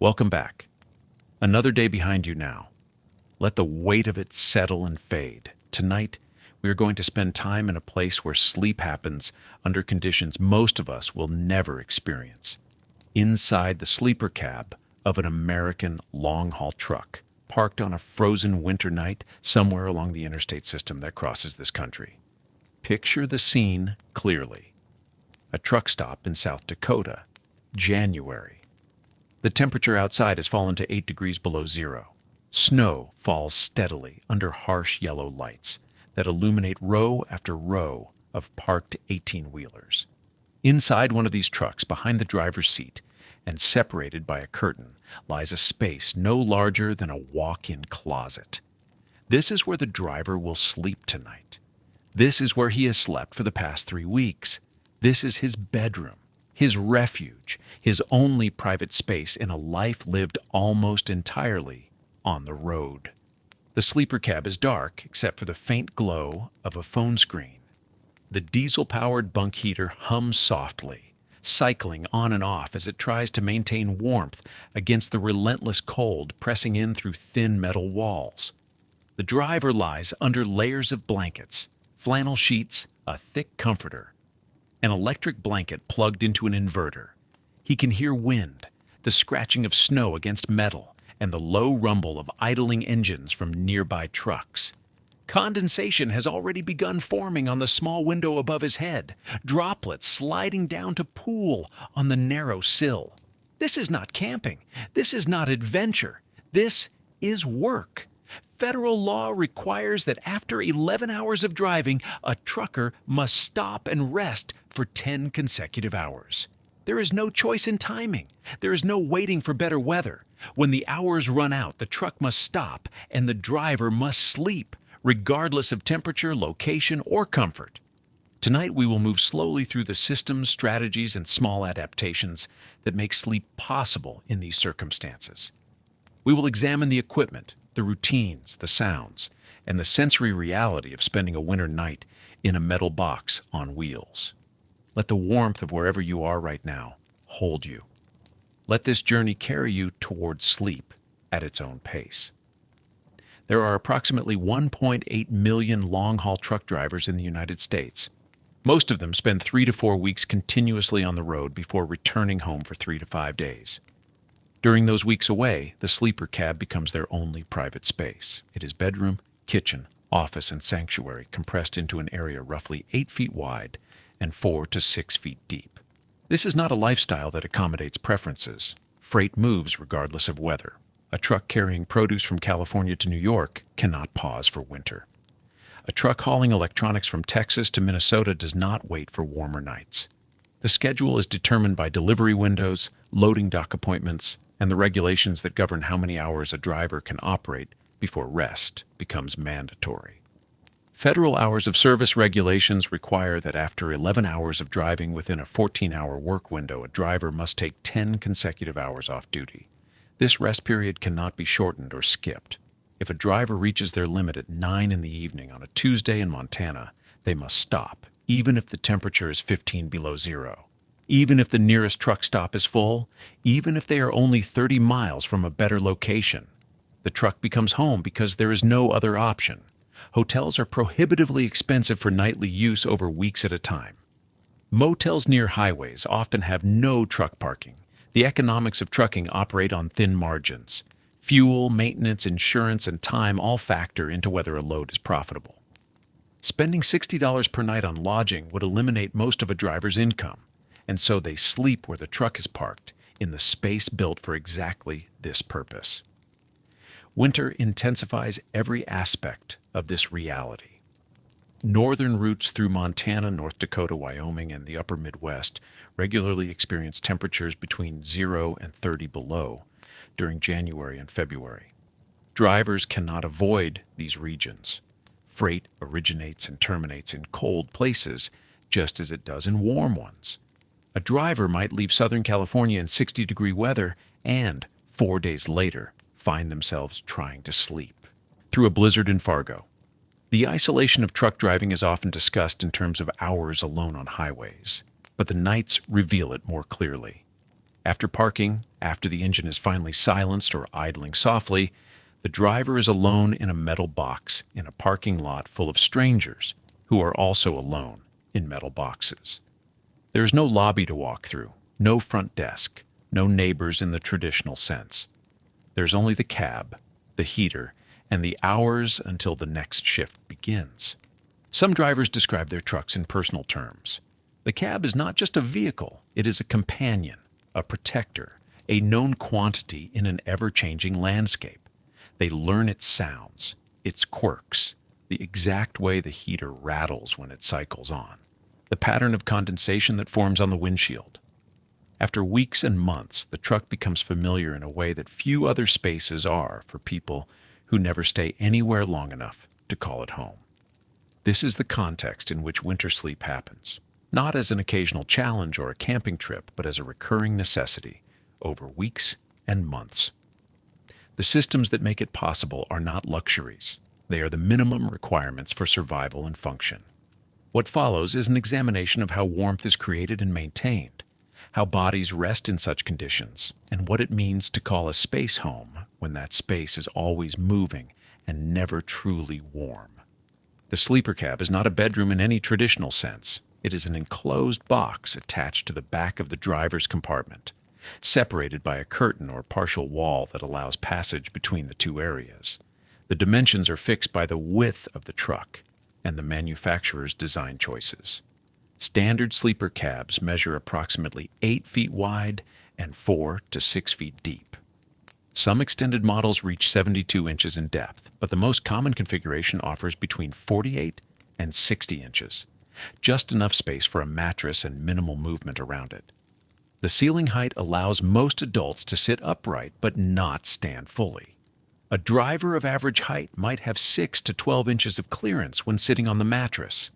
Welcome back. Another day behind you now. Let the weight of it settle and fade. Tonight, we are going to spend time in a place where sleep happens under conditions most of us will never experience. Inside the sleeper cab of an American long-haul truck, parked on a frozen winter night somewhere along the interstate system that crosses this country. Picture the scene clearly. A truck stop in South Dakota, January. The temperature outside has fallen to 8 degrees below zero. Snow falls steadily under harsh yellow lights that illuminate row after row of parked 18-wheelers. Inside one of these trucks, behind the driver's seat, and separated by a curtain, lies a space no larger than a walk-in closet. This is where the driver will sleep tonight. This is where he has slept for the past 3 weeks. This is his bedroom, his refuge, his only private space in a life lived almost entirely on the road. The sleeper cab is dark except for the faint glow of a phone screen. The diesel-powered bunk heater hums softly, cycling on and off as it tries to maintain warmth against the relentless cold pressing in through thin metal walls. The driver lies under layers of blankets, flannel sheets, a thick comforter, an electric blanket plugged into an inverter. He can hear wind, the scratching of snow against metal, and the low rumble of idling engines from nearby trucks. Condensation has already begun forming on the small window above his head, droplets sliding down to pool on the narrow sill. This is not camping. This is not adventure. This is work. Federal law requires that after 11 hours of driving, a trucker must stop and rest for 10 consecutive hours. There is no choice in timing. There is no waiting for better weather. When the hours run out, the truck must stop and the driver must sleep, regardless of temperature, location, or comfort. Tonight, we will move slowly through the systems, strategies, and small adaptations that make sleep possible in these circumstances. We will examine the equipment, the routines, the sounds, and the sensory reality of spending a winter night in a metal box on wheels. Let the warmth of wherever you are right now hold you. Let this journey carry you towards sleep at its own pace. There are approximately 1.8 million long-haul truck drivers in the United States. Most of them spend 3 to 4 weeks continuously on the road before returning home for 3 to 5 days. During those weeks away, the sleeper cab becomes their only private space. It is bedroom, kitchen, office, and sanctuary compressed into an area roughly 8 feet wide and 4 to 6 feet deep. This is not a lifestyle that accommodates preferences. Freight moves regardless of weather. A truck carrying produce from California to New York cannot pause for winter. A truck hauling electronics from Texas to Minnesota does not wait for warmer nights. The schedule is determined by delivery windows, loading dock appointments, and the regulations that govern how many hours a driver can operate before rest becomes mandatory. Federal hours of service regulations require that after 11 hours of driving within a 14-hour work window, a driver must take 10 consecutive hours off duty. This rest period cannot be shortened or skipped. If a driver reaches their limit at 9 in the evening on a Tuesday in Montana, they must stop, even if the temperature is 15 below zero. Even if the nearest truck stop is full, even if they are only 30 miles from a better location. The truck becomes home because there is no other option. Hotels are prohibitively expensive for nightly use over weeks at a time. Motels near highways often have no truck parking. The economics of trucking operate on thin margins. Fuel, maintenance, insurance, and time all factor into whether a load is profitable. Spending $60 per night on lodging would eliminate most of a driver's income, and so they sleep where the truck is parked, in the space built for exactly this purpose. Winter intensifies every aspect of this reality. Northern routes through Montana, North Dakota, Wyoming, and the upper Midwest regularly experience temperatures between 0 and 30 below during January and February. Drivers cannot avoid these regions. Freight originates and terminates in cold places, just as it does in warm ones. A driver might leave Southern California in 60-degree weather and, 4 days later, find themselves trying to sleep through a blizzard in Fargo. The isolation of truck driving is often discussed in terms of hours alone on highways, but the nights reveal it more clearly. After parking, after the engine is finally silenced or idling softly, the driver is alone in a metal box in a parking lot full of strangers who are also alone in metal boxes. There is no lobby to walk through, no front desk, no neighbors in the traditional sense. There's only the cab, the heater, and the hours until the next shift begins. Some drivers describe their trucks in personal terms. The cab is not just a vehicle, it is a companion, a protector, a known quantity in an ever-changing landscape. They learn its sounds, its quirks, the exact way the heater rattles when it cycles on, the pattern of condensation that forms on the windshield. After weeks and months, the truck becomes familiar in a way that few other spaces are for people who never stay anywhere long enough to call it home. This is the context in which winter sleep happens, not as an occasional challenge or a camping trip, but as a recurring necessity over weeks and months. The systems that make it possible are not luxuries. They are the minimum requirements for survival and function. What follows is an examination of how warmth is created and maintained, how bodies rest in such conditions, and what it means to call a space home when that space is always moving and never truly warm. The sleeper cab is not a bedroom in any traditional sense. It is an enclosed box attached to the back of the driver's compartment, separated by a curtain or partial wall that allows passage between the two areas. The dimensions are fixed by the width of the truck and the manufacturer's design choices. Standard sleeper cabs measure approximately 8 feet wide and 4 to 6 feet deep. Some extended models reach 72 inches in depth, but the most common configuration offers between 48 and 60 inches, just enough space for a mattress and minimal movement around it. The ceiling height allows most adults to sit upright but not stand fully. A driver of average height might have 6 to 12 inches of clearance when sitting on the mattress.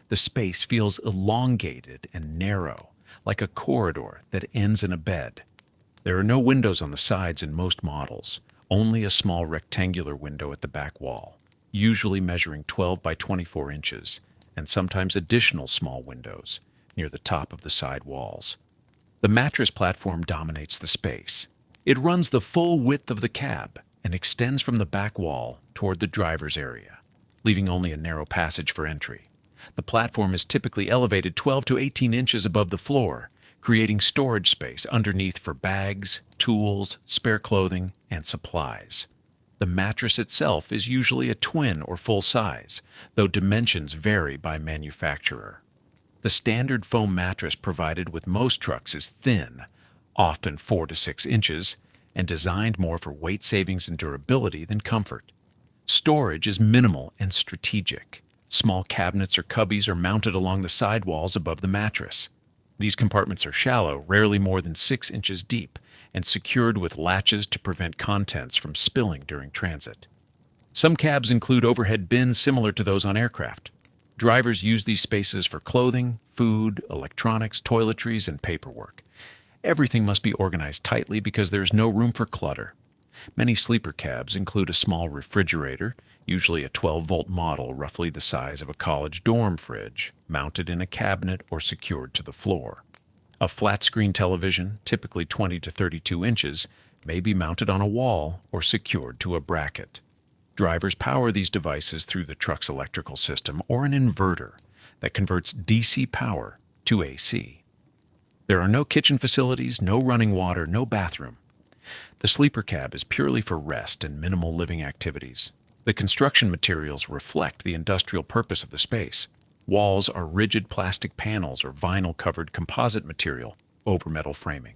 The space feels elongated and narrow, like a corridor that ends in a bed. There are no windows on the sides in most models, only a small rectangular window at the back wall, usually measuring 12 by 24 inches, and sometimes additional small windows near the top of the side walls. The mattress platform dominates the space. It runs the full width of the cab and extends from the back wall toward the driver's area, leaving only a narrow passage for entry. The platform is typically elevated 12 to 18 inches above the floor, creating storage space underneath for bags, tools, spare clothing, and supplies. The mattress itself is usually a twin or full size, though dimensions vary by manufacturer. The standard foam mattress provided with most trucks is thin, often 4 to 6 inches, and designed more for weight savings and durability than comfort. Storage is minimal and strategic. Small cabinets or cubbies are mounted along the side walls above the mattress. These compartments are shallow, rarely more than 6 inches deep, and secured with latches to prevent contents from spilling during transit. Some cabs include overhead bins similar to those on aircraft. Drivers use these spaces for clothing, food, electronics, toiletries, and paperwork. Everything must be organized tightly because there is no room for clutter. Many sleeper cabs include a small refrigerator, usually a 12-volt model roughly the size of a college dorm fridge, mounted in a cabinet or secured to the floor. A flat-screen television, typically 20 to 32 inches, may be mounted on a wall or secured to a bracket. Drivers power these devices through the truck's electrical system or an inverter that converts DC power to AC. There are no kitchen facilities, no running water, no bathroom. The sleeper cab is purely for rest and minimal living activities. The construction materials reflect the industrial purpose of the space. Walls are rigid plastic panels or vinyl-covered composite material over metal framing.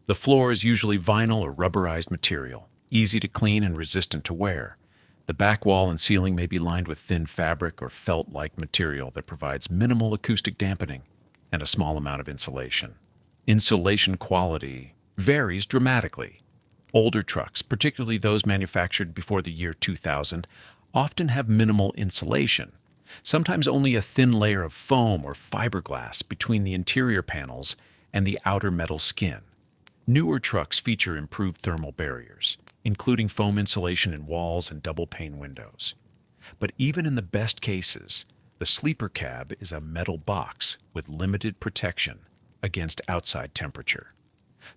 The floor is usually vinyl or rubberized material, easy to clean and resistant to wear. The back wall and ceiling may be lined with thin fabric or felt-like material that provides minimal acoustic dampening and a small amount of insulation. Insulation quality varies dramatically. Older trucks, particularly those manufactured before the year 2000, often have minimal insulation, sometimes only a thin layer of foam or fiberglass between the interior panels and the outer metal skin. Newer trucks feature improved thermal barriers, including foam insulation in walls and double-pane windows. But even in the best cases, the sleeper cab is a metal box with limited protection against outside temperature.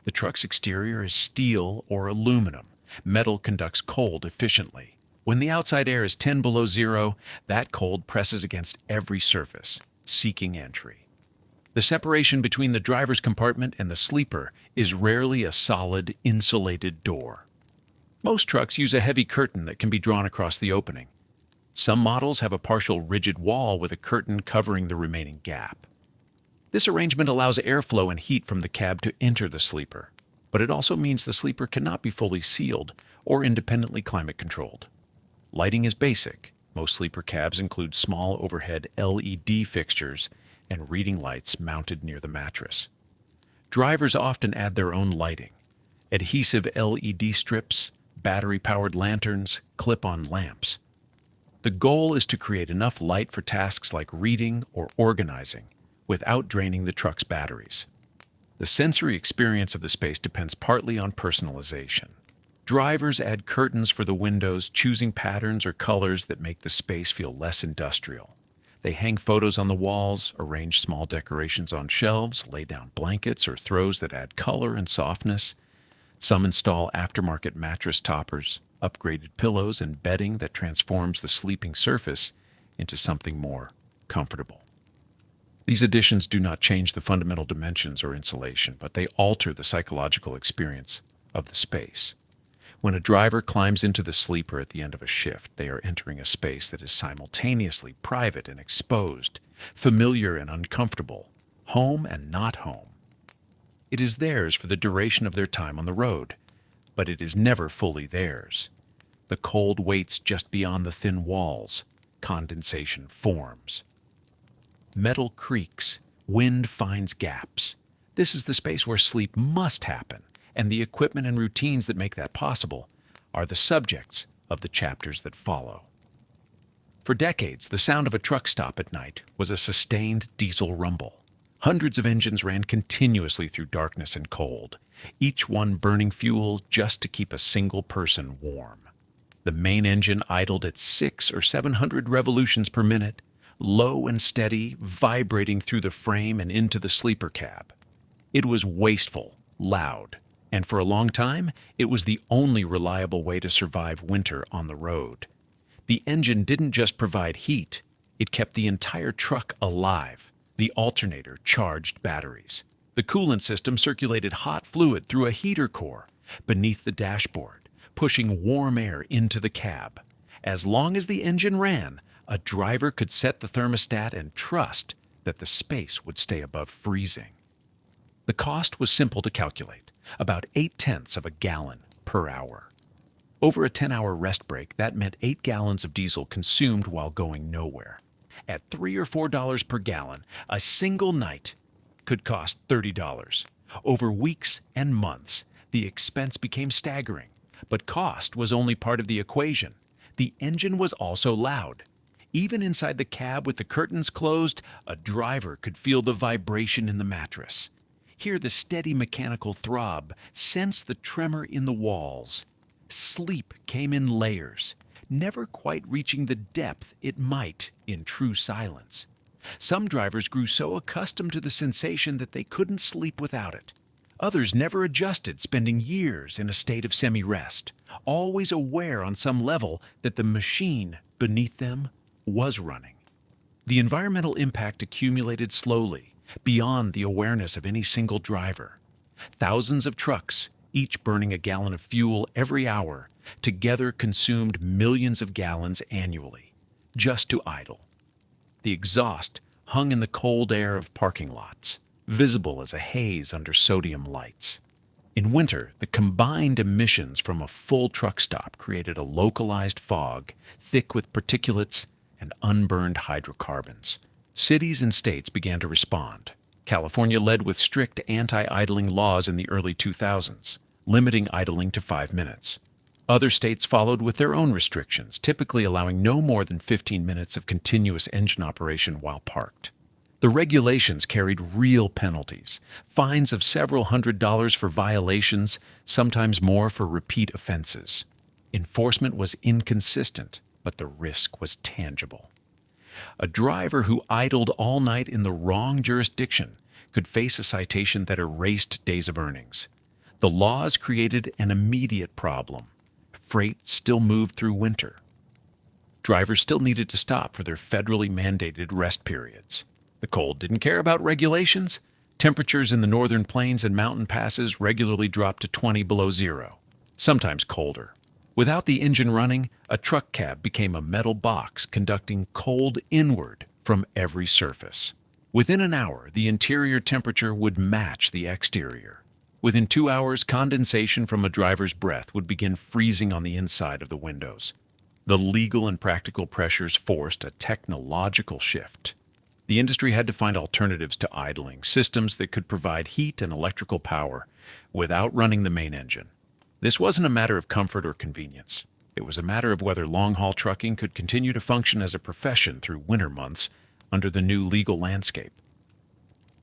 The truck's exterior is steel or aluminum. Metal conducts cold efficiently. When the outside air is 10 below zero, that cold presses against every surface, seeking entry. The separation between the driver's compartment and the sleeper is rarely a solid, insulated door. Most trucks use a heavy curtain that can be drawn across the opening. Some models have a partial rigid wall with a curtain covering the remaining gap. This arrangement allows airflow and heat from the cab to enter the sleeper, but it also means the sleeper cannot be fully sealed or independently climate controlled. Lighting is basic. Most sleeper cabs include small overhead LED fixtures and reading lights mounted near the mattress. Drivers often add their own lighting: adhesive LED strips, battery-powered lanterns, clip-on lamps. The goal is to create enough light for tasks like reading or organizing without draining the truck's batteries. The sensory experience of the space depends partly on personalization. Drivers add curtains for the windows, choosing patterns or colors that make the space feel less industrial. They hang photos on the walls, arrange small decorations on shelves, lay down blankets or throws that add color and softness. Some install aftermarket mattress toppers, upgraded pillows, and bedding that transforms the sleeping surface into something more comfortable. These additions do not change the fundamental dimensions or insulation, but they alter the psychological experience of the space. When a driver climbs into the sleeper at the end of a shift, they are entering a space that is simultaneously private and exposed, familiar and uncomfortable, home and not home. It is theirs for the duration of their time on the road, but it is never fully theirs. The cold waits just beyond the thin walls. Condensation forms. Metal creaks. Wind finds gaps. This is the space where sleep must happen, and the equipment and routines that make that possible are the subjects of the chapters that follow. For decades, the sound of a truck stop at night was a sustained diesel rumble. Hundreds of engines ran continuously through darkness and cold, each one burning fuel just to keep a single person warm. The main engine idled at 600 or 700 revolutions per minute, low and steady, vibrating through the frame and into the sleeper cab. It was wasteful, loud, and for a long time, it was the only reliable way to survive winter on the road. The engine didn't just provide heat, it kept the entire truck alive. The alternator charged batteries. The coolant system circulated hot fluid through a heater core beneath the dashboard, pushing warm air into the cab. As long as the engine ran, a driver could set the thermostat and trust that the space would stay above freezing. The cost was simple to calculate, about 0.8 of a gallon per hour. Over a 10-hour rest break, that meant 8 gallons of diesel consumed while going nowhere. At $3 or $4 per gallon, a single night could cost $30. Over weeks and months, the expense became staggering. But cost was only part of the equation. The engine was also loud. Even inside the cab with the curtains closed, a driver could feel the vibration in the mattress, hear the steady mechanical throb, sense the tremor in the walls. Sleep came in layers, never quite reaching the depth it might in true silence. Some drivers grew so accustomed to the sensation that they couldn't sleep without it. Others never adjusted, spending years in a state of semi-rest, always aware on some level that the machine beneath them was running. The environmental impact accumulated slowly, beyond the awareness of any single driver. Thousands of trucks, each burning a gallon of fuel every hour, together consumed millions of gallons annually, just to idle. The exhaust hung in the cold air of parking lots, visible as a haze under sodium lights. In winter, the combined emissions from a full truck stop created a localized fog, thick with particulates and unburned hydrocarbons. Cities and states began to respond. California led with strict anti-idling laws in the early 2000s, limiting idling to 5 minutes. Other states followed with their own restrictions, typically allowing no more than 15 minutes of continuous engine operation while parked. The regulations carried real penalties, fines of several $100s for violations, sometimes more for repeat offenses. Enforcement was inconsistent, but the risk was tangible. A driver who idled all night in the wrong jurisdiction could face a citation that erased days of earnings. The laws created an immediate problem. Freight still moved through winter. Drivers still needed to stop for their federally mandated rest periods. The cold didn't care about regulations. Temperatures in the northern plains and mountain passes regularly dropped to 20 below zero, sometimes colder. Without the engine running, a truck cab became a metal box conducting cold inward from every surface. Within an hour, the interior temperature would match the exterior. Within 2 hours, condensation from a driver's breath would begin freezing on the inside of the windows. The legal and practical pressures forced a technological shift. The industry had to find alternatives to idling, systems that could provide heat and electrical power without running the main engine. This wasn't a matter of comfort or convenience. It was a matter of whether long-haul trucking could continue to function as a profession through winter months under the new legal landscape.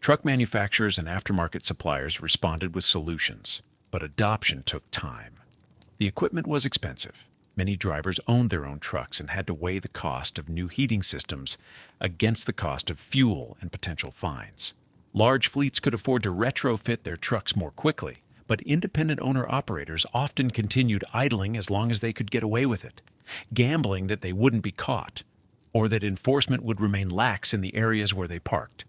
Truck manufacturers and aftermarket suppliers responded with solutions, but adoption took time. The equipment was expensive. Many drivers owned their own trucks and had to weigh the cost of new heating systems against the cost of fuel and potential fines. Large fleets could afford to retrofit their trucks more quickly, but independent owner-operators often continued idling as long as they could get away with it, gambling that they wouldn't be caught, or that enforcement would remain lax in the areas where they parked.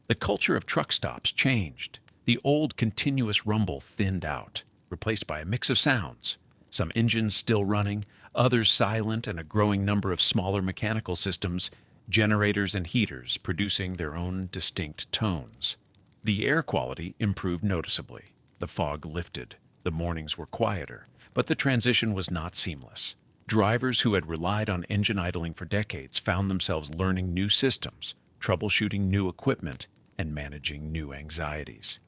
The culture of truck stops changed. The old continuous rumble thinned out, replaced by a mix of sounds. Some engines still running, others silent, and a growing number of smaller mechanical systems, generators and heaters producing their own distinct tones. The air quality improved noticeably. The fog lifted. The mornings were quieter, but the transition was not seamless. Drivers who had relied on engine idling for decades found themselves learning new systems, troubleshooting new equipment, and managing new anxieties.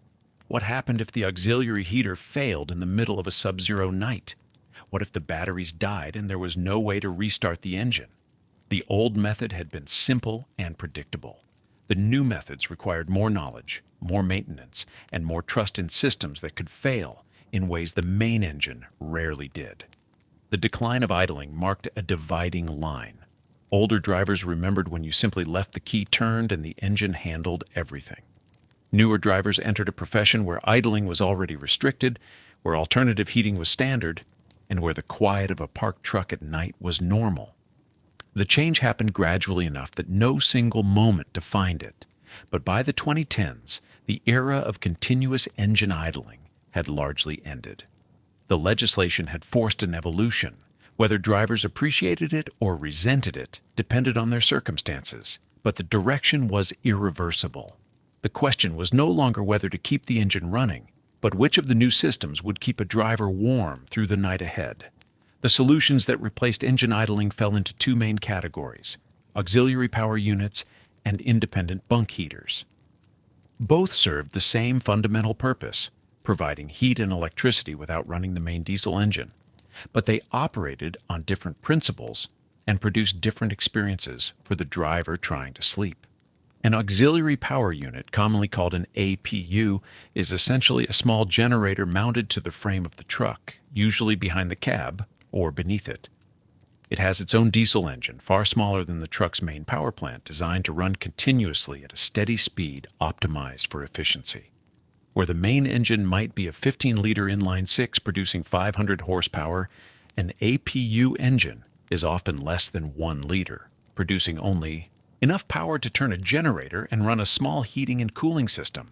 What happened if the auxiliary heater failed in the middle of a subzero night? What if the batteries died and there was no way to restart the engine? The old method had been simple and predictable. The new methods required more knowledge, more maintenance, and more trust in systems that could fail in ways the main engine rarely did. The decline of idling marked a dividing line. Older drivers remembered when you simply left the key turned and the engine handled everything. Newer drivers entered a profession where idling was already restricted, where alternative heating was standard, and where the quiet of a parked truck at night was normal. The change happened gradually enough that no single moment defined it, but by the 2010s, the era of continuous engine idling had largely ended. The legislation had forced an evolution. Whether drivers appreciated it or resented it depended on their circumstances, but the direction was irreversible. The question was no longer whether to keep the engine running, but which of the new systems would keep a driver warm through the night ahead. The solutions that replaced engine idling fell into two main categories: auxiliary power units and independent bunk heaters. Both served the same fundamental purpose, providing heat and electricity without running the main diesel engine, but they operated on different principles and produced different experiences for the driver trying to sleep. An auxiliary power unit, commonly called an APU, is essentially a small generator mounted to the frame of the truck, usually behind the cab or beneath it. It has its own diesel engine, far smaller than the truck's main power plant, designed to run continuously at a steady speed optimized for efficiency. Where the main engine might be a 15-liter inline-six producing 500 horsepower, an APU engine is often less than 1 liter, producing only enough power to turn a generator and run a small heating and cooling system.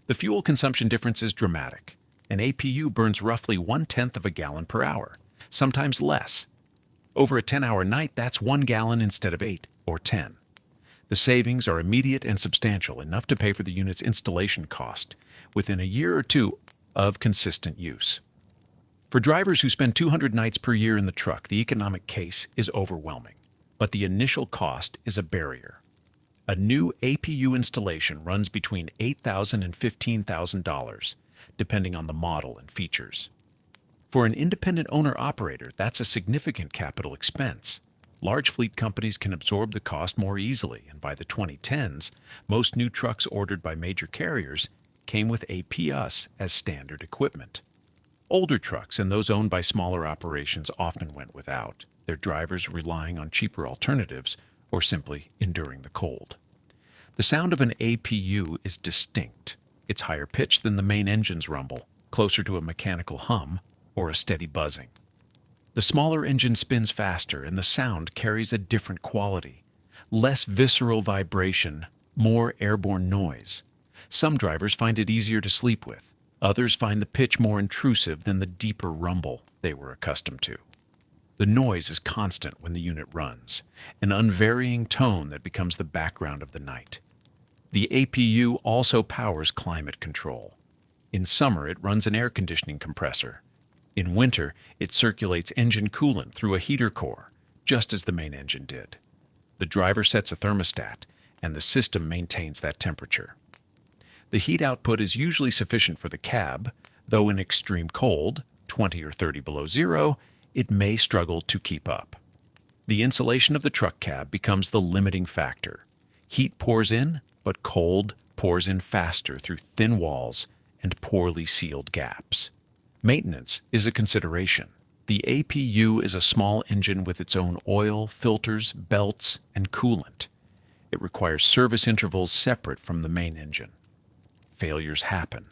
The fuel consumption difference is dramatic. An APU burns roughly 1/10 of a gallon per hour, sometimes less. Over a 10-hour night, that's 1 gallon instead of 8 or 10. The savings are immediate and substantial, enough to pay for the unit's installation cost within a year or two of consistent use. For drivers who spend 200 nights per year in the truck, the economic case is overwhelming. But the initial cost is a barrier. A new APU installation runs between $8,000 and $15,000, depending on the model and features. For an independent owner-operator, that's a significant capital expense. Large fleet companies can absorb the cost more easily, and by the 2010s, most new trucks ordered by major carriers came with APUs as standard equipment. Older trucks and those owned by smaller operations often went without, their drivers relying on cheaper alternatives or simply enduring the cold. The sound of an APU is distinct. It's higher pitched than the main engine's rumble, closer to a mechanical hum or a steady buzzing. The smaller engine spins faster and the sound carries a different quality. Less visceral vibration, more airborne noise. Some drivers find it easier to sleep with. Others find the pitch more intrusive than the deeper rumble they were accustomed to. The noise is constant when the unit runs, an unvarying tone that becomes the background of the night. The APU also powers climate control. In summer, it runs an air conditioning compressor. In winter, it circulates engine coolant through a heater core, just as the main engine did. The driver sets a thermostat, and the system maintains that temperature. The heat output is usually sufficient for the cab, though in extreme cold, 20 or 30 below zero, it may struggle to keep up. The insulation of the truck cab becomes the limiting factor. Heat pours in, but cold pours in faster through thin walls and poorly sealed gaps. Maintenance is a consideration. The APU is a small engine with its own oil, filters, belts, and coolant. It requires service intervals separate from the main engine. Failures happen.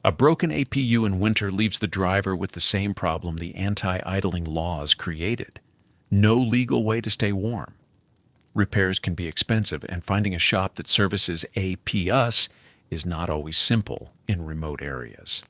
A broken APU in winter leaves the driver with the same problem the anti-idling laws created: no legal way to stay warm. Repairs can be expensive, and finding a shop that services APUs is not always simple in remote areas.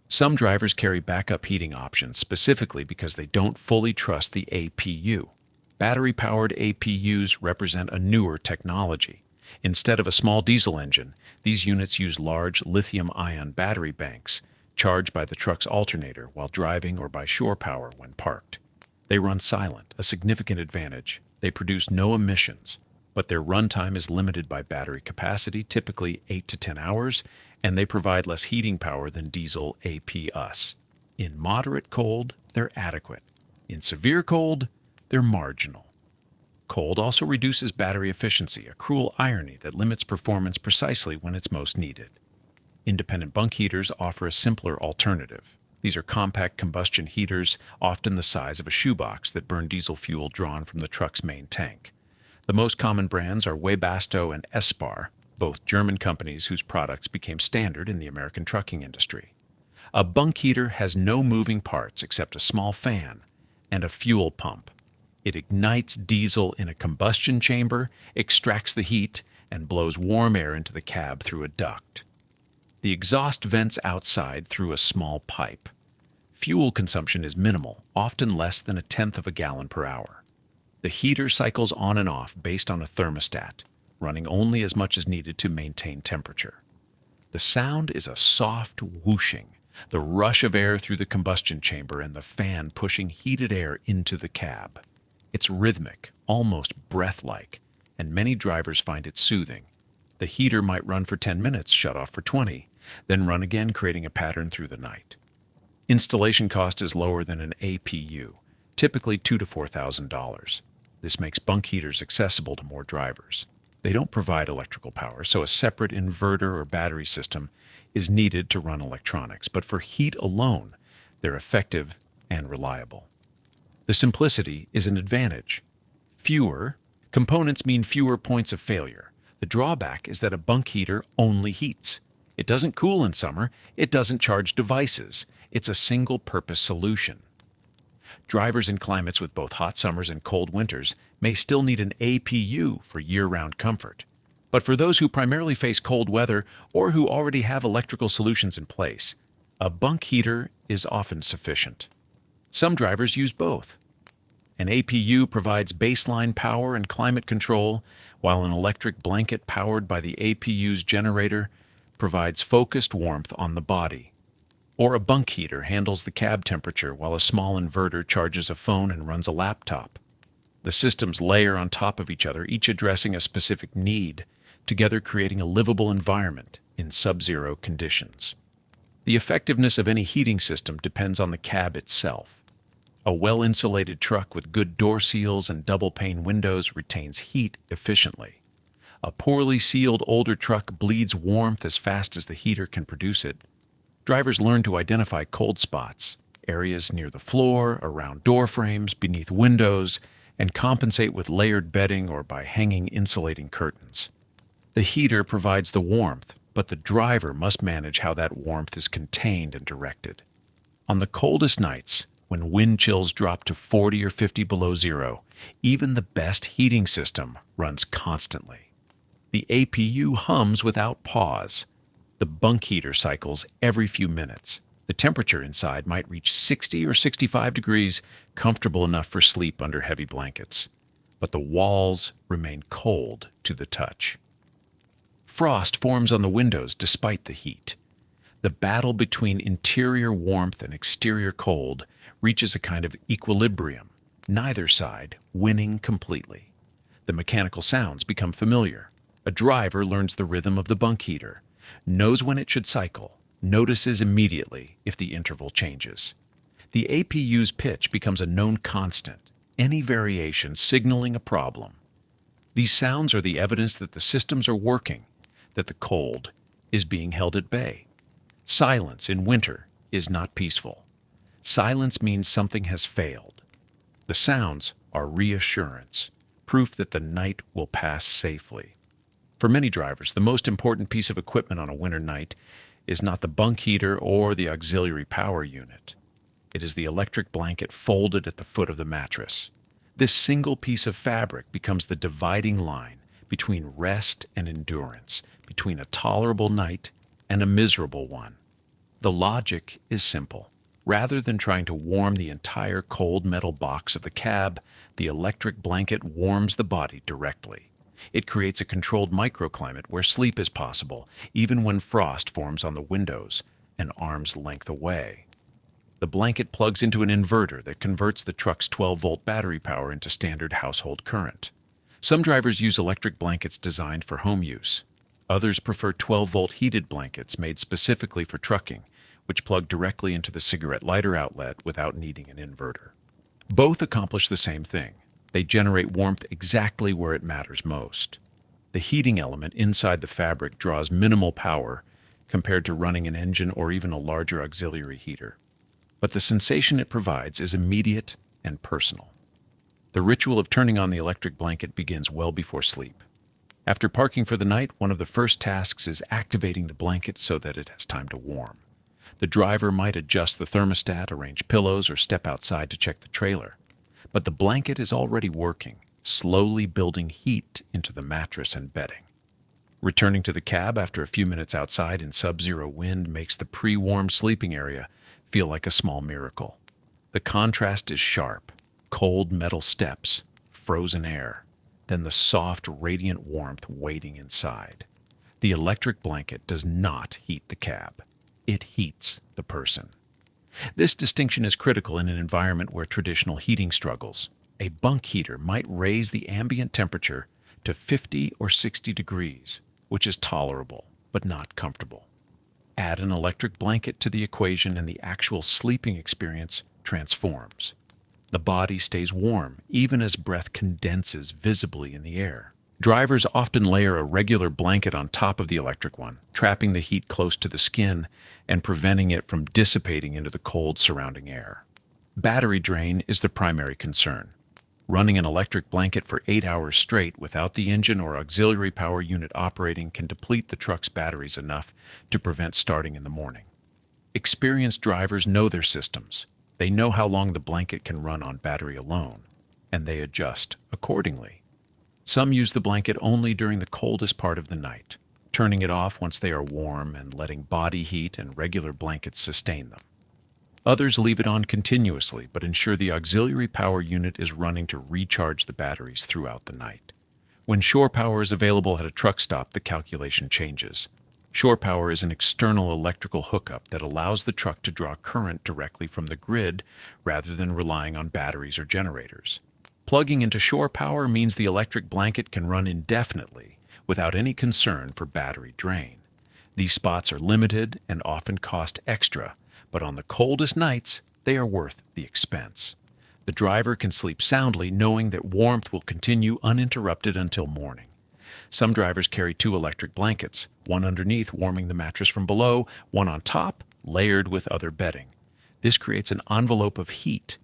Some drivers carry backup heating options specifically because they don't fully trust the APU. Battery-powered APUs represent a newer technology. Instead of a small diesel engine, these units use large lithium-ion battery banks, charged by the truck's alternator while driving or by shore power when parked. They run silent, a significant advantage. They produce no emissions, but their runtime is limited by battery capacity, typically 8 to 10 hours, and they provide less heating power than diesel APUs. In moderate cold, they're adequate. In severe cold, they're marginal. Cold also reduces battery efficiency, a cruel irony that limits performance precisely when it's most needed. Independent bunk heaters offer a simpler alternative. These are compact combustion heaters, often the size of a shoebox, that burn diesel fuel drawn from the truck's main tank. The most common brands are Webasto and Espar, both German companies whose products became standard in the American trucking industry. A bunk heater has no moving parts except a small fan and a fuel pump. It ignites diesel in a combustion chamber, extracts the heat, and blows warm air into the cab through a duct. The exhaust vents outside through a small pipe. Fuel consumption is minimal, often less than 1/10 of a gallon per hour. The heater cycles on and off based on a thermostat, running only as much as needed to maintain temperature. The sound is a soft whooshing, the rush of air through the combustion chamber and the fan pushing heated air into the cab. It's rhythmic, almost breath-like, and many drivers find it soothing. The heater might run for 10 minutes, shut off for 20, then run again, creating a pattern through the night. Installation cost is lower than an APU, typically $2,000 to $4,000. This makes bunk heaters accessible to more drivers. They don't provide electrical power, so a separate inverter or battery system is needed to run electronics, but for heat alone, they're effective and reliable. The simplicity is an advantage. Fewer components mean fewer points of failure. The drawback is that a bunk heater only heats. It doesn't cool in summer. It doesn't charge devices. It's a single-purpose solution. Drivers in climates with both hot summers and cold winters may still need an APU for year-round comfort. But for those who primarily face cold weather or who already have electrical solutions in place, a bunk heater is often sufficient. Some drivers use both. An APU provides baseline power and climate control, while an electric blanket powered by the APU's generator provides focused warmth on the body. Or a bunk heater handles the cab temperature while a small inverter charges a phone and runs a laptop. The systems layer on top of each other, each addressing a specific need, together creating a livable environment in subzero conditions. The effectiveness of any heating system depends on the cab itself. A well-insulated truck with good door seals and double-pane windows retains heat efficiently. A poorly sealed older truck bleeds warmth as fast as the heater can produce it. Drivers learn to identify cold spots, areas near the floor, around door frames, beneath windows, and compensate with layered bedding or by hanging insulating curtains. The heater provides the warmth, but the driver must manage how that warmth is contained and directed. On the coldest nights, when wind chills drop to 40 or 50 below zero, even the best heating system runs constantly. The APU hums without pause. The bunk heater cycles every few minutes. The temperature inside might reach 60 or 65 degrees, comfortable enough for sleep under heavy blankets. But the walls remain cold to the touch. Frost forms on the windows despite the heat. The battle between interior warmth and exterior cold reaches a kind of equilibrium, neither side winning completely. The mechanical sounds become familiar. A driver learns the rhythm of the bunk heater, knows when it should cycle, notices immediately if the interval changes. The APU's pitch becomes a known constant, any variation signaling a problem. These sounds are the evidence that the systems are working, that the cold is being held at bay. Silence in winter is not peaceful. Silence means something has failed. The sounds are reassurance, proof that the night will pass safely. For many drivers, the most important piece of equipment on a winter night is not the bunk heater or the auxiliary power unit. It is the electric blanket folded at the foot of the mattress. This single piece of fabric becomes the dividing line between rest and endurance, between a tolerable night and a miserable one. The logic is simple. Rather than trying to warm the entire cold metal box of the cab, the electric blanket warms the body directly. It creates a controlled microclimate where sleep is possible, even when frost forms on the windows an arm's length away. The blanket plugs into an inverter that converts the truck's 12-volt battery power into standard household current. Some drivers use electric blankets designed for home use. Others prefer 12-volt heated blankets made specifically for trucking, which plug directly into the cigarette lighter outlet without needing an inverter. Both accomplish the same thing. They generate warmth exactly where it matters most. The heating element inside the fabric draws minimal power compared to running an engine or even a larger auxiliary heater. But the sensation it provides is immediate and personal. The ritual of turning on the electric blanket begins well before sleep. After parking for the night, one of the first tasks is activating the blanket so that it has time to warm. The driver might adjust the thermostat, arrange pillows, or step outside to check the trailer. But the blanket is already working, slowly building heat into the mattress and bedding. Returning to the cab after a few minutes outside in subzero wind makes the pre-warmed sleeping area feel like a small miracle. The contrast is sharp: cold metal steps, frozen air, then the soft, radiant warmth waiting inside. The electric blanket does not heat the cab. It heats the person. This distinction is critical in an environment where traditional heating struggles. A bunk heater might raise the ambient temperature to 50 or 60 degrees, which is tolerable but not comfortable. Add an electric blanket to the equation and the actual sleeping experience transforms. The body stays warm even as breath condenses visibly in the air. Drivers often layer a regular blanket on top of the electric one, trapping the heat close to the skin and preventing it from dissipating into the cold surrounding air. Battery drain is the primary concern. Running an electric blanket for 8 hours straight without the engine or auxiliary power unit operating can deplete the truck's batteries enough to prevent starting in the morning. Experienced drivers know their systems. They know how long the blanket can run on battery alone, and they adjust accordingly. Some use the blanket only during the coldest part of the night, turning it off once they are warm and letting body heat and regular blankets sustain them. Others leave it on continuously, but ensure the auxiliary power unit is running to recharge the batteries throughout the night. When shore power is available at a truck stop, the calculation changes. Shore power is an external electrical hookup that allows the truck to draw current directly from the grid rather than relying on batteries or generators. Plugging into shore power means the electric blanket can run indefinitely without any concern for battery drain. These spots are limited and often cost extra, but on the coldest nights, they are worth the expense. The driver can sleep soundly knowing that warmth will continue uninterrupted until morning. Some drivers carry 2 electric blankets, one underneath warming the mattress from below, one on top, layered with other bedding. This creates an envelope of heat.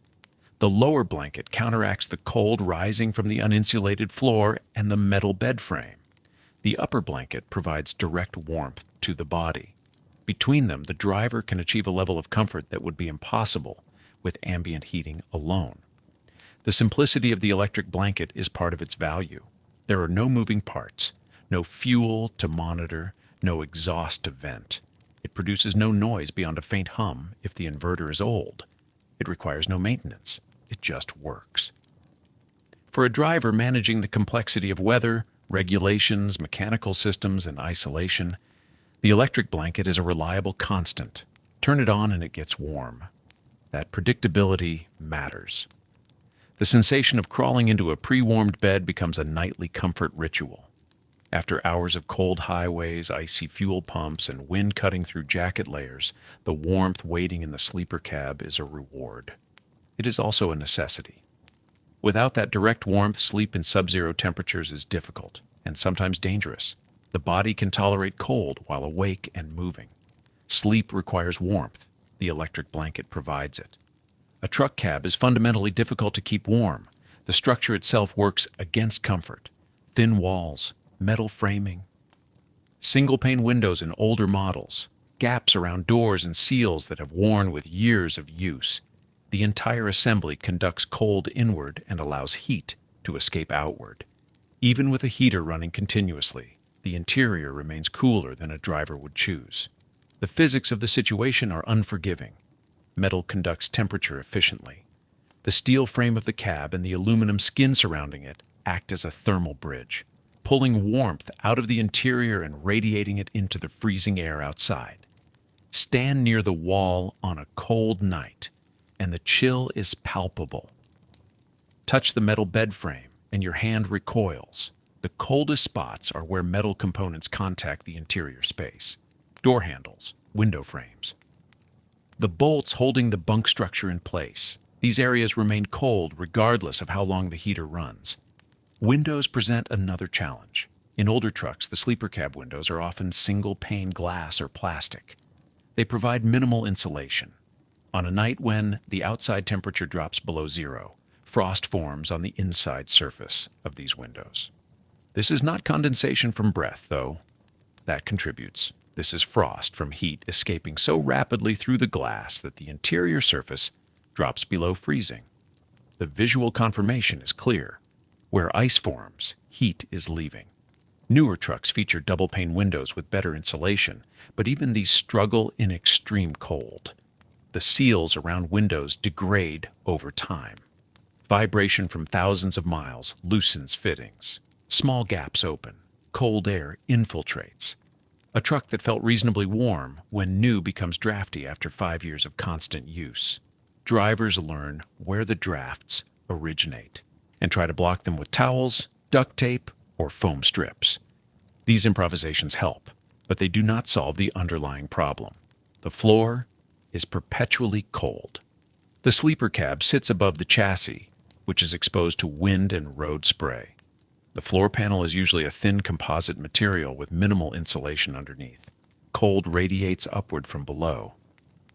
The lower blanket counteracts the cold rising from the uninsulated floor and the metal bed frame. The upper blanket provides direct warmth to the body. Between them, the driver can achieve a level of comfort that would be impossible with ambient heating alone. The simplicity of the electric blanket is part of its value. There are no moving parts, no fuel to monitor, no exhaust to vent. It produces no noise beyond a faint hum if the inverter is old. It requires no maintenance. It just works. For a driver managing the complexity of weather, regulations, mechanical systems, and isolation, the electric blanket is a reliable constant. Turn it on and it gets warm. That predictability matters. The sensation of crawling into a pre-warmed bed becomes a nightly comfort ritual. After hours of cold highways, icy fuel pumps, and wind cutting through jacket layers, the warmth waiting in the sleeper cab is a reward. It is also a necessity. Without that direct warmth, sleep in subzero temperatures is difficult and sometimes dangerous. The body can tolerate cold while awake and moving. Sleep requires warmth. The electric blanket provides it. A truck cab is fundamentally difficult to keep warm. The structure itself works against comfort. Thin walls, metal framing, single-pane windows in older models, gaps around doors and seals that have worn with years of use. The entire assembly conducts cold inward and allows heat to escape outward. Even with a heater running continuously, the interior remains cooler than a driver would choose. The physics of the situation are unforgiving. Metal conducts temperature efficiently. The steel frame of the cab and the aluminum skin surrounding it act as a thermal bridge, pulling warmth out of the interior and radiating it into the freezing air outside. Stand near the wall on a cold night, and the chill is palpable. Touch the metal bed frame, and your hand recoils. The coldest spots are where metal components contact the interior space. Door handles, window frames. The bolts holding the bunk structure in place. These areas remain cold regardless of how long the heater runs. Windows present another challenge. In older trucks, the sleeper cab windows are often single-pane glass or plastic. They provide minimal insulation. On a night when the outside temperature drops below zero, frost forms on the inside surface of these windows. This is not condensation from breath, though. That contributes. This is frost from heat escaping so rapidly through the glass that the interior surface drops below freezing. The visual confirmation is clear. Where ice forms, heat is leaving. Newer trucks feature double-pane windows with better insulation, but even these struggle in extreme cold. The seals around windows degrade over time. Vibration from thousands of miles loosens fittings. Small gaps open. Cold air infiltrates. A truck that felt reasonably warm when new becomes drafty after 5 years of constant use. Drivers learn where the drafts originate and try to block them with towels, duct tape, or foam strips. These improvisations help, but they do not solve the underlying problem. The floor is perpetually cold. The sleeper cab sits above the chassis, which is exposed to wind and road spray. The floor panel is usually a thin composite material with minimal insulation underneath. Cold radiates upward from below.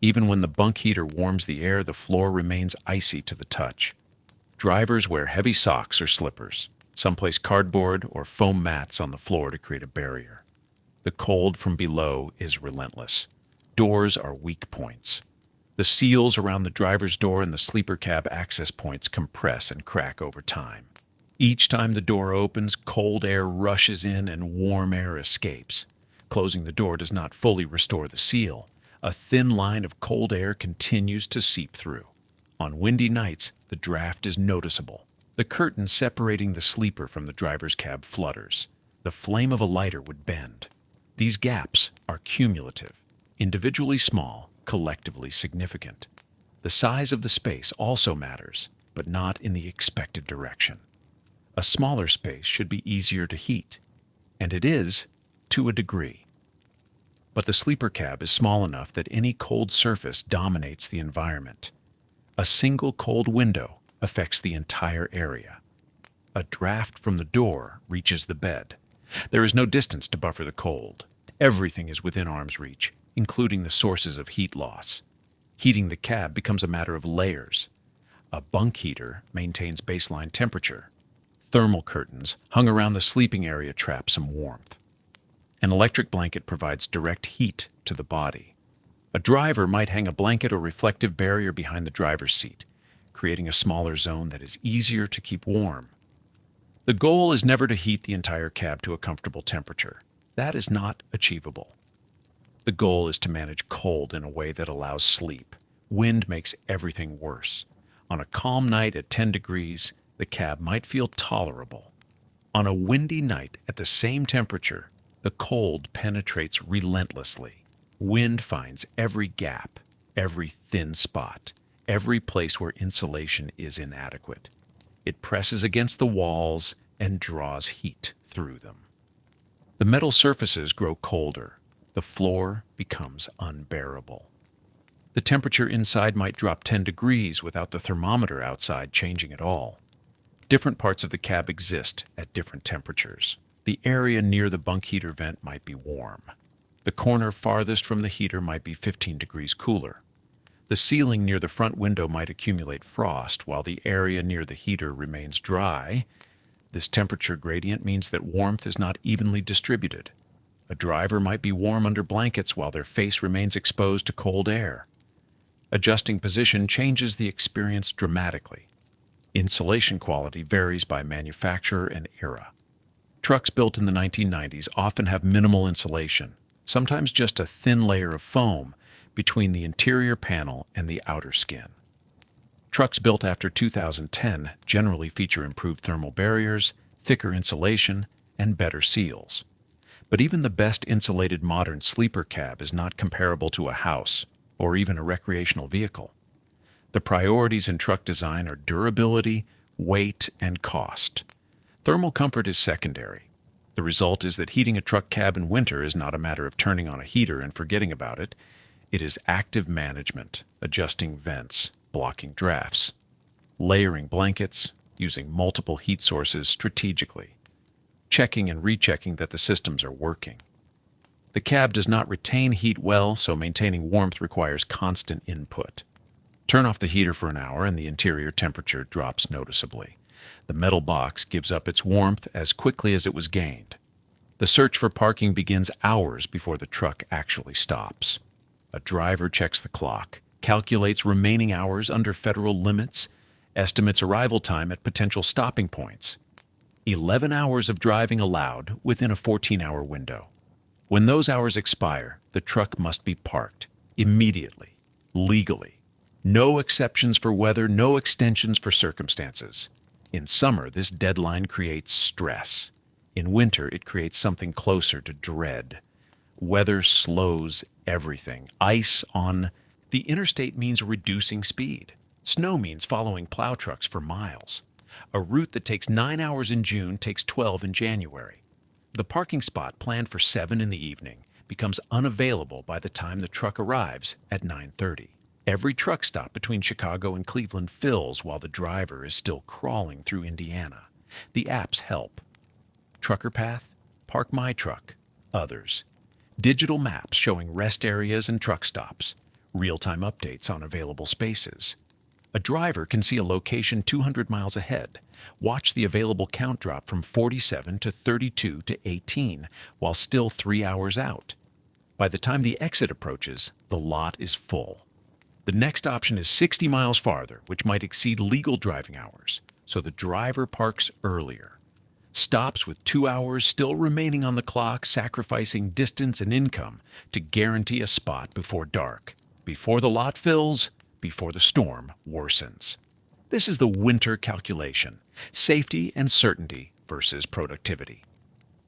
Even when the bunk heater warms the air, the floor remains icy to the touch. Drivers wear heavy socks or slippers. Some place cardboard or foam mats on the floor to create a barrier. The cold from below is relentless. Doors are weak points. The seals around the driver's door and the sleeper cab access points compress and crack over time. Each time the door opens, cold air rushes in and warm air escapes. Closing the door does not fully restore the seal. A thin line of cold air continues to seep through. On windy nights, the draft is noticeable. The curtain separating the sleeper from the driver's cab flutters. The flame of a lighter would bend. These gaps are cumulative, individually small, collectively significant. The size of the space also matters, but not in the expected direction. A smaller space should be easier to heat, and it is, to a degree. But the sleeper cab is small enough that any cold surface dominates the environment. A single cold window affects the entire area. A draft from the door reaches the bed. There is no distance to buffer the cold. Everything is within arm's reach, including the sources of heat loss. Heating the cab becomes a matter of layers. A bunk heater maintains baseline temperature. Thermal curtains hung around the sleeping area trap some warmth. An electric blanket provides direct heat to the body. A driver might hang a blanket or reflective barrier behind the driver's seat, creating a smaller zone that is easier to keep warm. The goal is never to heat the entire cab to a comfortable temperature. That is not achievable. The goal is to manage cold in a way that allows sleep. Wind makes everything worse. On a calm night at 10 degrees, the cab might feel tolerable. On a windy night at the same temperature, the cold penetrates relentlessly. Wind finds every gap, every thin spot, every place where insulation is inadequate. It presses against the walls and draws heat through them. The metal surfaces grow colder. The floor becomes unbearable. The temperature inside might drop 10 degrees without the thermometer outside changing at all. Different parts of the cab exist at different temperatures. The area near the bunk heater vent might be warm. The corner farthest from the heater might be 15 degrees cooler. The ceiling near the front window might accumulate frost, while the area near the heater remains dry. This temperature gradient means that warmth is not evenly distributed. A driver might be warm under blankets while their face remains exposed to cold air. Adjusting position changes the experience dramatically. Insulation quality varies by manufacturer and era. Trucks built in the 1990s often have minimal insulation, sometimes just a thin layer of foam between the interior panel and the outer skin. Trucks built after 2010 generally feature improved thermal barriers, thicker insulation, and better seals. But even the best insulated modern sleeper cab is not comparable to a house or even a recreational vehicle. The priorities in truck design are durability, weight, and cost. Thermal comfort is secondary. The result is that heating a truck cab in winter is not a matter of turning on a heater and forgetting about it. It is active management, adjusting vents, blocking drafts, layering blankets, using multiple heat sources strategically, checking and rechecking that the systems are working. The cab does not retain heat well, so maintaining warmth requires constant input. Turn off the heater for an hour and the interior temperature drops noticeably. The metal box gives up its warmth as quickly as it was gained. The search for parking begins hours before the truck actually stops. A driver checks the clock, calculates remaining hours under federal limits, estimates arrival time at potential stopping points. 11 hours of driving allowed within a 14-hour window. When those hours expire, the truck must be parked immediately, legally. No exceptions for weather, no extensions for circumstances. In summer, this deadline creates stress. In winter, it creates something closer to dread. Weather slows everything. Ice on the interstate means reducing speed. Snow means following plow trucks for miles. A route that takes 9 hours in June takes 12 in January. The parking spot planned for 7 in the evening becomes unavailable by the time the truck arrives at 9:30. Every truck stop between Chicago and Cleveland fills while the driver is still crawling through Indiana. The apps help. Trucker Path, Park My Truck, others. Digital maps showing rest areas and truck stops. Real-time updates on available spaces. A driver can see a location 200 miles ahead. Watch the available count drop from 47 to 32 to 18 while still 3 hours out. By the time the exit approaches, the lot is full. The next option is 60 miles farther, which might exceed legal driving hours, so the driver parks earlier. Stops with 2 hours still remaining on the clock, sacrificing distance and income to guarantee a spot before dark, before the lot fills, before the storm worsens. This is the winter calculation, safety and certainty versus productivity.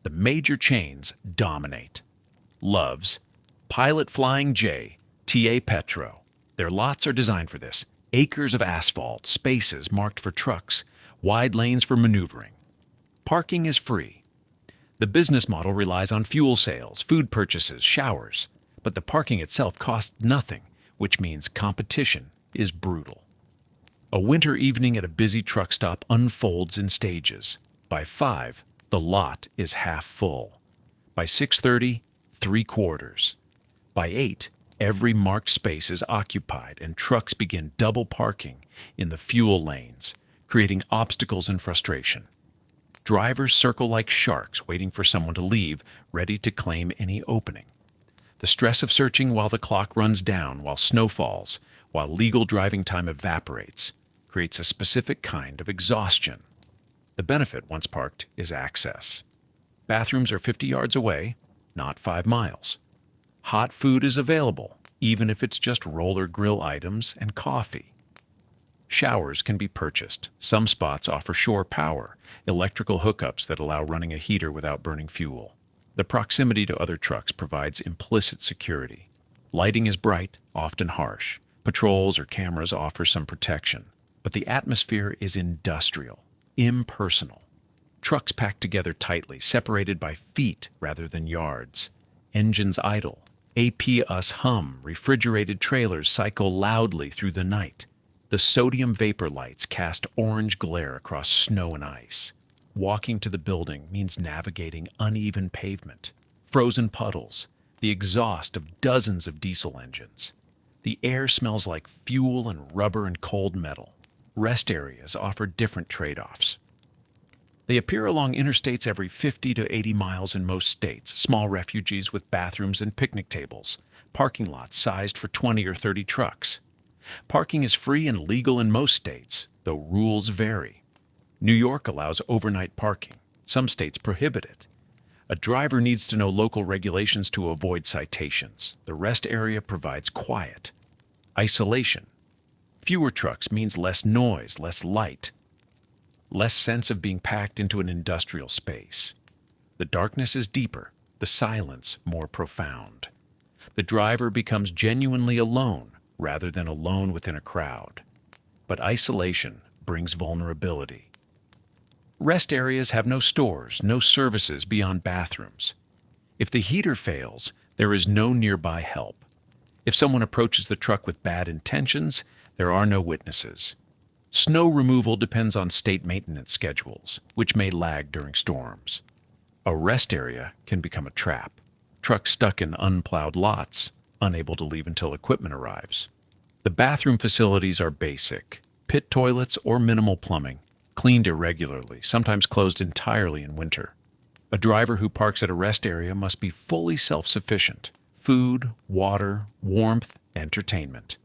The major chains dominate. Love's, Pilot Flying J, TA Petro. Their lots are designed for this. Acres of asphalt, spaces marked for trucks, wide lanes for maneuvering. Parking is free. The business model relies on fuel sales, food purchases, showers, but the parking itself costs nothing, which means competition is brutal. A winter evening at a busy truck stop unfolds in stages. By 5, the lot is half full. By 6:30, 3/4. By 8, every marked space is occupied and trucks begin double parking in the fuel lanes, creating obstacles and frustration. Drivers circle like sharks, waiting for someone to leave, ready to claim any opening. The stress of searching while the clock runs down, while snow falls, while legal driving time evaporates, creates a specific kind of exhaustion. The benefit, once parked, is access. Bathrooms are 50 yards away, not 5 miles. Hot food is available, even if it's just roller grill items and coffee. Showers can be purchased. Some spots offer shore power, electrical hookups that allow running a heater without burning fuel. The proximity to other trucks provides implicit security. Lighting is bright, often harsh. Patrols or cameras offer some protection. But the atmosphere is industrial, impersonal. Trucks packed together tightly, separated by feet rather than yards. Engines idle. AP-us hum. Refrigerated trailers cycle loudly through the night. The sodium vapor lights cast orange glare across snow and ice. Walking to the building means navigating uneven pavement, frozen puddles, the exhaust of dozens of diesel engines. The air smells like fuel and rubber and cold metal. Rest areas offer different trade-offs. They appear along interstates every 50 to 80 miles in most states, small refuges with bathrooms and picnic tables, parking lots sized for 20 or 30 trucks. Parking is free and legal in most states, though rules vary. New York allows overnight parking. Some states prohibit it. A driver needs to know local regulations to avoid citations. The rest area provides quiet. Isolation. Fewer trucks means less noise, less light, less sense of being packed into an industrial space. The darkness is deeper, the silence more profound. The driver becomes genuinely alone rather than alone within a crowd. But isolation brings vulnerability. Rest areas have no stores, no services beyond bathrooms. If the heater fails, there is no nearby help. If someone approaches the truck with bad intentions, there are no witnesses. Snow removal depends on state maintenance schedules, which may lag during storms. A rest area can become a trap. Trucks stuck in unplowed lots, unable to leave until equipment arrives. The bathroom facilities are basic, pit toilets or minimal plumbing, cleaned irregularly, sometimes closed entirely in winter. A driver who parks at a rest area must be fully self-sufficient. Food, water, warmth, entertainment.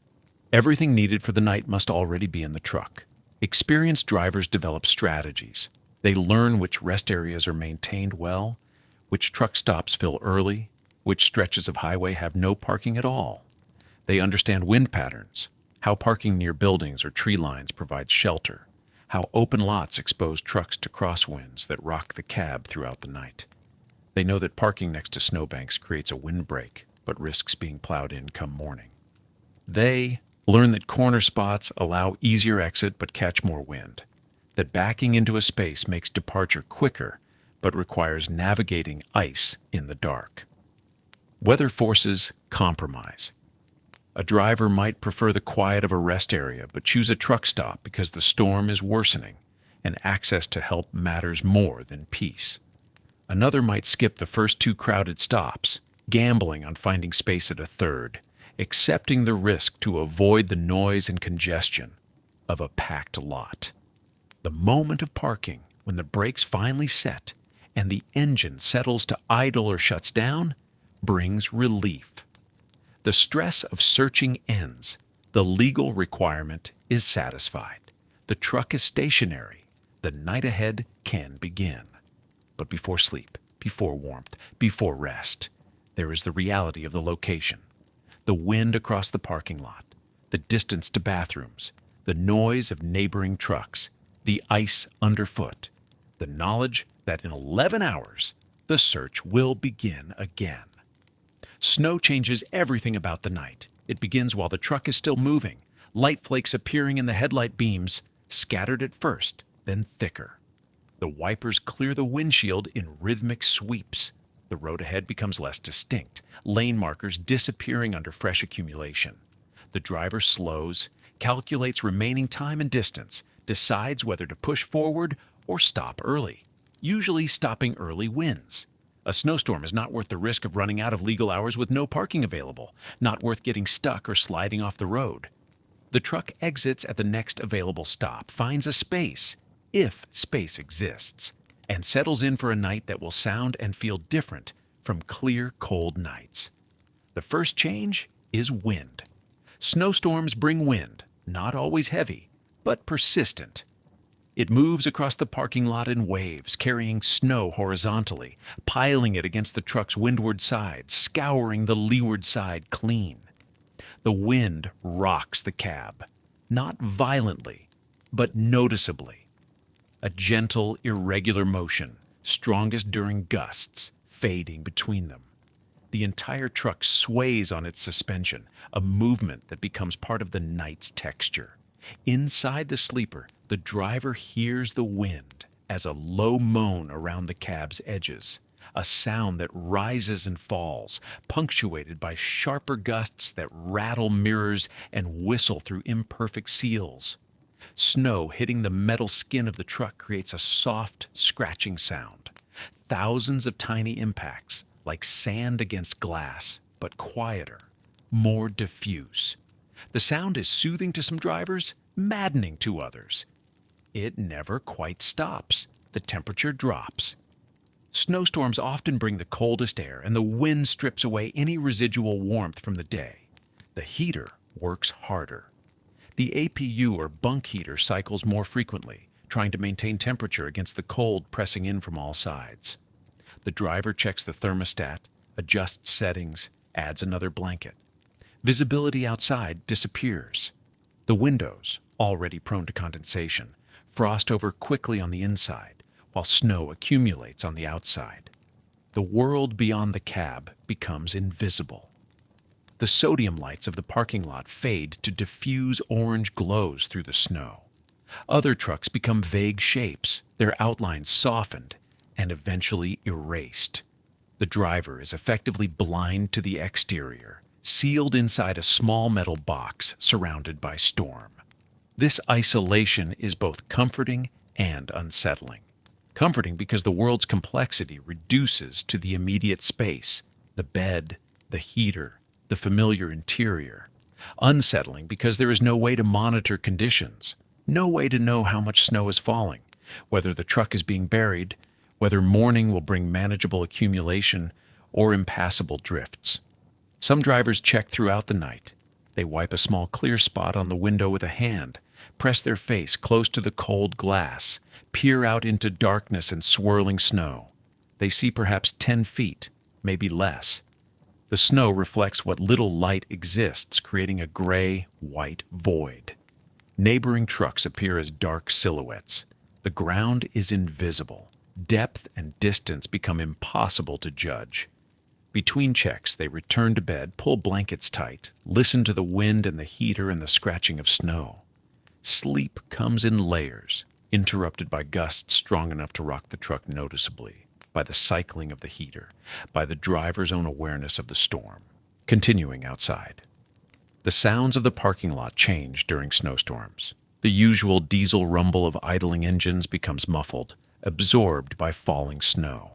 Everything needed for the night must already be in the truck. Experienced drivers develop strategies. They learn which rest areas are maintained well, which truck stops fill early, which stretches of highway have no parking at all. They understand wind patterns, how parking near buildings or tree lines provides shelter, how open lots expose trucks to crosswinds that rock the cab throughout the night. They know that parking next to snowbanks creates a windbreak, but risks being plowed in come morning. They learn that corner spots allow easier exit but catch more wind, that backing into a space makes departure quicker but requires navigating ice in the dark. Weather forces compromise. A driver might prefer the quiet of a rest area but choose a truck stop because the storm is worsening and access to help matters more than peace. Another might skip the first 2 crowded stops, gambling on finding space at a third, accepting the risk to avoid the noise and congestion of a packed lot. The moment of parking, when the brakes finally set and the engine settles to idle or shuts down, brings relief. The stress of searching ends. The legal requirement is satisfied. The truck is stationary. The night ahead can begin. But before sleep, before warmth, before rest, there is the reality of the location. The wind across the parking lot, the distance to bathrooms, the noise of neighboring trucks, the ice underfoot, the knowledge that in 11 hours, the search will begin again. Snow changes everything about the night. It begins while the truck is still moving, light flakes appearing in the headlight beams, scattered at first, then thicker. The wipers clear the windshield in rhythmic sweeps. The road ahead becomes less distinct, lane markers disappearing under fresh accumulation. The driver slows, calculates remaining time and distance, decides whether to push forward or stop early. Usually stopping early wins. A snowstorm is not worth the risk of running out of legal hours with no parking available, not worth getting stuck or sliding off the road. The truck exits at the next available stop, finds a space, if space exists, and settles in for a night that will sound and feel different from clear, cold nights. The first change is wind. Snowstorms bring wind, not always heavy, but persistent. It moves across the parking lot in waves, carrying snow horizontally, piling it against the truck's windward side, scouring the leeward side clean. The wind rocks the cab, not violently, but noticeably. A gentle, irregular motion, strongest during gusts, fading between them. The entire truck sways on its suspension, a movement that becomes part of the night's texture. Inside the sleeper, the driver hears the wind as a low moan around the cab's edges, a sound that rises and falls, punctuated by sharper gusts that rattle mirrors and whistle through imperfect seals. Snow hitting the metal skin of the truck creates a soft, scratching sound. Thousands of tiny impacts, like sand against glass, but quieter, more diffuse. The sound is soothing to some drivers, maddening to others. It never quite stops. The temperature drops. Snowstorms often bring the coldest air, and the wind strips away any residual warmth from the day. The heater works harder. The APU or bunk heater cycles more frequently, trying to maintain temperature against the cold pressing in from all sides. The driver checks the thermostat, adjusts settings, adds another blanket. Visibility outside disappears. The windows, already prone to condensation, frost over quickly on the inside, while snow accumulates on the outside. The world beyond the cab becomes invisible. The sodium lights of the parking lot fade to diffuse orange glows through the snow. Other trucks become vague shapes, their outlines softened and eventually erased. The driver is effectively blind to the exterior, sealed inside a small metal box surrounded by storm. This isolation is both comforting and unsettling. Comforting because the world's complexity reduces to the immediate space, the bed, the heater, the familiar interior. Unsettling because there is no way to monitor conditions, no way to know how much snow is falling, whether the truck is being buried, whether morning will bring manageable accumulation or impassable drifts. Some drivers check throughout the night. They wipe a small clear spot on the window with a hand, press their face close to the cold glass, peer out into darkness and swirling snow. They see perhaps 10 feet, maybe less. The snow reflects what little light exists, creating a gray-white void. Neighboring trucks appear as dark silhouettes. The ground is invisible. Depth and distance become impossible to judge. Between checks, they return to bed, pull blankets tight, listen to the wind and the heater and the scratching of snow. Sleep comes in layers, interrupted by gusts strong enough to rock the truck noticeably, by the cycling of the heater, by the driver's own awareness of the storm. Continuing outside. The sounds of the parking lot change during snowstorms. The usual diesel rumble of idling engines becomes muffled, absorbed by falling snow.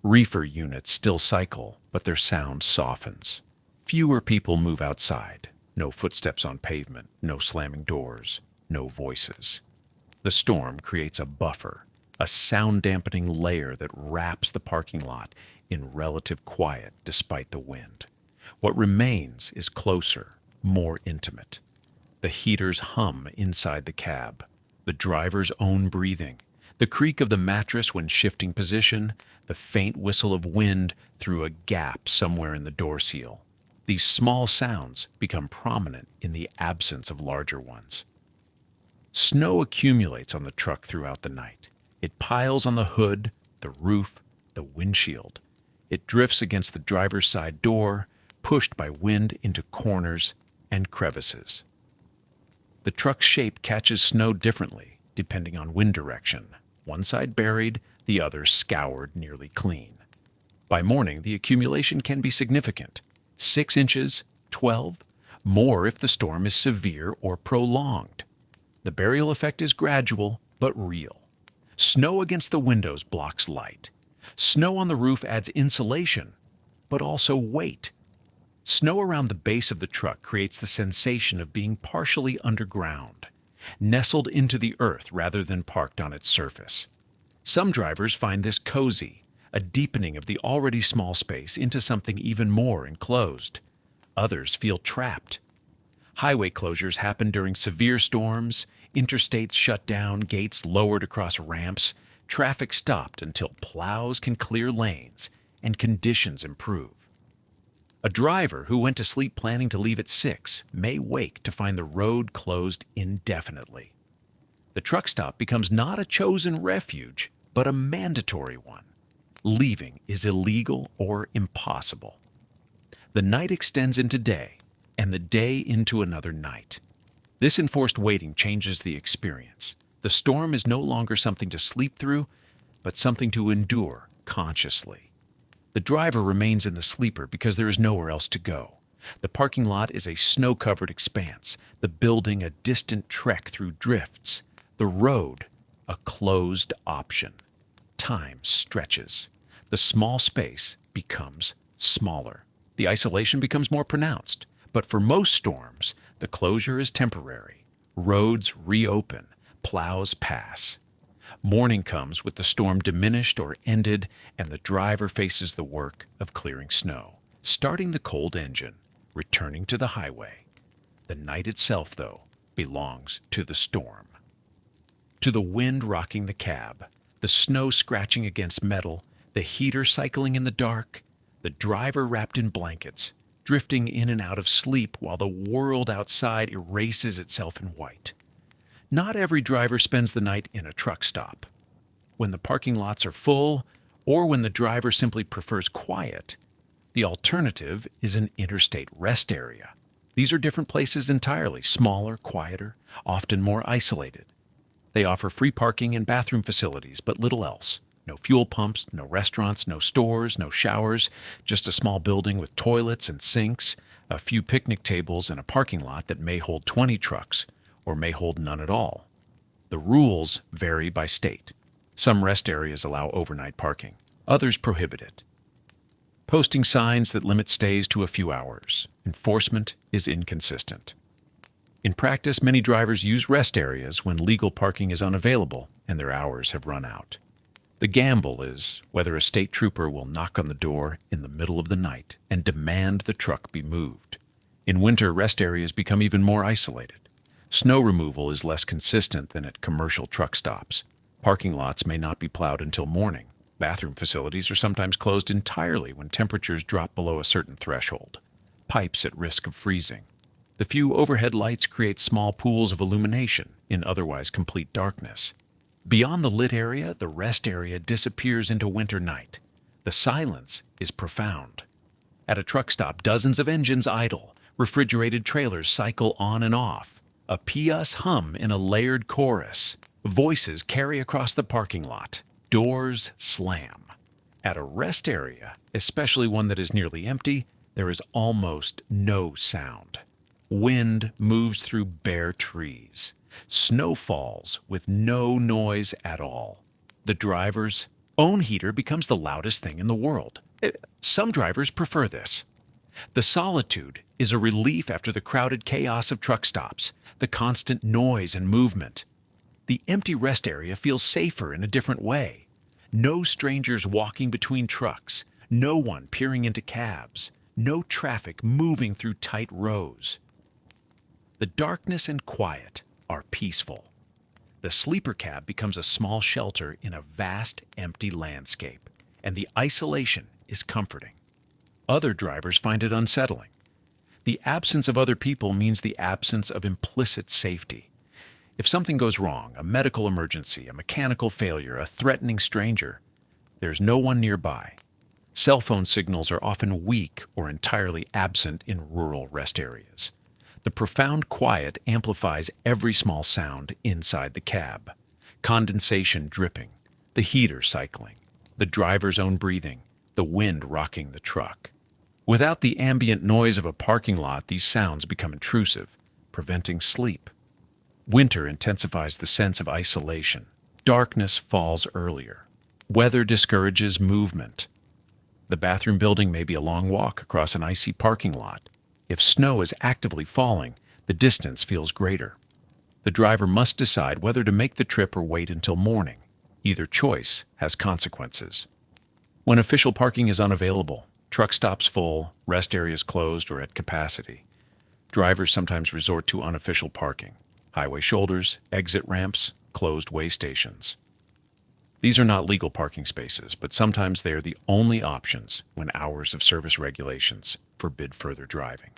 Reefer units still cycle, but their sound softens. Fewer people move outside. No footsteps on pavement, no slamming doors, no voices. The storm creates a buffer, a sound-dampening layer that wraps the parking lot in relative quiet despite the wind. What remains is closer, more intimate. The heater's hum inside the cab, the driver's own breathing, the creak of the mattress when shifting position, the faint whistle of wind through a gap somewhere in the door seal. These small sounds become prominent in the absence of larger ones. Snow accumulates on the truck throughout the night. It piles on the hood, the roof, the windshield. It drifts against the driver's side door, pushed by wind into corners and crevices. The truck's shape catches snow differently, depending on wind direction. One side buried, the other scoured nearly clean. By morning, the accumulation can be significant. 6 inches, 12, more if the storm is severe or prolonged. The burial effect is gradual, but real. Snow against the windows blocks light. Snow on the roof adds insulation, but also weight. Snow around the base of the truck creates the sensation of being partially underground, nestled into the earth rather than parked on its surface. Some drivers find this cozy, a deepening of the already small space into something even more enclosed. Others feel trapped. Highway closures happen during severe storms, interstates shut down, gates lowered across ramps, traffic stopped until plows can clear lanes and conditions improve. A driver who went to sleep planning to leave at 6 may wake to find the road closed indefinitely. The truck stop becomes not a chosen refuge, but a mandatory one. Leaving is illegal or impossible. The night extends into day, and the day into another night. This enforced waiting changes the experience. The storm is no longer something to sleep through, but something to endure consciously. The driver remains in the sleeper because there is nowhere else to go. The parking lot is a snow-covered expanse, the building a distant trek through drifts, the road a closed option. Time stretches. The small space becomes smaller. The isolation becomes more pronounced. But for most storms, the closure is temporary. Roads reopen, plows pass. Morning comes with the storm diminished or ended, and the driver faces the work of clearing snow, starting the cold engine, returning to the highway. The night itself, though, belongs to the storm. To the wind rocking the cab, the snow scratching against metal, the heater cycling in the dark, the driver wrapped in blankets, drifting in and out of sleep while the world outside erases itself in white. Not every driver spends the night in a truck stop. When the parking lots are full, or when the driver simply prefers quiet, the alternative is an interstate rest area. These are different places entirely, smaller, quieter, often more isolated. They offer free parking and bathroom facilities, but little else. No fuel pumps, no restaurants, no stores, no showers, just a small building with toilets and sinks, a few picnic tables, and a parking lot that may hold 20 trucks or may hold none at all. The rules vary by state. Some rest areas allow overnight parking. Others prohibit it. Posting signs that limit stays to a few hours. Enforcement is inconsistent. In practice, many drivers use rest areas when legal parking is unavailable and their hours have run out. The gamble is whether a state trooper will knock on the door in the middle of the night and demand the truck be moved. In winter, rest areas become even more isolated. Snow removal is less consistent than at commercial truck stops. Parking lots may not be plowed until morning. Bathroom facilities are sometimes closed entirely when temperatures drop below a certain threshold. Pipes at risk of freezing. The few overhead lights create small pools of illumination in otherwise complete darkness. Beyond the lit area, the rest area disappears into winter night. The silence is profound. At a truck stop, dozens of engines idle. Refrigerated trailers cycle on and off. A P.us hum in a layered chorus. Voices carry across the parking lot. Doors slam. At a rest area, especially one that is nearly empty, there is almost no sound. Wind moves through bare trees. Snow falls with no noise at all. The driver's own heater becomes the loudest thing in the world. Some drivers prefer this. The solitude is a relief after the crowded chaos of truck stops, the constant noise and movement. The empty rest area feels safer in a different way. No strangers walking between trucks, no one peering into cabs, no traffic moving through tight rows. The darkness and quiet are peaceful. The sleeper cab becomes a small shelter in a vast, empty landscape, and the isolation is comforting. Other drivers find it unsettling. The absence of other people means the absence of implicit safety. If something goes wrong, a medical emergency, a mechanical failure, a threatening stranger, there's no one nearby. Cell phone signals are often weak or entirely absent in rural rest areas. The profound quiet amplifies every small sound inside the cab. Condensation dripping, the heater cycling, the driver's own breathing, the wind rocking the truck. Without the ambient noise of a parking lot, these sounds become intrusive, preventing sleep. Winter intensifies the sense of isolation. Darkness falls earlier. Weather discourages movement. The bathroom building may be a long walk across an icy parking lot. If snow is actively falling, the distance feels greater. The driver must decide whether to make the trip or wait until morning. Either choice has consequences. When official parking is unavailable, truck stops full, rest areas closed or at capacity, drivers sometimes resort to unofficial parking, highway shoulders, exit ramps, closed way stations. These are not legal parking spaces, but sometimes they are the only options when hours of service regulations forbid further driving.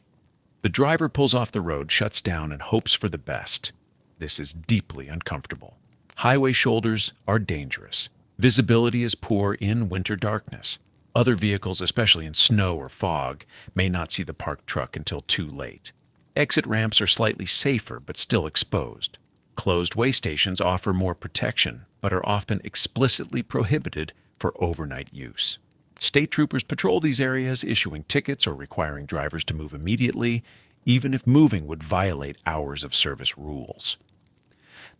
The driver pulls off the road, shuts down, and hopes for the best. This is deeply uncomfortable. Highway shoulders are dangerous. Visibility is poor in winter darkness. Other vehicles, especially in snow or fog, may not see the parked truck until too late. Exit ramps are slightly safer but still exposed. Closed way stations offer more protection but are often explicitly prohibited for overnight use. State troopers patrol these areas, issuing tickets or requiring drivers to move immediately, even if moving would violate hours of service rules.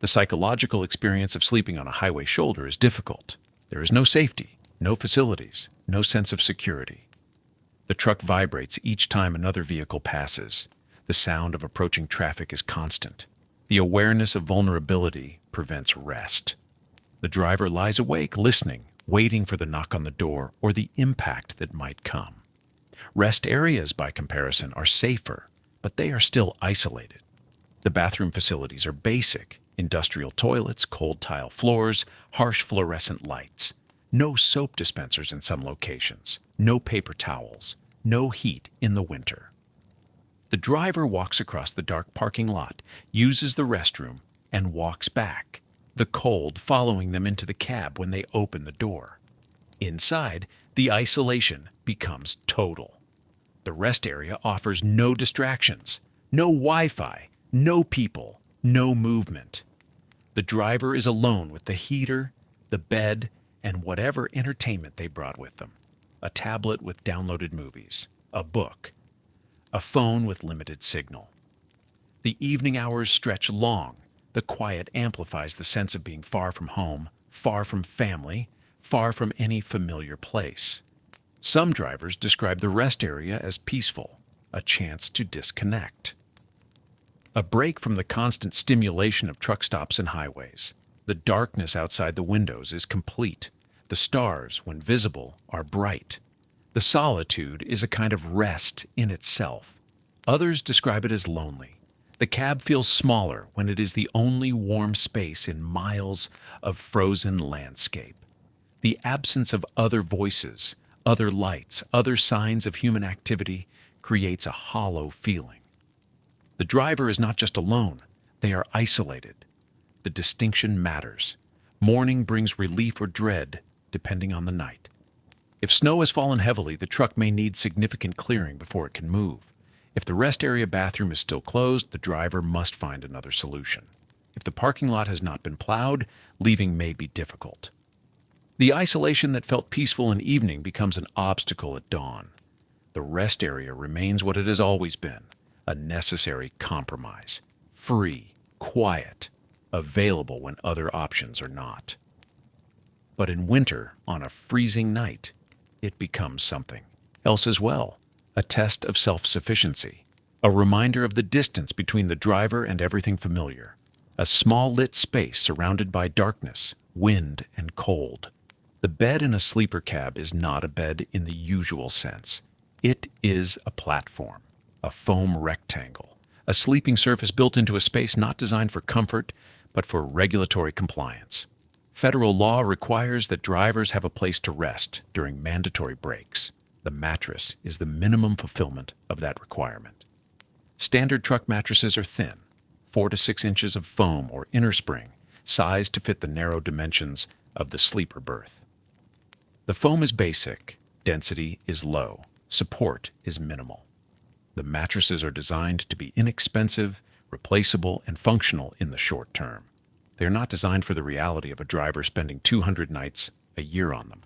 The psychological experience of sleeping on a highway shoulder is difficult. There is no safety, no facilities, no sense of security. The truck vibrates each time another vehicle passes. The sound of approaching traffic is constant. The awareness of vulnerability prevents rest. The driver lies awake, listening, waiting for the knock on the door or the impact that might come. Rest areas, by comparison, are safer, but they are still isolated. The bathroom facilities are basic: industrial toilets, cold tile floors, harsh fluorescent lights. No soap dispensers in some locations, no paper towels, no heat in the winter. The driver walks across the dark parking lot, uses the restroom, and walks back, the cold following them into the cab when they open the door. Inside, the isolation becomes total. The rest area offers no distractions, no Wi-Fi, no people, no movement. The driver is alone with the heater, the bed, and whatever entertainment they brought with them. A tablet with downloaded movies, a book, a phone with limited signal. The evening hours stretch long. The quiet amplifies the sense of being far from home, far from family, far from any familiar place. Some drivers describe the rest area as peaceful, a chance to disconnect. A break from the constant stimulation of truck stops and highways. The darkness outside the windows is complete. The stars, when visible, are bright. The solitude is a kind of rest in itself. Others describe it as lonely. The cab feels smaller when it is the only warm space in miles of frozen landscape. The absence of other voices, other lights, other signs of human activity creates a hollow feeling. The driver is not just alone, they are isolated. The distinction matters. Morning brings relief or dread, depending on the night. If snow has fallen heavily, the truck may need significant clearing before it can move. If the rest area bathroom is still closed, the driver must find another solution. If the parking lot has not been plowed, leaving may be difficult. The isolation that felt peaceful in evening becomes an obstacle at dawn. The rest area remains what it has always been, a necessary compromise, free, quiet, available when other options are not. But in winter, on a freezing night, it becomes something else as well, a test of self-sufficiency, a reminder of the distance between the driver and everything familiar, a small lit space surrounded by darkness, wind, and cold. The bed in a sleeper cab is not a bed in the usual sense. It is a platform, a foam rectangle, a sleeping surface built into a space not designed for comfort, but for regulatory compliance. Federal law requires that drivers have a place to rest during mandatory breaks. The mattress is the minimum fulfillment of that requirement. Standard truck mattresses are thin, 4 to 6 inches of foam or inner spring, sized to fit the narrow dimensions of the sleeper berth. The foam is basic, density is low, support is minimal. The mattresses are designed to be inexpensive, replaceable, and functional in the short term. They are not designed for the reality of a driver spending 200 nights a year on them.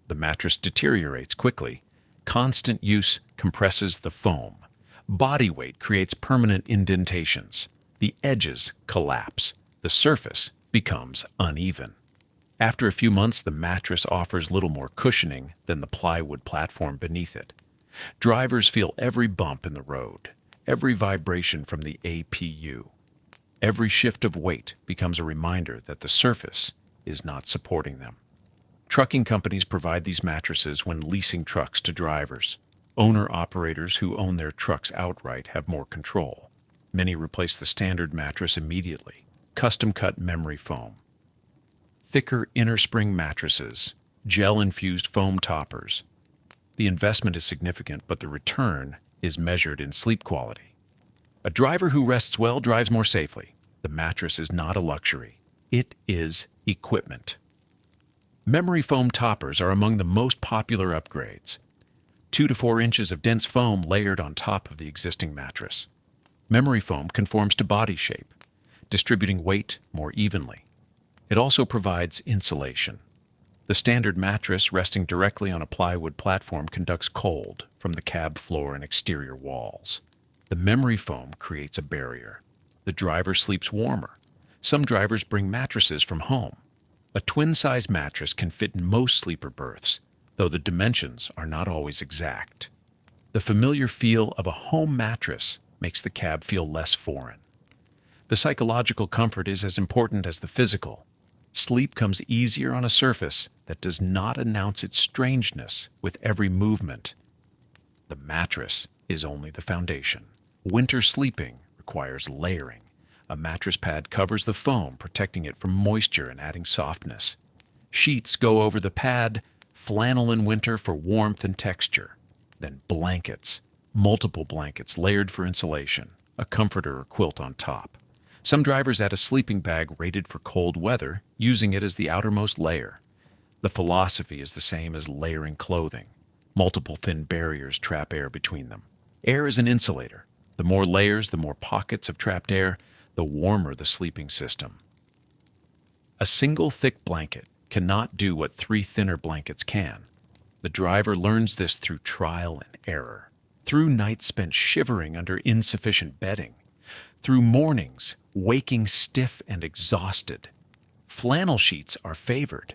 The mattress deteriorates quickly. Constant use compresses the foam. Body weight creates permanent indentations. The edges collapse. The surface becomes uneven. After a few months, the mattress offers little more cushioning than the plywood platform beneath it. Drivers feel every bump in the road, every vibration from the APU. Every shift of weight becomes a reminder that the surface is not supporting them. Trucking companies provide these mattresses when leasing trucks to drivers. Owner-operators who own their trucks outright have more control. Many replace the standard mattress immediately. Custom-cut memory foam. Thicker inner spring mattresses, gel-infused foam toppers. The investment is significant, but the return is measured in sleep quality. A driver who rests well drives more safely. The mattress is not a luxury. It is equipment. Memory foam toppers are among the most popular upgrades. 2 to 4 inches of dense foam layered on top of the existing mattress. Memory foam conforms to body shape, distributing weight more evenly. It also provides insulation. The standard mattress resting directly on a plywood platform conducts cold from the cab floor and exterior walls. The memory foam creates a barrier. The driver sleeps warmer. Some drivers bring mattresses from home. A twin-size mattress can fit in most sleeper berths, though the dimensions are not always exact. The familiar feel of a home mattress makes the cab feel less foreign. The psychological comfort is as important as the physical. Sleep comes easier on a surface that does not announce its strangeness with every movement. The mattress is only the foundation. Winter sleeping requires layering. A mattress pad covers the foam, protecting it from moisture and adding softness. Sheets go over the pad, flannel in winter for warmth and texture. Then blankets, multiple blankets layered for insulation, a comforter or quilt on top. Some drivers add a sleeping bag rated for cold weather, using it as the outermost layer. The philosophy is the same as layering clothing. Multiple thin barriers trap air between them. Air is an insulator. The more layers, the more pockets of trapped air, the warmer the sleeping system. A single thick blanket cannot do what 3 thinner blankets can. The driver learns this through trial and error, through nights spent shivering under insufficient bedding, through mornings waking stiff and exhausted. Flannel sheets are favored.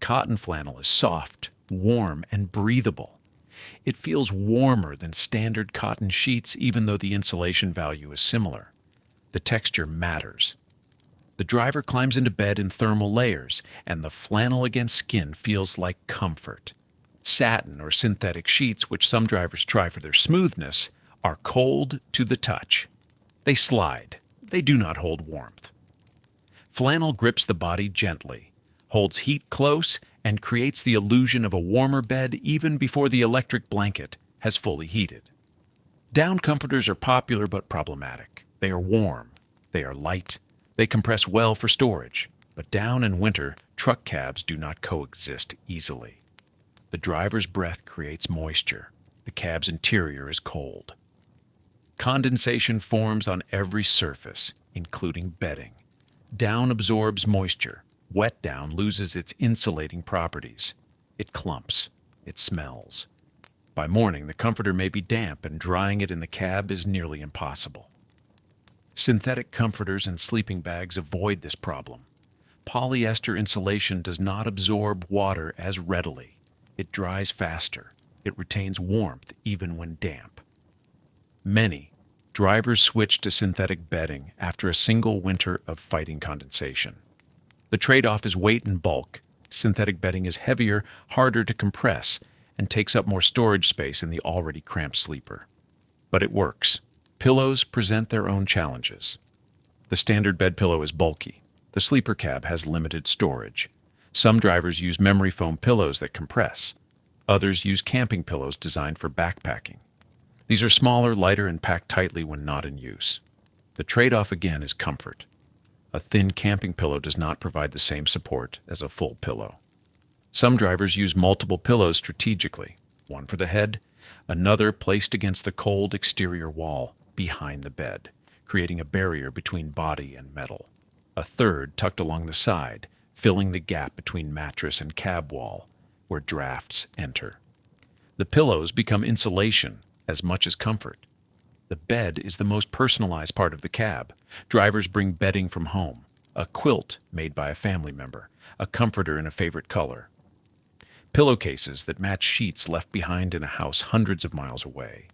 Cotton flannel is soft, warm, and breathable. It feels warmer than standard cotton sheets, even though the insulation value is similar. The texture matters. The driver climbs into bed in thermal layers, and the flannel against skin feels like comfort. Satin or synthetic sheets, which some drivers try for their smoothness, are cold to the touch. They slide. They do not hold warmth. Flannel grips the body gently, holds heat close, and creates the illusion of a warmer bed even before the electric blanket has fully heated. Down comforters are popular but problematic. They are warm. They are light. They compress well for storage. But down in winter, truck cabs do not coexist easily. The driver's breath creates moisture. The cab's interior is cold. Condensation forms on every surface, including bedding. Down absorbs moisture. Wet down loses its insulating properties. It clumps. It smells. By morning, the comforter may be damp, and drying it in the cab is nearly impossible. Synthetic comforters and sleeping bags avoid this problem. Polyester insulation does not absorb water as readily. It dries faster. It retains warmth even when damp. Many drivers switch to synthetic bedding after a single winter of fighting condensation. The trade-off is weight and bulk. Synthetic bedding is heavier, harder to compress, and takes up more storage space in the already cramped sleeper. But it works. Pillows present their own challenges. The standard bed pillow is bulky. The sleeper cab has limited storage. Some drivers use memory foam pillows that compress. Others use camping pillows designed for backpacking. These are smaller, lighter, and packed tightly when not in use. The trade-off again is comfort. A thin camping pillow does not provide the same support as a full pillow. Some drivers use multiple pillows strategically, one for the head, another placed against the cold exterior wall behind the bed, creating a barrier between body and metal. A third tucked along the side, filling the gap between mattress and cab wall, where drafts enter. The pillows become insulation as much as comfort. The bed is the most personalized part of the cab. Drivers bring bedding from home, a quilt made by a family member, a comforter in a favorite color, pillowcases that match sheets left behind in a house hundreds of miles away.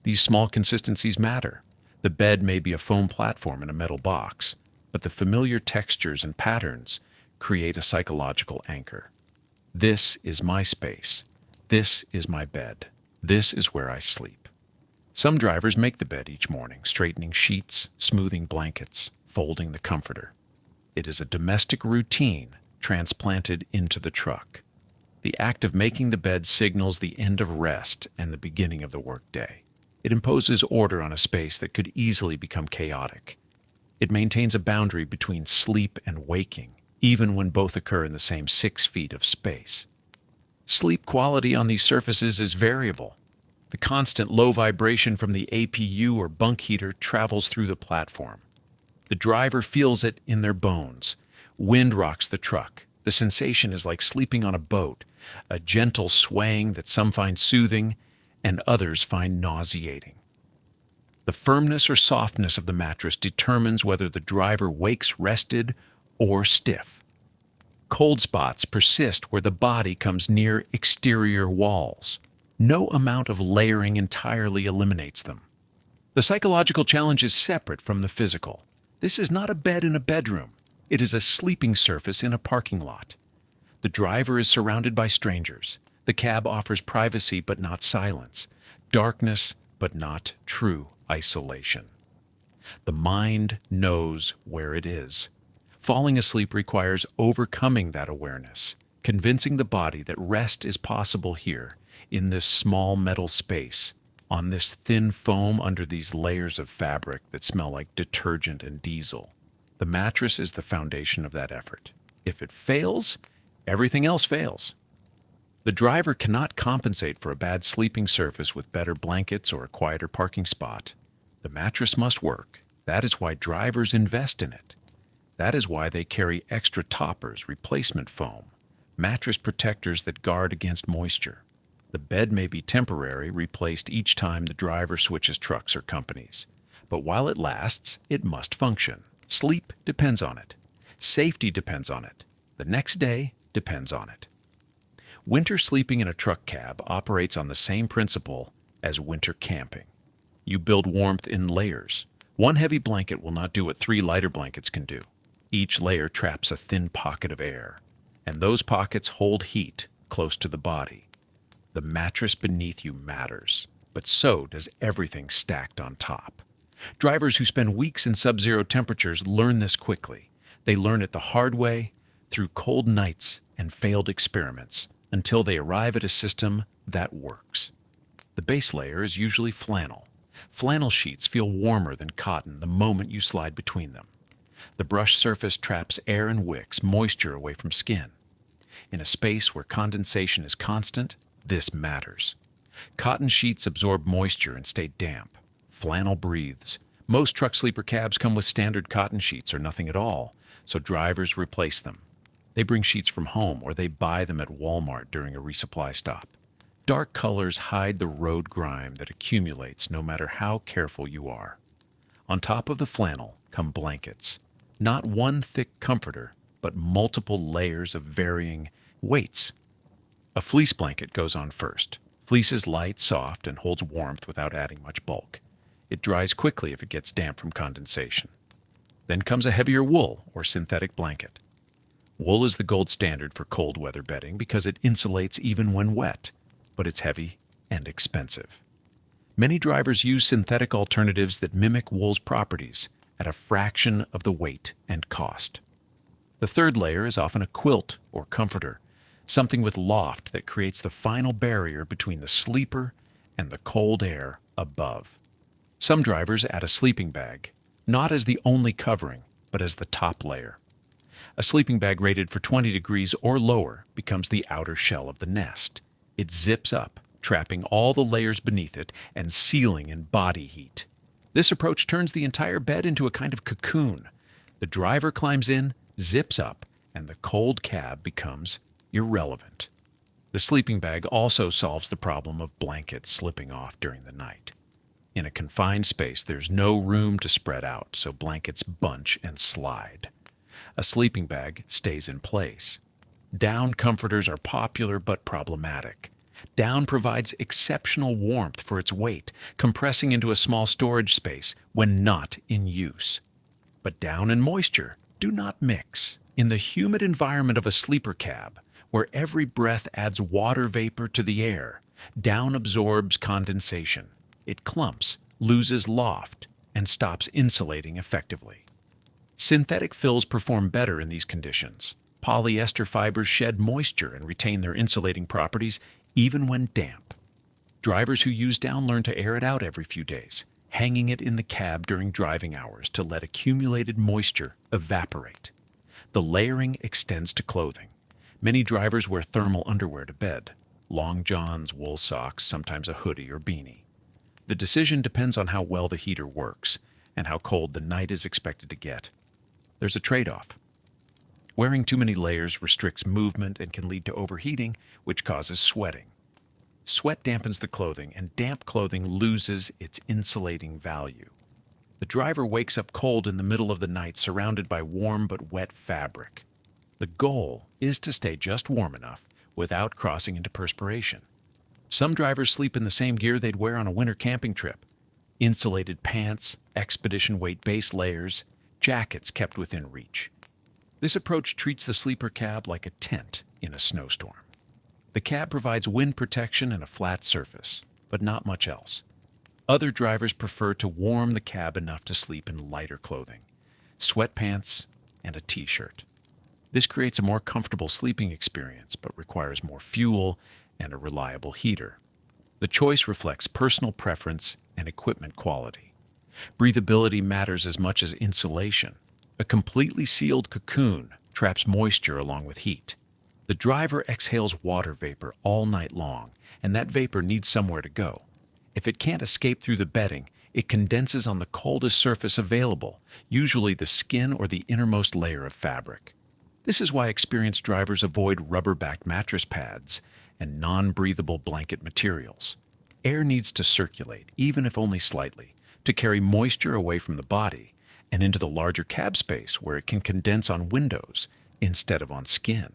These small consistencies matter. The bed may be a foam platform in a metal box, but the familiar textures and patterns create a psychological anchor. This is my space. This is my bed. This is where I sleep. Some drivers make the bed each morning, straightening sheets, smoothing blankets, folding the comforter. It is a domestic routine transplanted into the truck. The act of making the bed signals the end of rest and the beginning of the workday. It imposes order on a space that could easily become chaotic. It maintains a boundary between sleep and waking, even when both occur in the same 6 feet of space. Sleep quality on these surfaces is variable. The constant low vibration from the APU or bunk heater travels through the platform. The driver feels it in their bones. Wind rocks the truck. The sensation is like sleeping on a boat, a gentle swaying that some find soothing and others find nauseating. The firmness or softness of the mattress determines whether the driver wakes rested or stiff. Cold spots persist where the body comes near exterior walls. No amount of layering entirely eliminates them. The psychological challenge is separate from the physical. This is not a bed in a bedroom. It is a sleeping surface in a parking lot. The driver is surrounded by strangers. The cab offers privacy but not silence, darkness but not true isolation. The mind knows where it is. Falling asleep requires overcoming that awareness, convincing the body that rest is possible here, in this small metal space, on this thin foam under these layers of fabric that smell like detergent and diesel. The mattress is the foundation of that effort. If it fails, everything else fails. The driver cannot compensate for a bad sleeping surface with better blankets or a quieter parking spot. The mattress must work. That is why drivers invest in it. That is why they carry extra toppers, replacement foam, mattress protectors that guard against moisture. The bed may be temporary, replaced each time the driver switches trucks or companies. But while it lasts, it must function. Sleep depends on it. Safety depends on it. The next day depends on it. Winter sleeping in a truck cab operates on the same principle as winter camping. You build warmth in layers. One heavy blanket will not do what 3 lighter blankets can do. Each layer traps a thin pocket of air, and those pockets hold heat close to the body. The mattress beneath you matters, but so does everything stacked on top. Drivers who spend weeks in subzero temperatures learn this quickly. They learn it the hard way, through cold nights and failed experiments, until they arrive at a system that works. The base layer is usually flannel. Flannel sheets feel warmer than cotton the moment you slide between them. The brush surface traps air and wicks moisture away from skin. In a space where condensation is constant, this matters. Cotton sheets absorb moisture and stay damp. Flannel breathes. Most truck sleeper cabs come with standard cotton sheets or nothing at all, so drivers replace them. They bring sheets from home or they buy them at Walmart during a resupply stop. Dark colors hide the road grime that accumulates no matter how careful you are. On top of the flannel come blankets. Not one thick comforter, but multiple layers of varying weights. A fleece blanket goes on first. Fleece is light, soft, and holds warmth without adding much bulk. It dries quickly if it gets damp from condensation. Then comes a heavier wool or synthetic blanket. Wool is the gold standard for cold weather bedding because it insulates even when wet, but it's heavy and expensive. Many drivers use synthetic alternatives that mimic wool's properties at a fraction of the weight and cost. The third layer is often a quilt or comforter, something with loft that creates the final barrier between the sleeper and the cold air above. Some drivers add a sleeping bag, not as the only covering, but as the top layer. A sleeping bag rated for 20 degrees or lower becomes the outer shell of the nest. It zips up, trapping all the layers beneath it and sealing in body heat. This approach turns the entire bed into a kind of cocoon. The driver climbs in, zips up, and the cold cab becomes irrelevant. The sleeping bag also solves the problem of blankets slipping off during the night. In a confined space, there's no room to spread out, so blankets bunch and slide. A sleeping bag stays in place. Down comforters are popular but problematic. Down provides exceptional warmth for its weight, compressing into a small storage space when not in use. But down and moisture do not mix. In the humid environment of a sleeper cab, where every breath adds water vapor to the air, down absorbs condensation. It clumps, loses loft, and stops insulating effectively. Synthetic fills perform better in these conditions. Polyester fibers shed moisture and retain their insulating properties even when damp. Drivers who use down learn to air it out every few days, hanging it in the cab during driving hours to let accumulated moisture evaporate. The layering extends to clothing. Many drivers wear thermal underwear to bed, long johns, wool socks, sometimes a hoodie or beanie. The decision depends on how well the heater works and how cold the night is expected to get. There's a trade-off. Wearing too many layers restricts movement and can lead to overheating, which causes sweating. Sweat dampens the clothing, and damp clothing loses its insulating value. The driver wakes up cold in the middle of the night, surrounded by warm but wet fabric. The goal is to stay just warm enough without crossing into perspiration. Some drivers sleep in the same gear they'd wear on a winter camping trip. Insulated pants, expedition weight base layers, jackets kept within reach. This approach treats the sleeper cab like a tent in a snowstorm. The cab provides wind protection and a flat surface, but not much else. Other drivers prefer to warm the cab enough to sleep in lighter clothing, sweatpants, and a t-shirt. This creates a more comfortable sleeping experience, but requires more fuel and a reliable heater. The choice reflects personal preference and equipment quality. Breathability matters as much as insulation. A completely sealed cocoon traps moisture along with heat. The driver exhales water vapor all night long, and that vapor needs somewhere to go. If it can't escape through the bedding, it condenses on the coldest surface available, usually the skin or the innermost layer of fabric. This is why experienced drivers avoid rubber-backed mattress pads and non-breathable blanket materials. Air needs to circulate, even if only slightly, to carry moisture away from the body and into the larger cab space where it can condense on windows instead of on skin.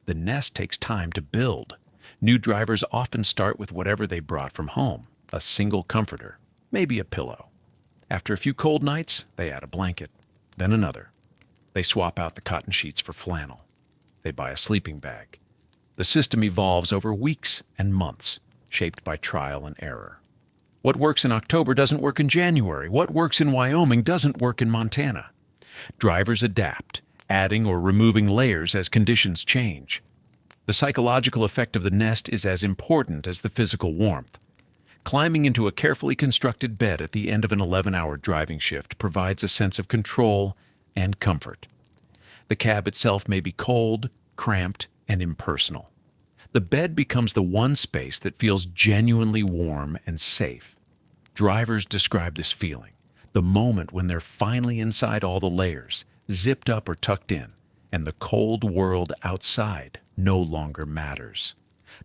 The nest takes time to build. New drivers often start with whatever they brought from home, a single comforter, maybe a pillow. After a few cold nights, they add a blanket, then another. They swap out the cotton sheets for flannel. They buy a sleeping bag. The system evolves over weeks and months, shaped by trial and error. What works in October doesn't work in January. What works in Wyoming doesn't work in Montana. Drivers adapt, adding or removing layers as conditions change. The psychological effect of the nest is as important as the physical warmth. Climbing into a carefully constructed bed at the end of an 11-hour driving shift provides a sense of control and comfort. The cab itself may be cold, cramped, and impersonal. The bed becomes the one space that feels genuinely warm and safe. Drivers describe this feeling, the moment when they're finally inside all the layers, zipped up or tucked in, and the cold world outside no longer matters.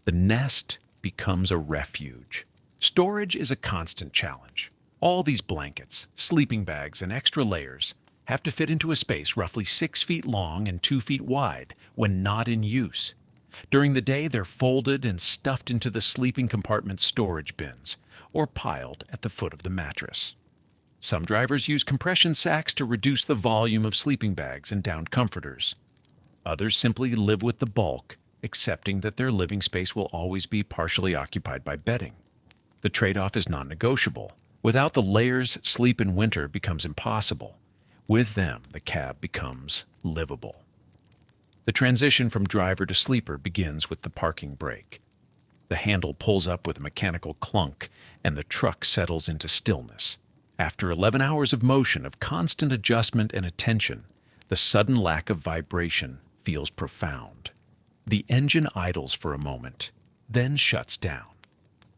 The nest becomes a refuge. Storage is a constant challenge. All these blankets, sleeping bags, and extra layers have to fit into a space roughly 6 feet long and 2 feet wide when not in use. During the day, they're folded and stuffed into the sleeping compartment storage bins or piled at the foot of the mattress. Some drivers use compression sacks to reduce the volume of sleeping bags and down comforters. Others simply live with the bulk, accepting that their living space will always be partially occupied by bedding. The trade-off is non-negotiable. Without the layers, sleep in winter becomes impossible. With them, the cab becomes livable. The transition from driver to sleeper begins with the parking brake. The handle pulls up with a mechanical clunk, and the truck settles into stillness. After 11 hours of motion, of constant adjustment and attention, the sudden lack of vibration feels profound. The engine idles for a moment, then shuts down.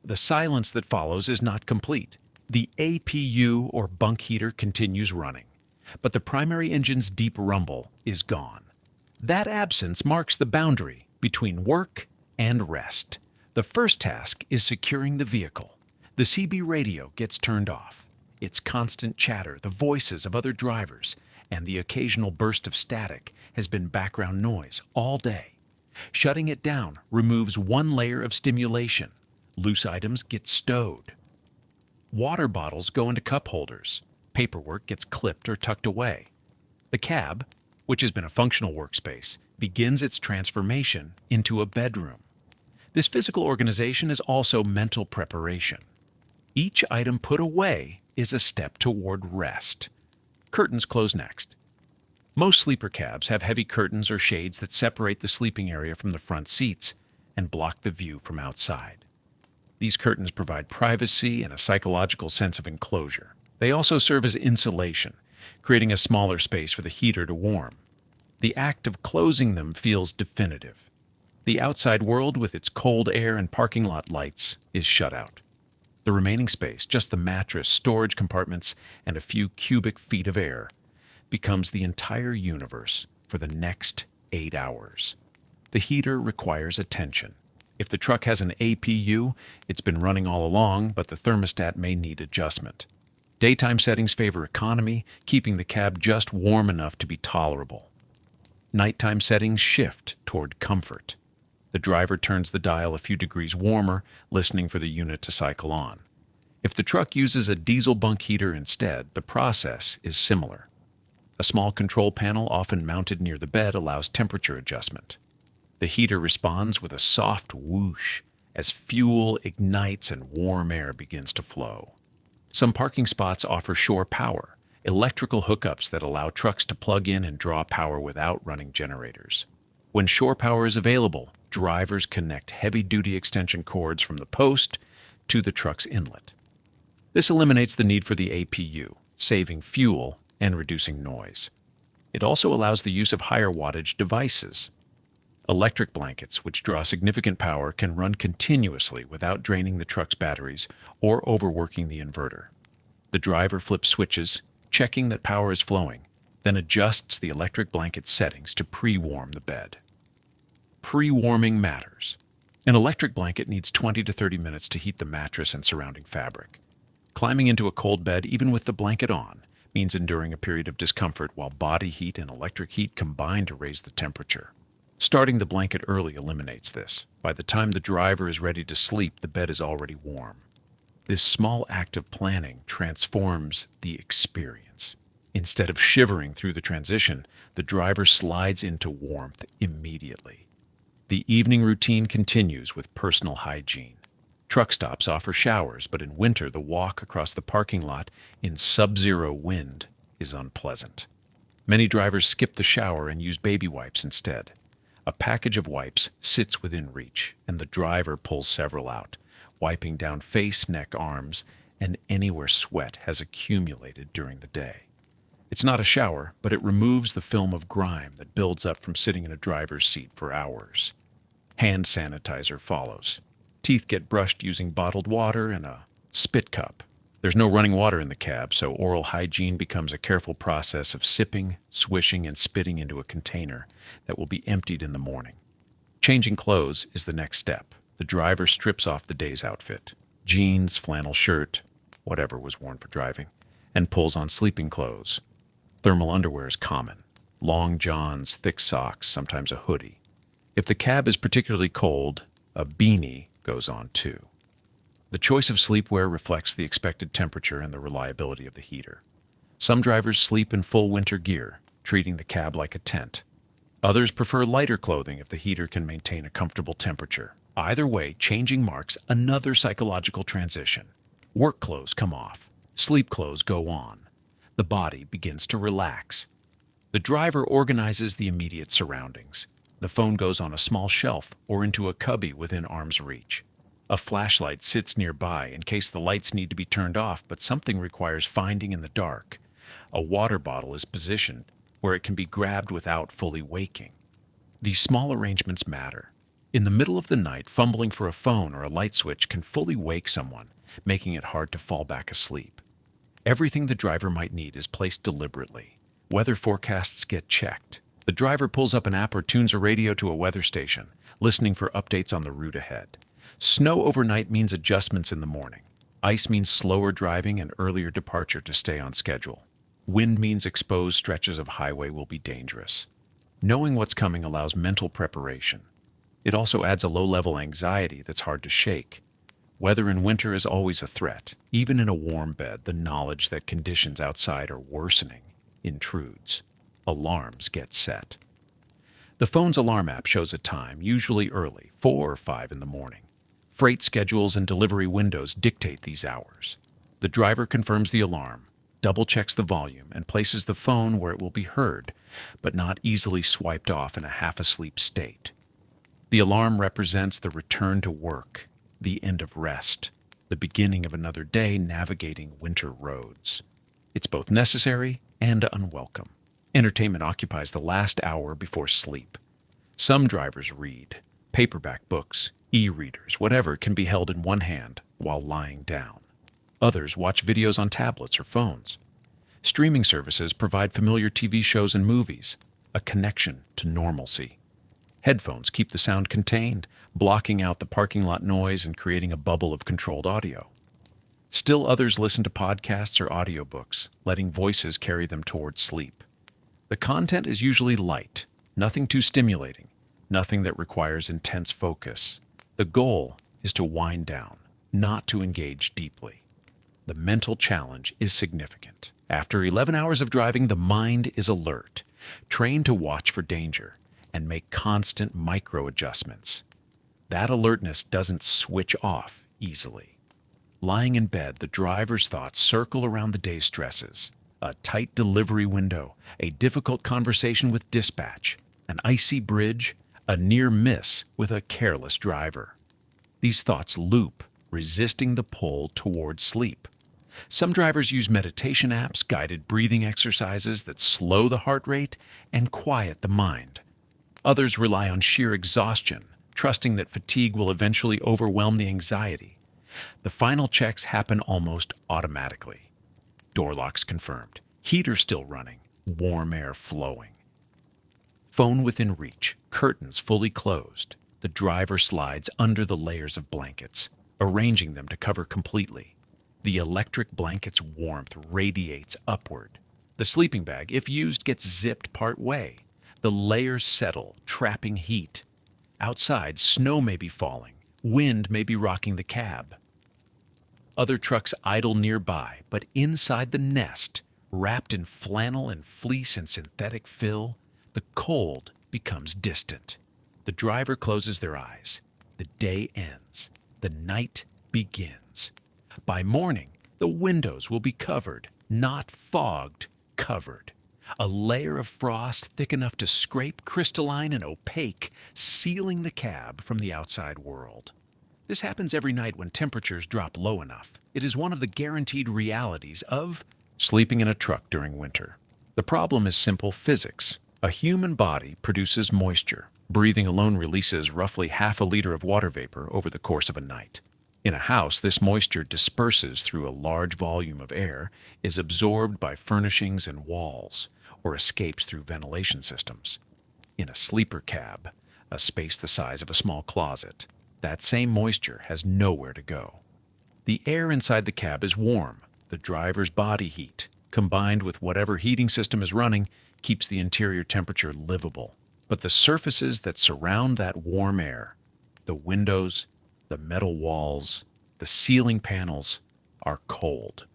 The silence that follows is not complete. The APU or bunk heater continues running, but the primary engine's deep rumble is gone. That absence marks the boundary between work and rest. The first task is securing the vehicle. The CB radio gets turned off. Its constant chatter, the voices of other drivers, and the occasional burst of static has been background noise all day. Shutting it down removes one layer of stimulation. Loose items get stowed. Water bottles go into cup holders. Paperwork gets clipped or tucked away. The cab, which has been a functional workspace, begins its transformation into a bedroom. This physical organization is also mental preparation. Each item put away is a step toward rest. Curtains close next. Most sleeper cabs have heavy curtains or shades that separate the sleeping area from the front seats and block the view from outside. These curtains provide privacy and a psychological sense of enclosure. They also serve as insulation, creating a smaller space for the heater to warm. The act of closing them feels definitive. The outside world, with its cold air and parking lot lights, is shut out. The remaining space, just the mattress, storage compartments, and a few cubic feet of air, becomes the entire universe for the next 8 hours. The heater requires attention. If the truck has an APU, it's been running all along, but the thermostat may need adjustment. Daytime settings favor economy, keeping the cab just warm enough to be tolerable. Nighttime settings shift toward comfort. The driver turns the dial a few degrees warmer, listening for the unit to cycle on. If the truck uses a diesel bunk heater instead, the process is similar. A small control panel, often mounted near the bed, allows temperature adjustment. The heater responds with a soft whoosh as fuel ignites and warm air begins to flow. Some parking spots offer shore power, electrical hookups that allow trucks to plug in and draw power without running generators. When shore power is available, drivers connect heavy-duty extension cords from the post to the truck's inlet. This eliminates the need for the APU, saving fuel and reducing noise. It also allows the use of higher wattage devices. Electric blankets, which draw significant power, can run continuously without draining the truck's batteries or overworking the inverter. The driver flips switches, checking that power is flowing, then adjusts the electric blanket settings to pre-warm the bed. Pre-warming matters. An electric blanket needs 20 to 30 minutes to heat the mattress and surrounding fabric. Climbing into a cold bed, even with the blanket on, means enduring a period of discomfort while body heat and electric heat combine to raise the temperature. Starting the blanket early eliminates this. By the time the driver is ready to sleep, the bed is already warm. This small act of planning transforms the experience. Instead of shivering through the transition, the driver slides into warmth immediately. The evening routine continues with personal hygiene. Truck stops offer showers, but in winter, the walk across the parking lot in subzero wind is unpleasant. Many drivers skip the shower and use baby wipes instead. A package of wipes sits within reach, and the driver pulls several out, wiping down face, neck, arms, and anywhere sweat has accumulated during the day. It's not a shower, but it removes the film of grime that builds up from sitting in a driver's seat for hours. Hand sanitizer follows. Teeth get brushed using bottled water and a spit cup. There's no running water in the cab, so oral hygiene becomes a careful process of sipping, swishing, and spitting into a container that will be emptied in the morning. Changing clothes is the next step. The driver strips off the day's outfit, jeans, flannel shirt, whatever was worn for driving, and pulls on sleeping clothes. Thermal underwear is common. Long johns, thick socks, sometimes a hoodie. If the cab is particularly cold, a beanie goes on too. The choice of sleepwear reflects the expected temperature and the reliability of the heater. Some drivers sleep in full winter gear, treating the cab like a tent. Others prefer lighter clothing if the heater can maintain a comfortable temperature. Either way, changing marks another psychological transition. Work clothes come off. Sleep clothes go on. The body begins to relax. The driver organizes the immediate surroundings. The phone goes on a small shelf or into a cubby within arm's reach. A flashlight sits nearby in case the lights need to be turned off, but something requires finding in the dark. A water bottle is positioned where it can be grabbed without fully waking. These small arrangements matter. In the middle of the night, fumbling for a phone or a light switch can fully wake someone, making it hard to fall back asleep. Everything the driver might need is placed deliberately. Weather forecasts get checked. The driver pulls up an app or tunes a radio to a weather station, listening for updates on the route ahead. Snow overnight means adjustments in the morning. Ice means slower driving and earlier departure to stay on schedule. Wind means exposed stretches of highway will be dangerous. Knowing what's coming allows mental preparation. It also adds a low-level anxiety that's hard to shake. Weather in winter is always a threat. Even in a warm bed, the knowledge that conditions outside are worsening intrudes. alarms get set. The phone's alarm app shows a time, usually early, 4 or 5 in the morning. Freight schedules and delivery windows dictate these hours. The driver confirms the alarm, double-checks the volume, and places the phone where it will be heard, but not easily swiped off in a half-asleep state. The alarm represents the return to work, the end of rest, the beginning of another day navigating winter roads. It's both necessary and unwelcome. Entertainment occupies the last hour before sleep. Some drivers read. Paperback books, e-readers, whatever can be held in one hand while lying down. Others watch videos on tablets or phones. Streaming services provide familiar TV shows and movies, a connection to normalcy. Headphones keep the sound contained, blocking out the parking lot noise and creating a bubble of controlled audio. Still others listen to podcasts or audiobooks, letting voices carry them towards sleep. The content is usually light, nothing too stimulating, nothing that requires intense focus. The goal is to wind down, not to engage deeply. The mental challenge is significant. After 11 hours of driving, the mind is alert, trained to watch for danger, and make constant micro-adjustments. That alertness doesn't switch off easily. Lying in bed, the driver's thoughts circle around the day's stresses. A tight delivery window, a difficult conversation with dispatch, an icy bridge, a near miss with a careless driver. These thoughts loop, resisting the pull toward sleep. Some drivers use meditation apps, guided breathing exercises that slow the heart rate and quiet the mind. Others rely on sheer exhaustion, trusting that fatigue will eventually overwhelm the anxiety. The final checks happen almost automatically. Door locks confirmed, heater still running, warm air flowing. Phone within reach, curtains fully closed. The driver slides under the layers of blankets, arranging them to cover completely. The electric blanket's warmth radiates upward. The sleeping bag, if used, gets zipped part way. The layers settle, trapping heat. Outside, snow may be falling. Wind may be rocking the cab. Other trucks idle nearby, but inside the nest, wrapped in flannel and fleece and synthetic fill, the cold becomes distant. The driver closes their eyes. The day ends. The night begins. By morning, the windows will be covered, not fogged, covered. A layer of frost thick enough to scrape, crystalline and opaque, sealing the cab from the outside world. This happens every night when temperatures drop low enough. It is one of the guaranteed realities of sleeping in a truck during winter. The problem is simple physics. A human body produces moisture. Breathing alone releases roughly half a liter of water vapor over the course of a night. In a house, this moisture disperses through a large volume of air, is absorbed by furnishings and walls, or escapes through ventilation systems. In a sleeper cab, a space the size of a small closet, that same moisture has nowhere to go. The air inside the cab is warm. The driver's body heat, combined with whatever heating system is running, keeps the interior temperature livable. But the surfaces that surround that warm air, the windows, the metal walls, the ceiling panels, are cold.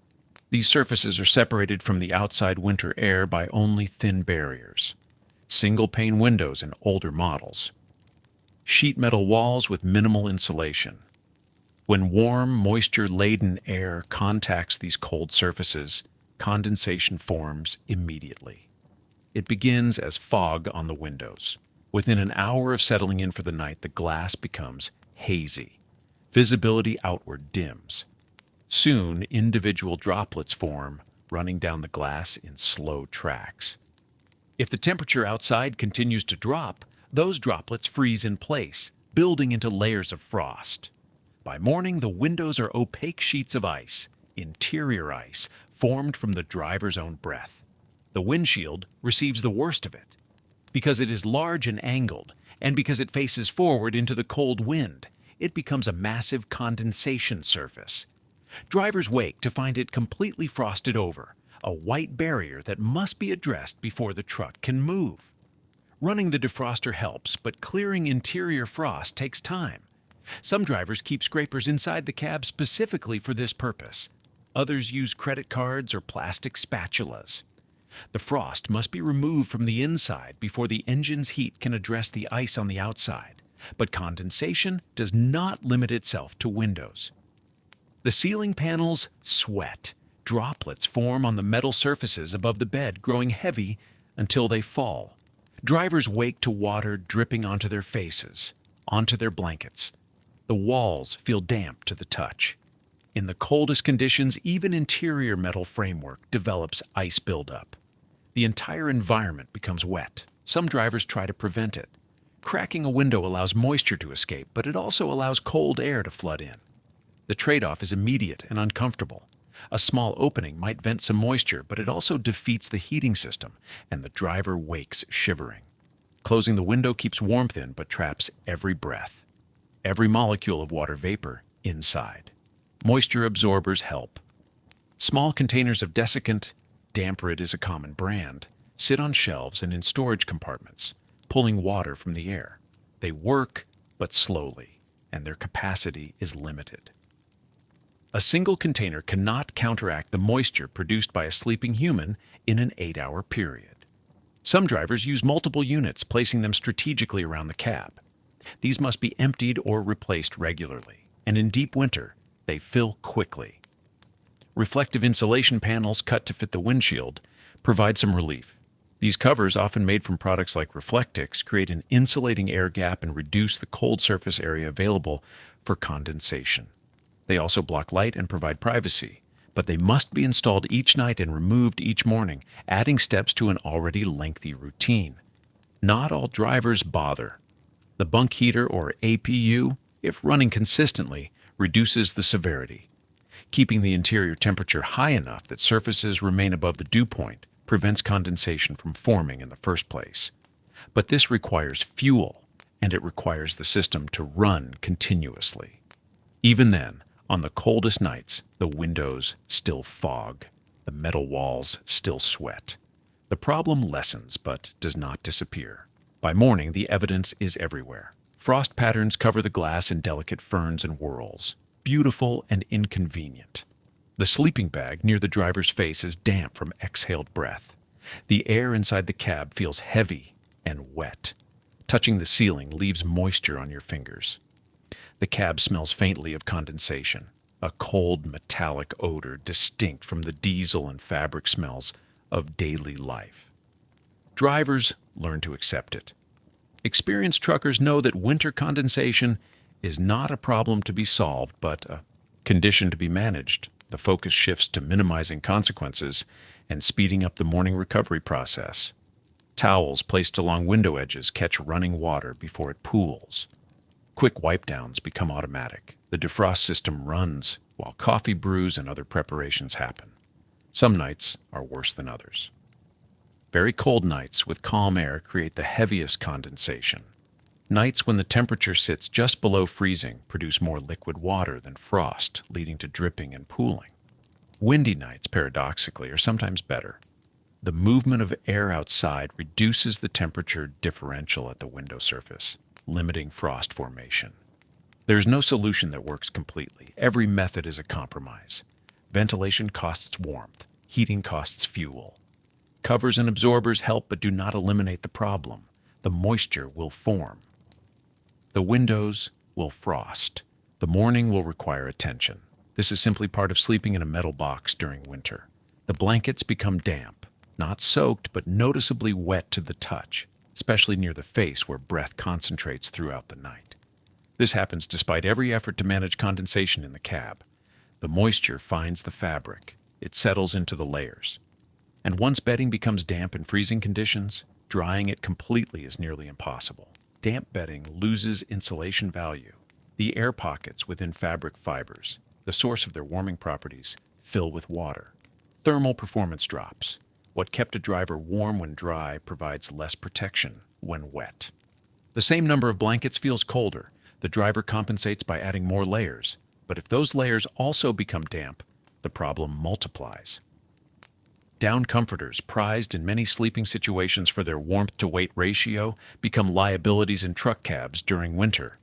These surfaces are separated from the outside winter air by only thin barriers. Single-pane windows in older models. Sheet metal walls with minimal insulation. When warm, moisture-laden air contacts these cold surfaces, condensation forms immediately. It begins as fog on the windows. Within an hour of settling in for the night, the glass becomes hazy. Visibility outward dims. Soon, individual droplets form, running down the glass in slow tracks. If the temperature outside continues to drop, those droplets freeze in place, building into layers of frost. By morning, the windows are opaque sheets of ice, interior ice, formed from the driver's own breath. The windshield receives the worst of it. Because it is large and angled, and because it faces forward into the cold wind, it becomes a massive condensation surface. Drivers wake to find it completely frosted over, a white barrier that must be addressed before the truck can move. Running the defroster helps, but clearing interior frost takes time. Some drivers keep scrapers inside the cab specifically for this purpose. Others use credit cards or plastic spatulas. The frost must be removed from the inside before the engine's heat can address the ice on the outside. But condensation does not limit itself to windows. The ceiling panels sweat. Droplets form on the metal surfaces above the bed, growing heavy until they fall. Drivers wake to water dripping onto their faces, onto their blankets. The walls feel damp to the touch. In the coldest conditions, even interior metal framework develops ice buildup. The entire environment becomes wet. Some drivers try to prevent it. Cracking a window allows moisture to escape, but it also allows cold air to flood in. The trade-off is immediate and uncomfortable. A small opening might vent some moisture, but it also defeats the heating system, and the driver wakes shivering. Closing the window keeps warmth in, but traps every breath, every molecule of water vapor inside. Moisture absorbers help. Small containers of desiccant, Damperid is a common brand, sit on shelves and in storage compartments, pulling water from the air. They work, but slowly, and their capacity is limited. A single container cannot counteract the moisture produced by a sleeping human in an 8-hour period. Some drivers use multiple units, placing them strategically around the cab. These must be emptied or replaced regularly, and in deep winter, they fill quickly. Reflective insulation panels cut to fit the windshield provide some relief. These covers, often made from products like Reflectix, create an insulating air gap and reduce the cold surface area available for condensation. They also block light and provide privacy, but they must be installed each night and removed each morning, adding steps to an already lengthy routine. Not all drivers bother. The bunk heater, or APU, if running consistently, reduces the severity. Keeping the interior temperature high enough that surfaces remain above the dew point prevents condensation from forming in the first place. But this requires fuel, and it requires the system to run continuously. Even then, on the coldest nights, the windows still fog. The metal walls still sweat. The problem lessens but does not disappear. By morning, the evidence is everywhere. Frost patterns cover the glass in delicate ferns and whorls, beautiful and inconvenient. The sleeping bag near the driver's face is damp from exhaled breath. The air inside the cab feels heavy and wet. Touching the ceiling leaves moisture on your fingers. The cab smells faintly of condensation, a cold metallic odor distinct from the diesel and fabric smells of daily life. Drivers learn to accept it. Experienced truckers know that winter condensation is not a problem to be solved, but a condition to be managed. The focus shifts to minimizing consequences and speeding up the morning recovery process. Towels placed along window edges catch running water before it pools. Quick wipe-downs become automatic. The defrost system runs while coffee brews and other preparations happen. Some nights are worse than others. Very cold nights with calm air create the heaviest condensation. Nights when the temperature sits just below freezing produce more liquid water than frost, leading to dripping and pooling. Windy nights, paradoxically, are sometimes better. The movement of air outside reduces the temperature differential at the window surface, limiting frost formation. There's no solution that works completely. Every method is a compromise. Ventilation costs warmth. Heating costs fuel. Covers and absorbers help but do not eliminate the problem. The moisture will form. The windows will frost. The morning will require attention. This is simply part of sleeping in a metal box during winter. The blankets become damp, not soaked but noticeably wet to the touch, especially near the face where breath concentrates throughout the night. This happens despite every effort to manage condensation in the cab. The moisture finds the fabric. It settles into the layers. And once bedding becomes damp in freezing conditions, drying it completely is nearly impossible. Damp bedding loses insulation value. The air pockets within fabric fibers, the source of their warming properties, fill with water. Thermal performance drops. What kept a driver warm when dry provides less protection when wet. The same number of blankets feels colder. The driver compensates by adding more layers. But if those layers also become damp, the problem multiplies. Down comforters, prized in many sleeping situations for their warmth-to-weight ratio, become liabilities in truck cabs during winter.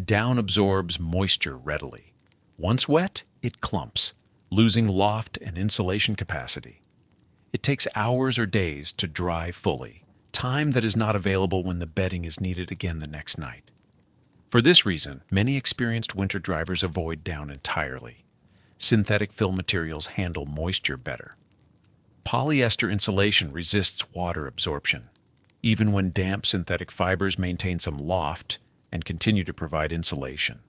Down absorbs moisture readily. Once wet, it clumps, losing loft and insulation capacity. It takes hours or days to dry fully, time that is not available when the bedding is needed again the next night. For this reason, many experienced winter drivers avoid down entirely. Synthetic fill materials handle moisture better. Polyester insulation resists water absorption. Even when damp, synthetic fibers maintain some loft and continue to provide insulation.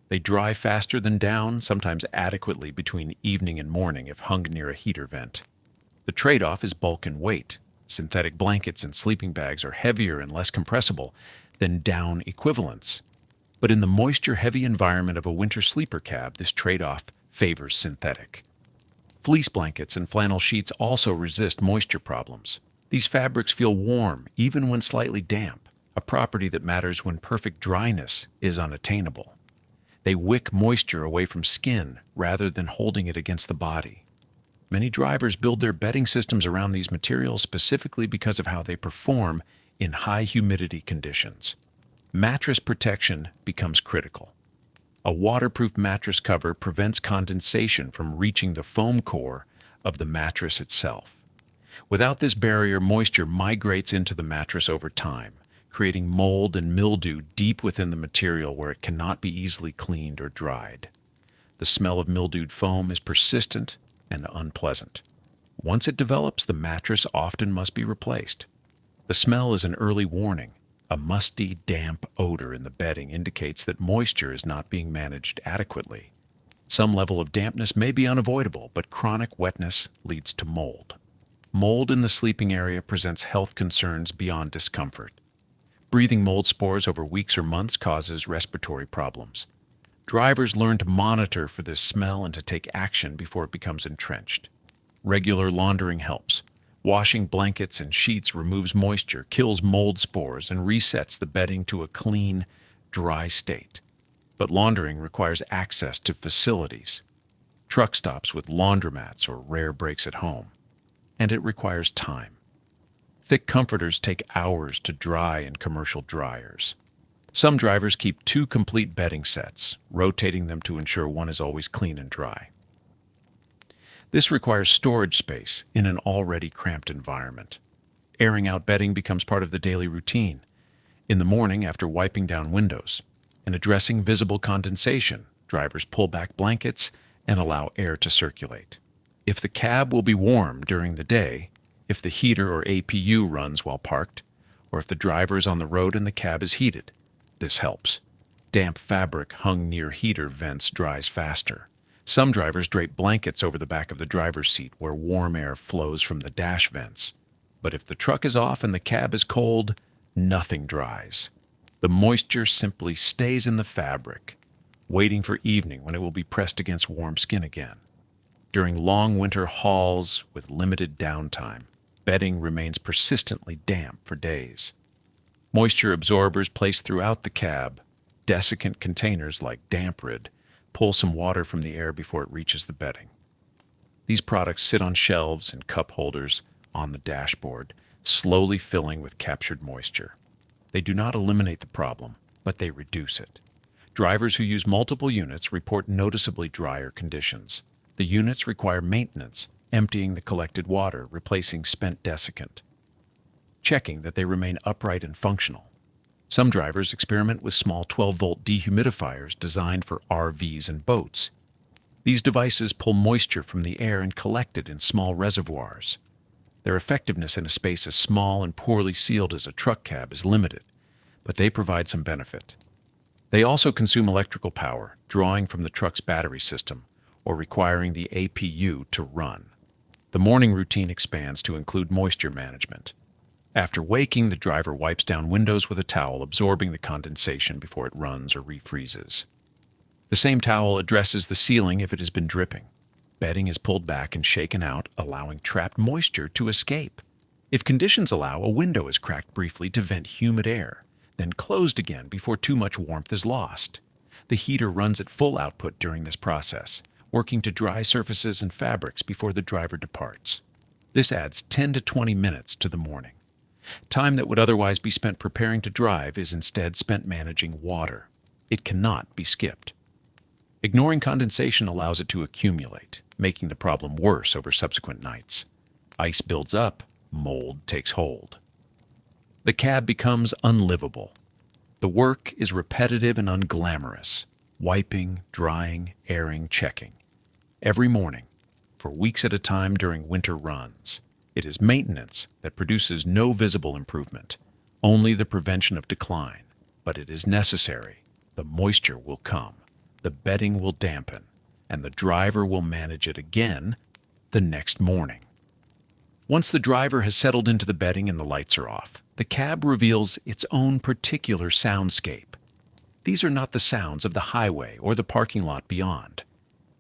They dry faster than down, sometimes adequately between evening and morning if hung near a heater vent. The trade-off is bulk and weight. Synthetic blankets and sleeping bags are heavier and less compressible than down equivalents. But in the moisture-heavy environment of a winter sleeper cab, this trade-off favors synthetic. Fleece blankets and flannel sheets also resist moisture problems. These fabrics feel warm even when slightly damp, a property that matters when perfect dryness is unattainable. They wick moisture away from skin rather than holding it against the body. Many drivers build their bedding systems around these materials specifically because of how they perform in high humidity conditions. Mattress protection becomes critical. A waterproof mattress cover prevents condensation from reaching the foam core of the mattress itself. Without this barrier, moisture migrates into the mattress over time, creating mold and mildew deep within the material where it cannot be easily cleaned or dried. The smell of mildewed foam is persistent and unpleasant. Once it develops, the mattress often must be replaced. The smell is an early warning. A musty, damp odor in the bedding indicates that moisture is not being managed adequately. Some level of dampness may be unavoidable, but chronic wetness leads to mold. Mold in the sleeping area presents health concerns beyond discomfort. Breathing mold spores over weeks or months causes respiratory problems. Drivers learn to monitor for this smell and to take action before it becomes entrenched. Regular laundering helps. Washing blankets and sheets removes moisture, kills mold spores, and resets the bedding to a clean, dry state. But laundering requires access to facilities, truck stops with laundromats or rare breaks at home. And it requires time. Thick comforters take hours to dry in commercial dryers. Some drivers keep 2 complete bedding sets, rotating them to ensure one is always clean and dry. This requires storage space in an already cramped environment. Airing out bedding becomes part of the daily routine. In the morning, after wiping down windows and addressing visible condensation, drivers pull back blankets and allow air to circulate. If the cab will be warm during the day, if the heater or APU runs while parked, or if the driver is on the road and the cab is heated, this helps. Damp fabric hung near heater vents dries faster. Some drivers drape blankets over the back of the driver's seat where warm air flows from the dash vents. But if the truck is off and the cab is cold, nothing dries. The moisture simply stays in the fabric, waiting for evening when it will be pressed against warm skin again. During long winter hauls with limited downtime, bedding remains persistently damp for days. Moisture absorbers placed throughout the cab, desiccant containers like damp rid, pull some water from the air before it reaches the bedding. These products sit on shelves and cup holders on the dashboard, slowly filling with captured moisture. They do not eliminate the problem, but they reduce it. Drivers who use multiple units report noticeably drier conditions. The units require maintenance, emptying the collected water, replacing spent desiccant, checking that they remain upright and functional. Some drivers experiment with small 12-volt dehumidifiers designed for RVs and boats. These devices pull moisture from the air and collect it in small reservoirs. Their effectiveness in a space as small and poorly sealed as a truck cab is limited, but they provide some benefit. They also consume electrical power, drawing from the truck's battery system, or requiring the APU to run. The morning routine expands to include moisture management. After waking, the driver wipes down windows with a towel, absorbing the condensation before it runs or refreezes. The same towel addresses the ceiling if it has been dripping. Bedding is pulled back and shaken out, allowing trapped moisture to escape. If conditions allow, a window is cracked briefly to vent humid air, then closed again before too much warmth is lost. The heater runs at full output during this process, working to dry surfaces and fabrics before the driver departs. This adds 10 to 20 minutes to the morning. Time that would otherwise be spent preparing to drive is instead spent managing water. It cannot be skipped. Ignoring condensation allows it to accumulate, making the problem worse over subsequent nights. Ice builds up, mold takes hold. The cab becomes unlivable. The work is repetitive and unglamorous. Wiping, drying, airing, checking. Every morning, for weeks at a time during winter runs. It is maintenance that produces no visible improvement, only the prevention of decline. But it is necessary. The moisture will come, the bedding will dampen, and the driver will manage it again the next morning. Once the driver has settled into the bedding and the lights are off, the cab reveals its own particular soundscape. These are not the sounds of the highway or the parking lot beyond.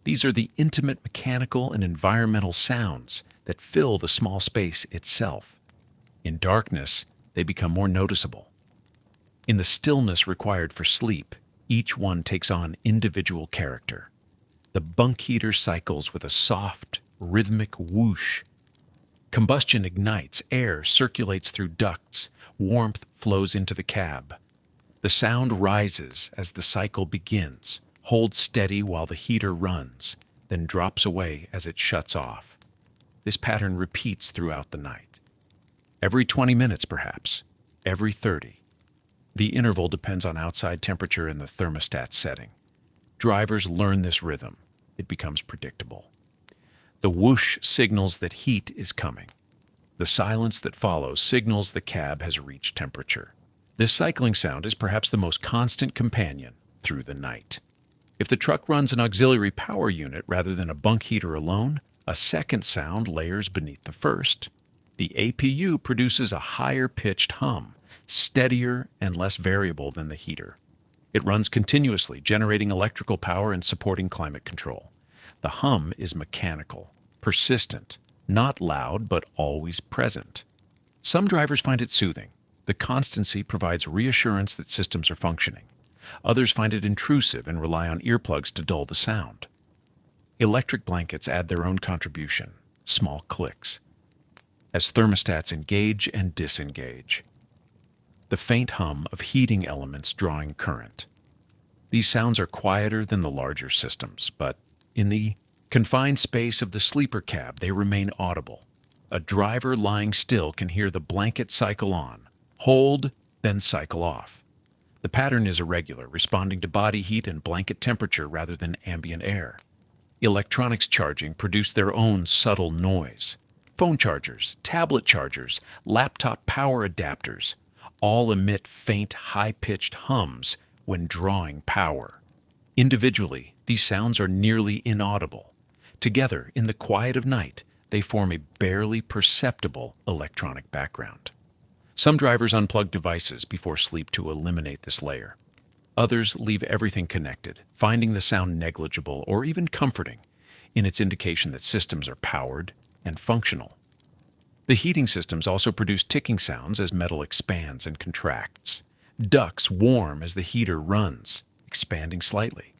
These are the intimate mechanical and environmental sounds that fill the small space itself. In darkness, they become more noticeable. In the stillness required for sleep, each one takes on individual character. The bunk heater cycles with a soft, rhythmic whoosh. Combustion ignites, air circulates through ducts, warmth flows into the cab. The sound rises as the cycle begins, holds steady while the heater runs, then drops away as it shuts off. This pattern repeats throughout the night. Every 20 minutes, perhaps, every 30. The interval depends on outside temperature and the thermostat setting. Drivers learn this rhythm. It becomes predictable. The whoosh signals that heat is coming. The silence that follows signals the cab has reached temperature. This cycling sound is perhaps the most constant companion through the night. If the truck runs an auxiliary power unit rather than a bunk heater alone, a second sound layers beneath the first. The APU produces a higher-pitched hum, steadier and less variable than the heater. It runs continuously, generating electrical power and supporting climate control. The hum is mechanical, persistent, not loud but always present. Some drivers find it soothing. The constancy provides reassurance that systems are functioning. Others find it intrusive and rely on earplugs to dull the sound. Electric blankets add their own contribution, small clicks, as thermostats engage and disengage. The faint hum of heating elements drawing current. These sounds are quieter than the larger systems, but in the confined space of the sleeper cab, they remain audible. A driver lying still can hear the blanket cycle on, hold, then cycle off. The pattern is irregular, responding to body heat and blanket temperature rather than ambient air. Electronics charging produce their own subtle noise. Phone chargers, tablet chargers, laptop power adapters all emit faint, high-pitched hums when drawing power. Individually, these sounds are nearly inaudible. Together, in the quiet of night, they form a barely perceptible electronic background. Some drivers unplug devices before sleep to eliminate this layer. Others leave everything connected, finding the sound negligible or even comforting in its indication that systems are powered and functional. The heating systems also produce ticking sounds as metal expands and contracts. Ducts warm as the heater runs, expanding slightly.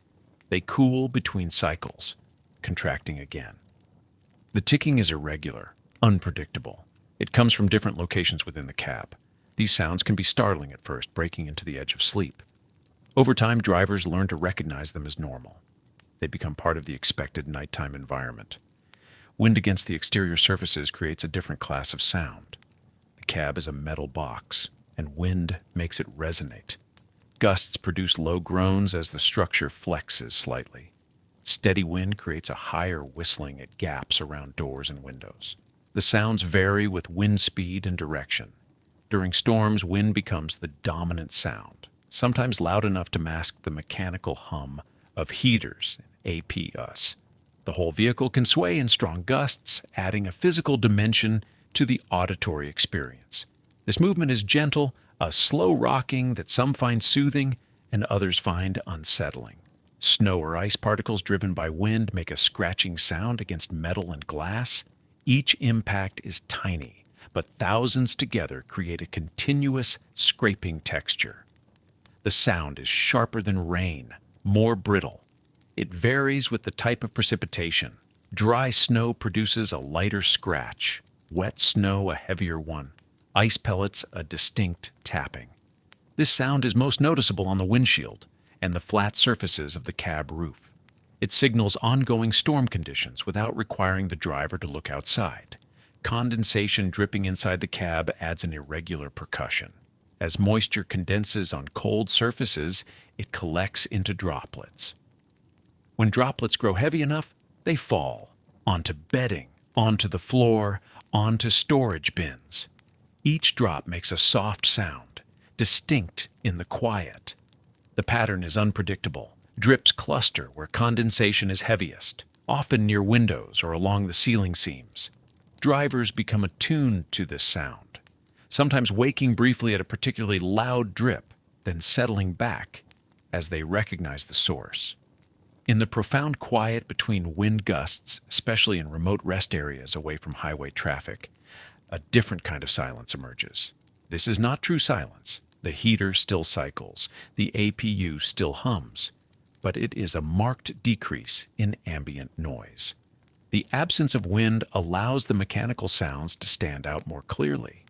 They cool between cycles, contracting again. The ticking is irregular, unpredictable. It comes from different locations within the cab. These sounds can be startling at first, breaking into the edge of sleep. Over time, drivers learn to recognize them as normal. They become part of the expected nighttime environment. Wind against the exterior surfaces creates a different class of sound. The cab is a metal box, and wind makes it resonate. Gusts produce low groans as the structure flexes slightly. Steady wind creates a higher whistling at gaps around doors and windows. The sounds vary with wind speed and direction. During storms, wind becomes the dominant sound, sometimes loud enough to mask the mechanical hum of heaters and APUs. The whole vehicle can sway in strong gusts, adding a physical dimension to the auditory experience. This movement is gentle, a slow rocking that some find soothing and others find unsettling. Snow or ice particles driven by wind make a scratching sound against metal and glass. Each impact is tiny, but thousands together create a continuous scraping texture. The sound is sharper than rain, more brittle. It varies with the type of precipitation. Dry snow produces a lighter scratch, wet snow a heavier one, ice pellets a distinct tapping. This sound is most noticeable on the windshield and the flat surfaces of the cab roof. It signals ongoing storm conditions without requiring the driver to look outside. Condensation dripping inside the cab adds an irregular percussion. As moisture condenses on cold surfaces, it collects into droplets. When droplets grow heavy enough, they fall onto bedding, onto the floor, onto storage bins. Each drop makes a soft sound, distinct in the quiet. The pattern is unpredictable. Drips cluster where condensation is heaviest, often near windows or along the ceiling seams. Drivers become attuned to this sound, sometimes waking briefly at a particularly loud drip, then settling back as they recognize the source. In the profound quiet between wind gusts, especially in remote rest areas away from highway traffic, a different kind of silence emerges. This is not true silence. The heater still cycles, the APU still hums, but it is a marked decrease in ambient noise. The absence of wind allows the mechanical sounds to stand out more clearly.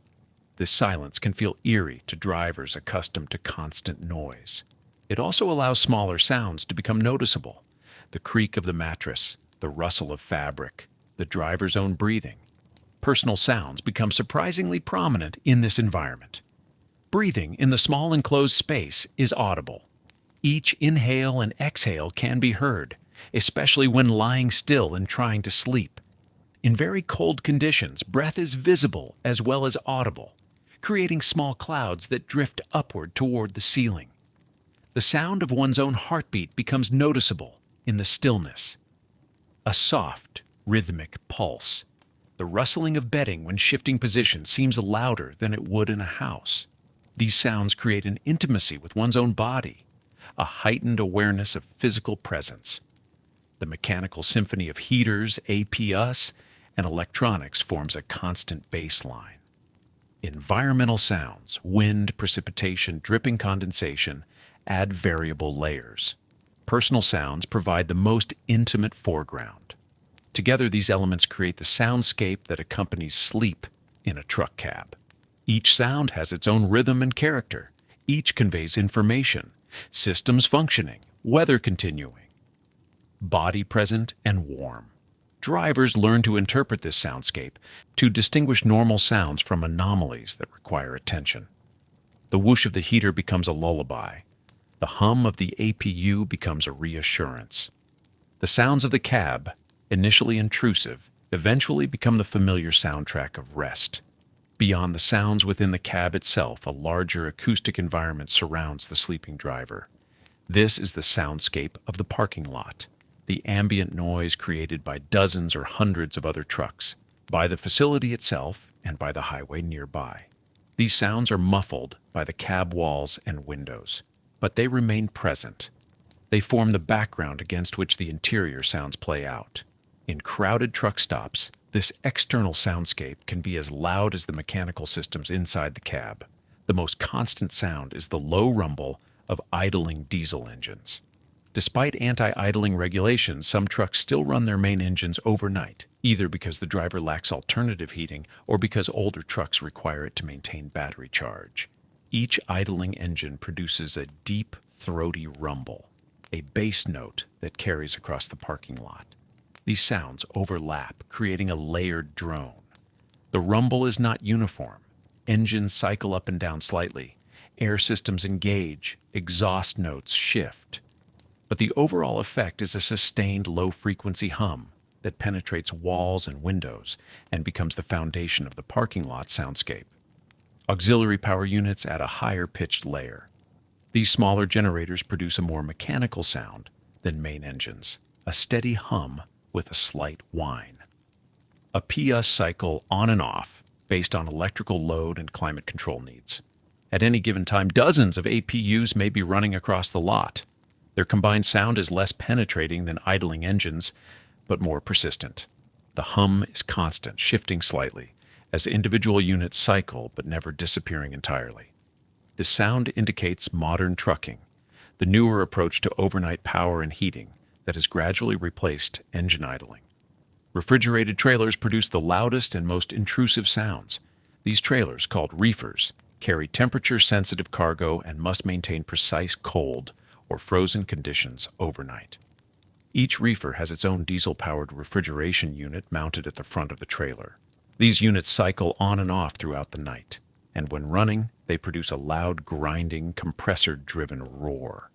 This silence can feel eerie to drivers accustomed to constant noise. It also allows smaller sounds to become noticeable. The creak of the mattress, the rustle of fabric, the driver's own breathing. Personal sounds become surprisingly prominent in this environment. Breathing in the small enclosed space is audible. Each inhale and exhale can be heard, especially when lying still and trying to sleep. In very cold conditions, breath is visible as well as audible, creating small clouds that drift upward toward the ceiling. The sound of one's own heartbeat becomes noticeable in the stillness. A soft, rhythmic pulse. The rustling of bedding when shifting position seems louder than it would in a house. These sounds create an intimacy with one's own body, a heightened awareness of physical presence. The mechanical symphony of heaters, APUs, and electronics forms a constant bass line. Environmental sounds, wind, precipitation, dripping condensation, add variable layers. Personal sounds provide the most intimate foreground. Together, these elements create the soundscape that accompanies sleep in a truck cab. Each sound has its own rhythm and character. Each conveys information, systems functioning, weather continuing, body present and warm. Drivers learn to interpret this soundscape, to distinguish normal sounds from anomalies that require attention. The whoosh of the heater becomes a lullaby. The hum of the APU becomes a reassurance. The sounds of the cab, initially intrusive, eventually become the familiar soundtrack of rest. Beyond the sounds within the cab itself, a larger acoustic environment surrounds the sleeping driver. This is the soundscape of the parking lot, the ambient noise created by dozens or hundreds of other trucks, by the facility itself, and by the highway nearby. These sounds are muffled by the cab walls and windows, but they remain present. They form the background against which the interior sounds play out. In crowded truck stops, this external soundscape can be as loud as the mechanical systems inside the cab. The most constant sound is the low rumble of idling diesel engines. Despite anti-idling regulations, some trucks still run their main engines overnight, either because the driver lacks alternative heating or because older trucks require it to maintain battery charge. Each idling engine produces a deep, throaty rumble, a bass note that carries across the parking lot. These sounds overlap, creating a layered drone. The rumble is not uniform. Engines cycle up and down slightly. Air systems engage. Exhaust notes shift. But the overall effect is a sustained low-frequency hum that penetrates walls and windows and becomes the foundation of the parking lot soundscape. Auxiliary power units add a higher-pitched layer. These smaller generators produce a more mechanical sound than main engines, a steady hum with a slight whine. A PUs cycle on and off based on electrical load and climate control needs. At any given time, dozens of APUs may be running across the lot. Their combined sound is less penetrating than idling engines, but more persistent. The hum is constant, shifting slightly, as individual units cycle but never disappearing entirely. The sound indicates modern trucking, the newer approach to overnight power and heating that has gradually replaced engine idling. Refrigerated trailers produce the loudest and most intrusive sounds. These trailers, called reefers, carry temperature-sensitive cargo and must maintain precise cold or frozen conditions overnight. Each reefer has its own diesel-powered refrigeration unit mounted at the front of the trailer. These units cycle on and off throughout the night, and when running, they produce a loud, grinding, compressor-driven roar.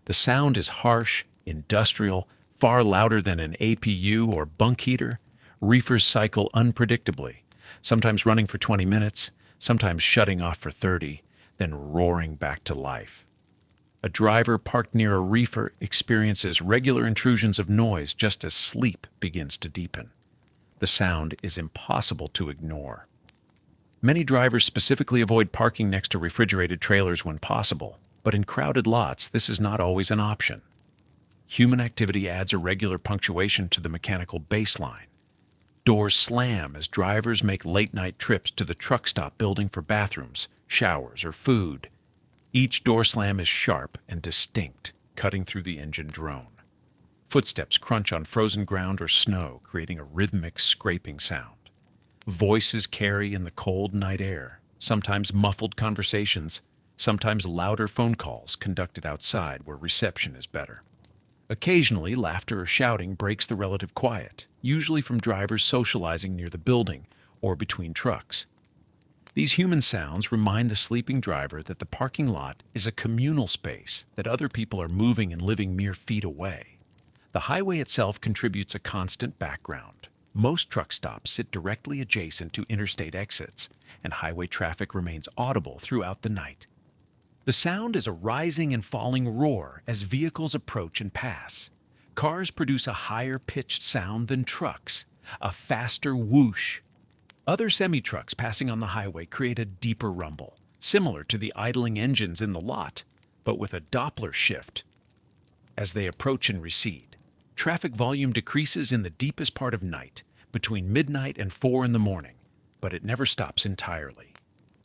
The sound is harsh, industrial, far louder than an APU or bunk heater. Reefers cycle unpredictably, sometimes running for 20 minutes, sometimes shutting off for 30, then roaring back to life. A driver parked near a reefer experiences regular intrusions of noise just as sleep begins to deepen. The sound is impossible to ignore. Many drivers specifically avoid parking next to refrigerated trailers when possible, but in crowded lots, this is not always an option. Human activity adds a regular punctuation to the mechanical baseline. Doors slam as drivers make late-night trips to the truck stop building for bathrooms, showers, or food. Each door slam is sharp and distinct, cutting through the engine drone. Footsteps crunch on frozen ground or snow, creating a rhythmic scraping sound. Voices carry in the cold night air, sometimes muffled conversations, sometimes louder phone calls conducted outside where reception is better. Occasionally, laughter or shouting breaks the relative quiet, usually from drivers socializing near the building or between trucks. These human sounds remind the sleeping driver that the parking lot is a communal space, that other people are moving and living mere feet away. The highway itself contributes a constant background. Most truck stops sit directly adjacent to interstate exits, and highway traffic remains audible throughout the night. The sound is a rising and falling roar as vehicles approach and pass. Cars produce a higher-pitched sound than trucks, a faster whoosh. Other semi-trucks passing on the highway create a deeper rumble, similar to the idling engines in the lot, but with a Doppler shift. As they approach and recede, traffic volume decreases in the deepest part of night, between midnight and 4 in the morning, but it never stops entirely.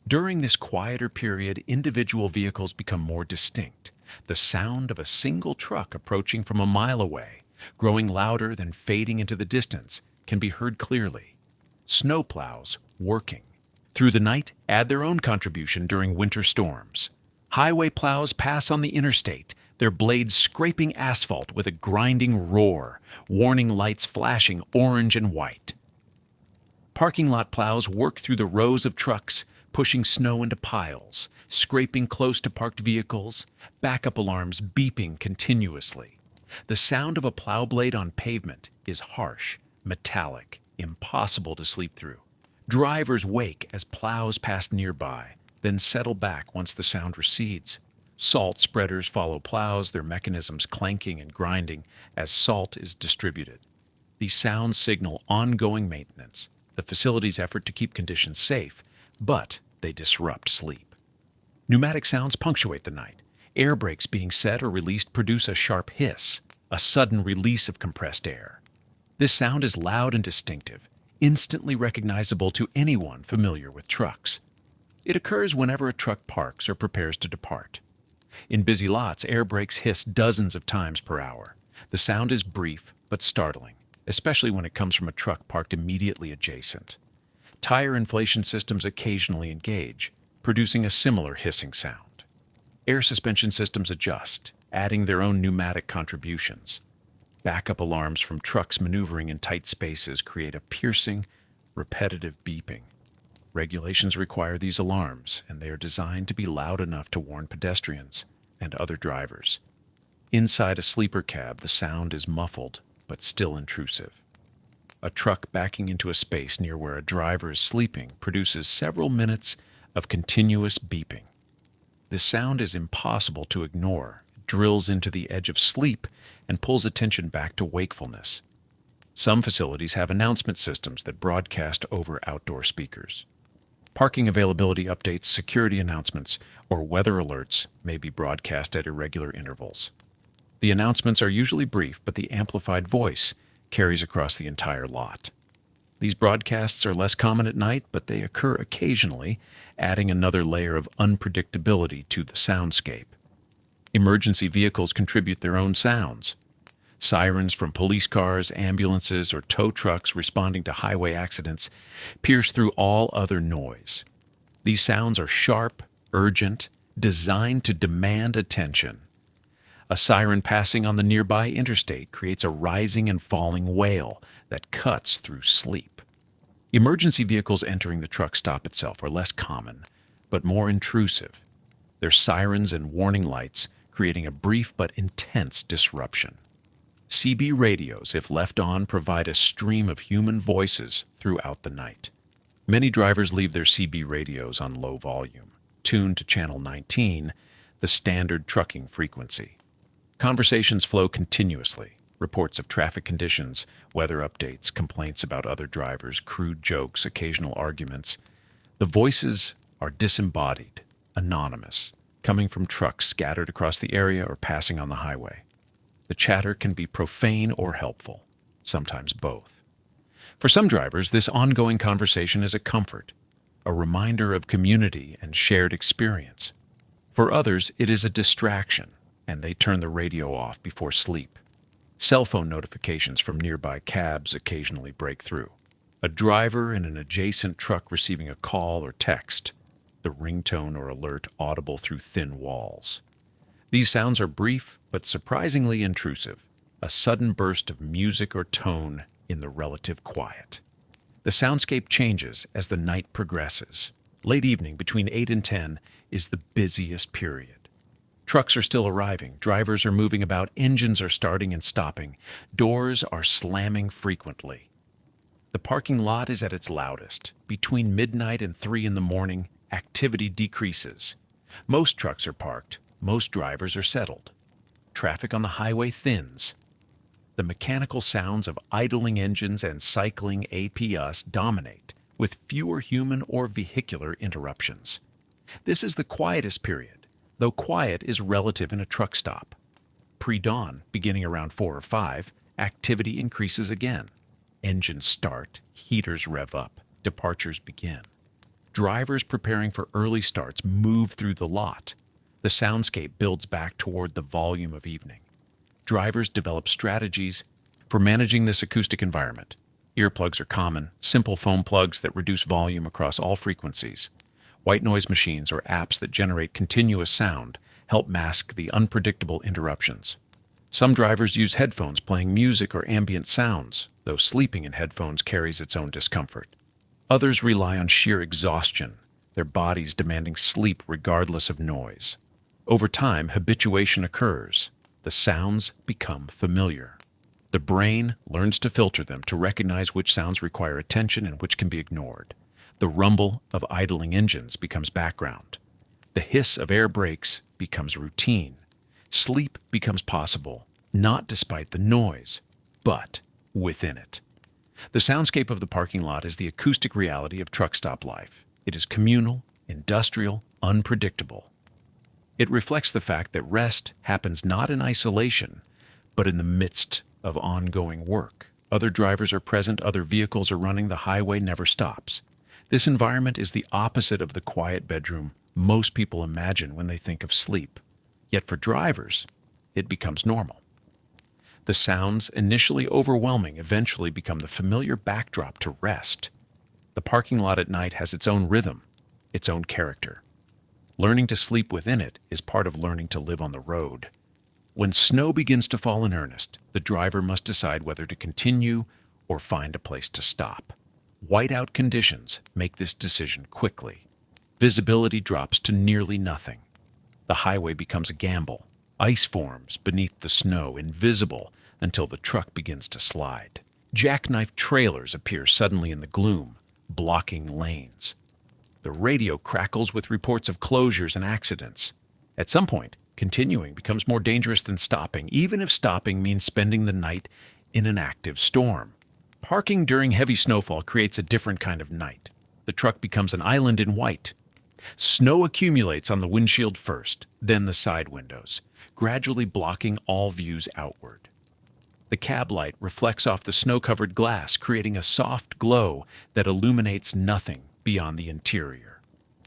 During this quieter period, individual vehicles become more distinct. The sound of a single truck approaching from a mile away, growing louder then fading into the distance, can be heard clearly. Snowplows working. Through the night, add their own contribution during winter storms. Highway plows pass on the interstate, their blades scraping asphalt with a grinding roar, warning lights flashing orange and white. Parking lot plows work through the rows of trucks, pushing snow into piles, scraping close to parked vehicles, backup alarms beeping continuously. The sound of a plow blade on pavement is harsh, metallic, impossible to sleep through. Drivers wake as plows pass nearby, then settle back once the sound recedes. Salt spreaders follow plows, their mechanisms clanking and grinding as salt is distributed. These sounds signal ongoing maintenance, the facility's effort to keep conditions safe, but they disrupt sleep. Pneumatic sounds punctuate the night. Air brakes being set or released produce a sharp hiss, a sudden release of compressed air. This sound is loud and distinctive, instantly recognizable to anyone familiar with trucks. It occurs whenever a truck parks or prepares to depart. In busy lots, air brakes hiss dozens of times per hour. The sound is brief but startling, especially when it comes from a truck parked immediately adjacent. Tire inflation systems occasionally engage, producing a similar hissing sound. Air suspension systems adjust, adding their own pneumatic contributions. Backup alarms from trucks maneuvering in tight spaces create a piercing, repetitive beeping. Regulations require these alarms, and they are designed to be loud enough to warn pedestrians and other drivers. Inside a sleeper cab, the sound is muffled, but still intrusive. A truck backing into a space near where a driver is sleeping produces several minutes of continuous beeping. This sound is impossible to ignore. It drills into the edge of sleep and pulls attention back to wakefulness. Some facilities have announcement systems that broadcast over outdoor speakers. Parking availability updates, security announcements, or weather alerts may be broadcast at irregular intervals. The announcements are usually brief, but the amplified voice carries across the entire lot. These broadcasts are less common at night, but they occur occasionally, adding another layer of unpredictability to the soundscape. Emergency vehicles contribute their own sounds. Sirens from police cars, ambulances, or tow trucks responding to highway accidents pierce through all other noise. These sounds are sharp, urgent, designed to demand attention. A siren passing on the nearby interstate creates a rising and falling wail that cuts through sleep. Emergency vehicles entering the truck stop itself are less common, but more intrusive. Their sirens and warning lights creating a brief but intense disruption. CB radios, if left on, provide a stream of human voices throughout the night. Many drivers leave their CB radios on low volume, tuned to channel 19, the standard trucking frequency. Conversations flow continuously. Reports of traffic conditions, weather updates, complaints about other drivers, crude jokes, occasional arguments. The voices are disembodied, anonymous, coming from trucks scattered across the area or passing on the highway. The chatter can be profane or helpful, sometimes both. For some drivers, this ongoing conversation is a comfort, a reminder of community and shared experience. For others, it is a distraction, and they turn the radio off before sleep. Cell phone notifications from nearby cabs occasionally break through. A driver in an adjacent truck receiving a call or text, the ringtone or alert audible through thin walls. These sounds are brief but surprisingly intrusive, a sudden burst of music or tone in the relative quiet. The soundscape changes as the night progresses. Late evening between 8 and 10 is the busiest period. Trucks are still arriving, drivers are moving about, engines are starting and stopping, doors are slamming frequently. The parking lot is at its loudest. Between midnight and 3 in the morning, activity decreases. Most trucks are parked, most drivers are settled. Traffic on the highway thins. The mechanical sounds of idling engines and cycling APUs dominate, with fewer human or vehicular interruptions. This is the quietest period, though quiet is relative in a truck stop. Pre-dawn, beginning around 4 or 5, activity increases again. Engines start, heaters rev up, departures begin. Drivers preparing for early starts move through the lot. The soundscape builds back toward the volume of evening. Drivers develop strategies for managing this acoustic environment. Earplugs are common, simple foam plugs that reduce volume across all frequencies. White noise machines or apps that generate continuous sound help mask the unpredictable interruptions. Some drivers use headphones playing music or ambient sounds, though sleeping in headphones carries its own discomfort. Others rely on sheer exhaustion, their bodies demanding sleep regardless of noise. Over time, habituation occurs. The sounds become familiar. The brain learns to filter them to recognize which sounds require attention and which can be ignored. The rumble of idling engines becomes background. The hiss of air brakes becomes routine. Sleep becomes possible, not despite the noise, but within it. The soundscape of the parking lot is the acoustic reality of truck stop life. It is communal, industrial, unpredictable. It reflects the fact that rest happens not in isolation, but in the midst of ongoing work. Other drivers are present, other vehicles are running, the highway never stops. This environment is the opposite of the quiet bedroom most people imagine when they think of sleep. Yet for drivers, it becomes normal. The sounds, initially overwhelming, eventually become the familiar backdrop to rest. The parking lot at night has its own rhythm, its own character. Learning to sleep within it is part of learning to live on the road. When snow begins to fall in earnest, the driver must decide whether to continue or find a place to stop. Whiteout conditions make this decision quickly. Visibility drops to nearly nothing. The highway becomes a gamble. Ice forms beneath the snow, invisible until the truck begins to slide. Jackknife trailers appear suddenly in the gloom, blocking lanes. The radio crackles with reports of closures and accidents. At some point, continuing becomes more dangerous than stopping, even if stopping means spending the night in an active storm. Parking during heavy snowfall creates a different kind of night. The truck becomes an island in white. Snow accumulates on the windshield first, then the side windows, gradually blocking all views outward. The cab light reflects off the snow-covered glass, creating a soft glow that illuminates nothing beyond the interior.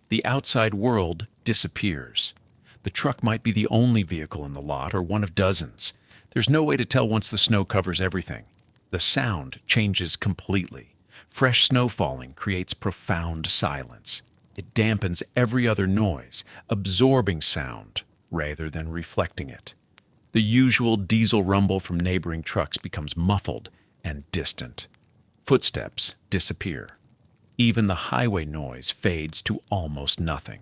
The outside world disappears. The truck might be the only vehicle in the lot or one of dozens. There's no way to tell once the snow covers everything. The sound changes completely. Fresh snow falling creates profound silence. It dampens every other noise, absorbing sound rather than reflecting it. The usual diesel rumble from neighboring trucks becomes muffled and distant. Footsteps disappear. Even the highway noise fades to almost nothing.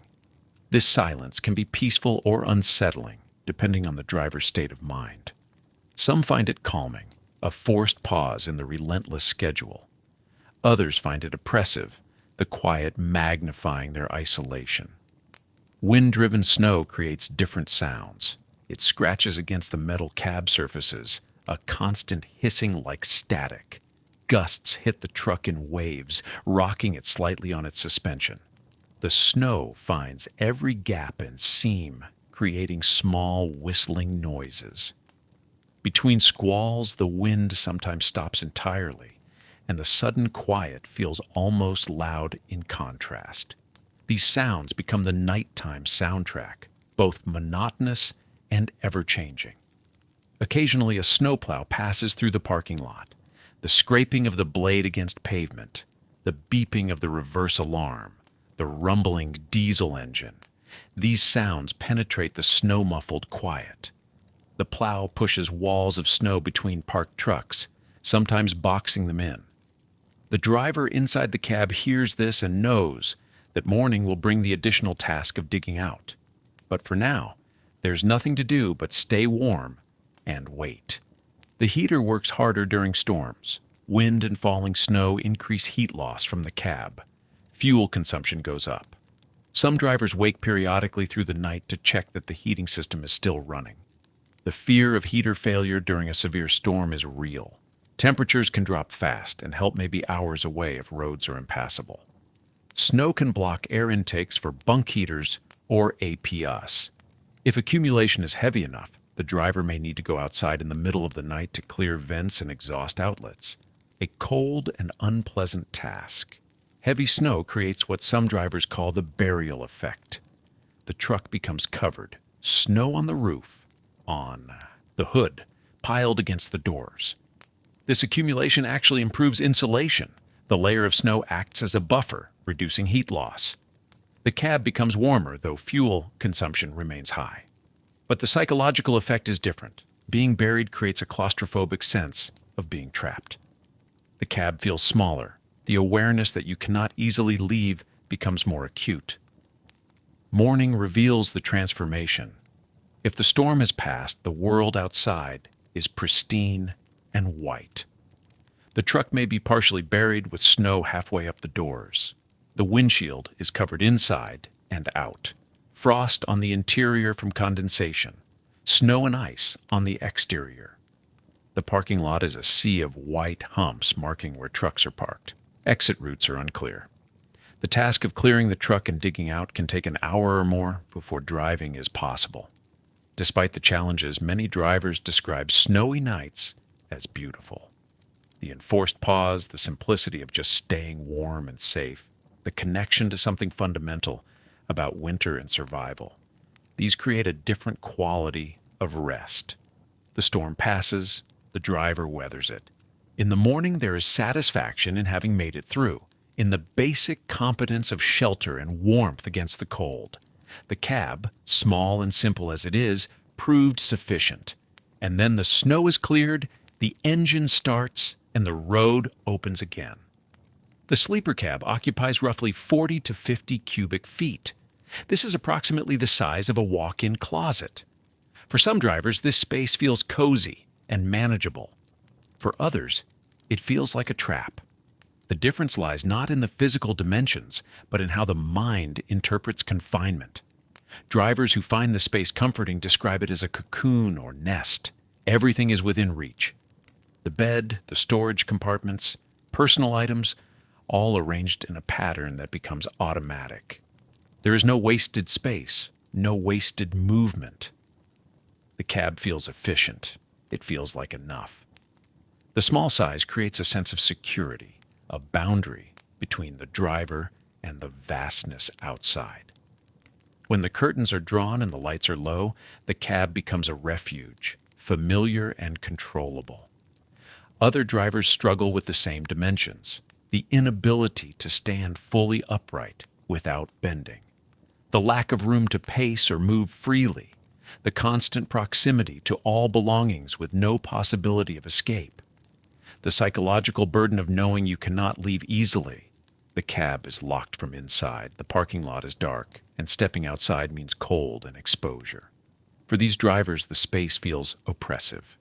This silence can be peaceful or unsettling, depending on the driver's state of mind. Some find it calming, a forced pause in the relentless schedule. Others find it oppressive, the quiet magnifying their isolation. Wind-driven snow creates different sounds. It scratches against the metal cab surfaces, a constant hissing like static. Gusts hit the truck in waves, rocking it slightly on its suspension. The snow finds every gap and seam, creating small whistling noises. Between squalls, the wind sometimes stops entirely, and the sudden quiet feels almost loud in contrast. These sounds become the nighttime soundtrack, both monotonous and ever-changing. Occasionally, a snowplow passes through the parking lot. The scraping of the blade against pavement, the beeping of the reverse alarm, the rumbling diesel engine. These sounds penetrate the snow-muffled quiet. The plow pushes walls of snow between parked trucks, sometimes boxing them in. The driver inside the cab hears this and knows that morning will bring the additional task of digging out. But for now, there's nothing to do but stay warm and wait. The heater works harder during storms. Wind and falling snow increase heat loss from the cab. Fuel consumption goes up. Some drivers wake periodically through the night to check that the heating system is still running. The fear of heater failure during a severe storm is real. Temperatures can drop fast, and help may be hours away if roads are impassable. Snow can block air intakes for bunk heaters or APUs. If accumulation is heavy enough, the driver may need to go outside in the middle of the night to clear vents and exhaust outlets. A cold and unpleasant task. Heavy snow creates what some drivers call the burial effect. The truck becomes covered, snow on the roof, on the hood, piled against the doors. This accumulation actually improves insulation. The layer of snow acts as a buffer, reducing heat loss. The cab becomes warmer, though fuel consumption remains high. But the psychological effect is different. Being buried creates a claustrophobic sense of being trapped. The cab feels smaller. The awareness that you cannot easily leave becomes more acute. Morning reveals the transformation. If the storm has passed, the world outside is pristine and white. The truck may be partially buried with snow halfway up the doors. The windshield is covered inside and out. Frost on the interior from condensation. Snow and ice on the exterior. The parking lot is a sea of white humps marking where trucks are parked. Exit routes are unclear. The task of clearing the truck and digging out can take an hour or more before driving is possible. Despite the challenges, many drivers describe snowy nights as beautiful. The enforced pause, the simplicity of just staying warm and safe, the connection to something fundamental about winter and survival. These create a different quality of rest. The storm passes, the driver weathers it. In the morning, there is satisfaction in having made it through, in the basic competence of shelter and warmth against the cold. The cab, small and simple as it is, proved sufficient. And then the snow is cleared, the engine starts, and the road opens again. The sleeper cab occupies roughly 40 to 50 cubic feet. This is approximately the size of a walk-in closet. For some drivers, this space feels cozy and manageable. For others, it feels like a trap. The difference lies not in the physical dimensions, but in how the mind interprets confinement. Drivers who find the space comforting describe it as a cocoon or nest. Everything is within reach. The bed, the storage compartments, personal items, all arranged in a pattern that becomes automatic. There is no wasted space, no wasted movement. The cab feels efficient. It feels like enough. The small size creates a sense of security, a boundary between the driver and the vastness outside. When the curtains are drawn and the lights are low, the cab becomes a refuge, familiar and controllable. Other drivers struggle with the same dimensions, the inability to stand fully upright without bending, the lack of room to pace or move freely, the constant proximity to all belongings with no possibility of escape, the psychological burden of knowing you cannot leave easily, The cab is locked from inside, the parking lot is dark, and stepping outside means cold and exposure. For these drivers, the space feels oppressive.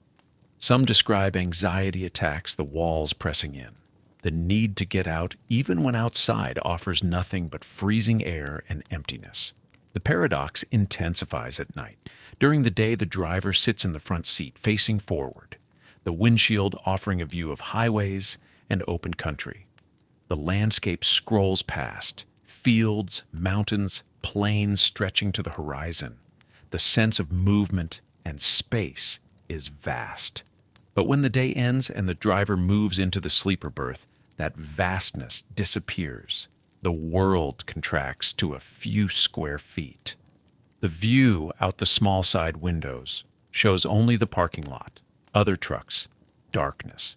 Some describe anxiety attacks, the walls pressing in. The need to get out, even when outside, offers nothing but freezing air and emptiness. The paradox intensifies at night. During the day, the driver sits in the front seat, facing forward, the windshield offering a view of highways and open country. The landscape scrolls past, fields, mountains, plains stretching to the horizon. The sense of movement and space is vast. But when the day ends and the driver moves into the sleeper berth, that vastness disappears. The world contracts to a few square feet. The view out the small side windows shows only the parking lot, other trucks, darkness.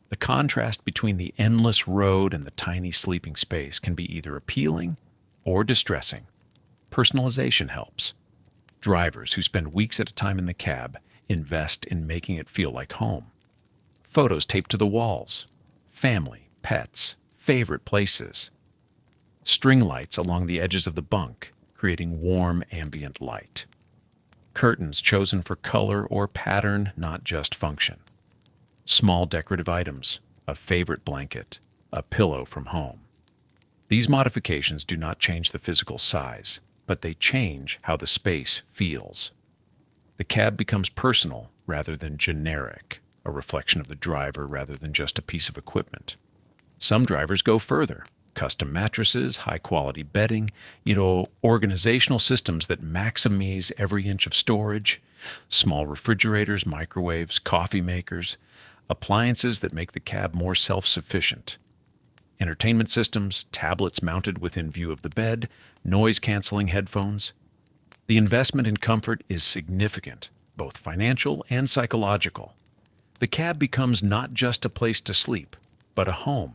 The contrast between the endless road and the tiny sleeping space can be either appealing or distressing. Personalization helps. Drivers who spend weeks at a time in the cab invest in making it feel like home. Photos taped to the walls, family, pets, favorite places. String lights along the edges of the bunk, creating warm ambient light. Curtains chosen for color or pattern, not just function. Small decorative items, a favorite blanket, a pillow from home. These modifications do not change the physical size, but they change how the space feels. The cab becomes personal rather than generic, a reflection of the driver rather than just a piece of equipment. Some drivers go further. Custom mattresses, high-quality bedding, organizational systems that maximize every inch of storage, small refrigerators, microwaves, coffee makers, appliances that make the cab more self-sufficient. Entertainment systems, tablets mounted within view of the bed, noise-canceling headphones. The investment in comfort is significant, both financial and psychological. The cab becomes not just a place to sleep, but a home,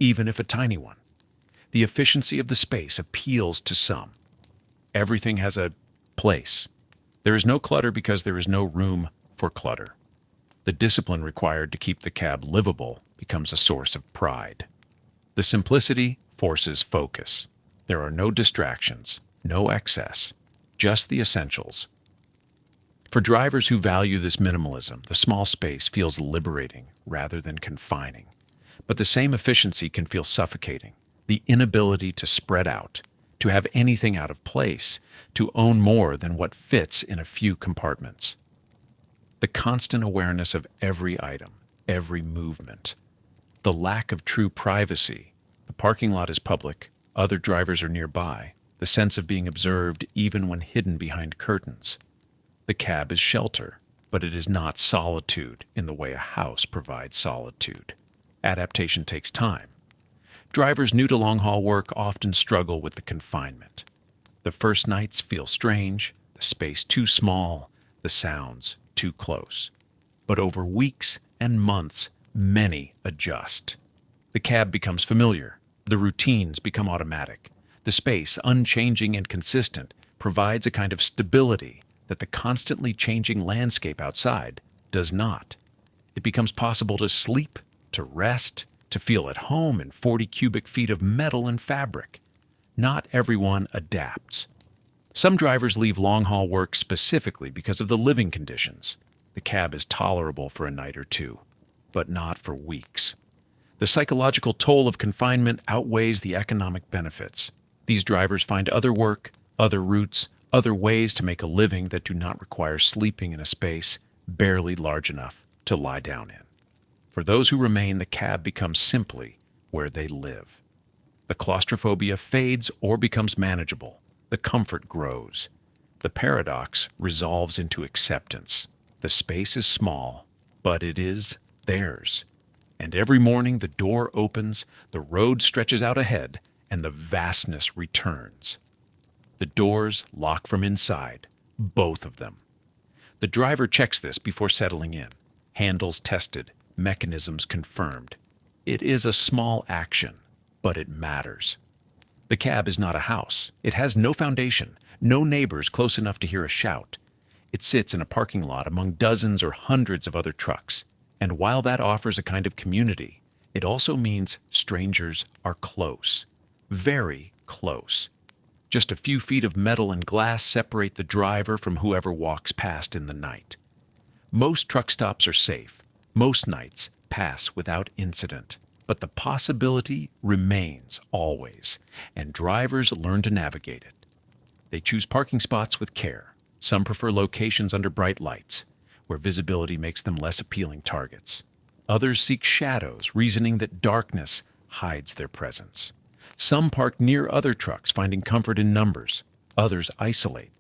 even if a tiny one. The efficiency of the space appeals to some. Everything has a place. There is no clutter because there is no room for clutter. The discipline required to keep the cab livable becomes a source of pride. The simplicity forces focus. There are no distractions, no excess, just the essentials. For drivers who value this minimalism, the small space feels liberating rather than confining. But the same efficiency can feel suffocating. The inability to spread out, to have anything out of place, to own more than what fits in a few compartments. The constant awareness of every item, every movement. The lack of true privacy. The parking lot is public, other drivers are nearby. The sense of being observed even when hidden behind curtains. The cab is shelter, but it is not solitude in the way a house provides solitude. Adaptation takes time. Drivers new to long-haul work often struggle with the confinement. The first nights feel strange, the space too small, the sounds too close. But over weeks and months, many adjust. The cab becomes familiar. The routines become automatic. The space, unchanging and consistent, provides a kind of stability that the constantly changing landscape outside does not. It becomes possible to sleep, to rest, to feel at home in 40 cubic feet of metal and fabric. Not everyone adapts. Some drivers leave long-haul work specifically because of the living conditions. The cab is tolerable for a night or two, but not for weeks. The psychological toll of confinement outweighs the economic benefits. These drivers find other work, other routes, other ways to make a living that do not require sleeping in a space barely large enough to lie down in. For those who remain, the cab becomes simply where they live. The claustrophobia fades or becomes manageable. The comfort grows. The paradox resolves into acceptance. The space is small, but it is theirs. And every morning the door opens, the road stretches out ahead, and the vastness returns. The doors lock from inside, both of them. The driver checks this before settling in. Handles tested, mechanisms confirmed. It is a small action, but it matters. The cab is not a house. It has no foundation, no neighbors close enough to hear a shout. It sits in a parking lot among dozens or hundreds of other trucks. And while that offers a kind of community, It also means strangers are close, very close. Just a few feet of metal and glass separate the driver from whoever walks past in the night. Most truck stops are safe. Most nights pass without incident. But the possibility remains always, and drivers learn to navigate it. They choose parking spots with care. Some prefer locations under bright lights, where visibility makes them less appealing targets. Others seek shadows, reasoning that darkness hides their presence. Some park near other trucks, finding comfort in numbers. Others isolate,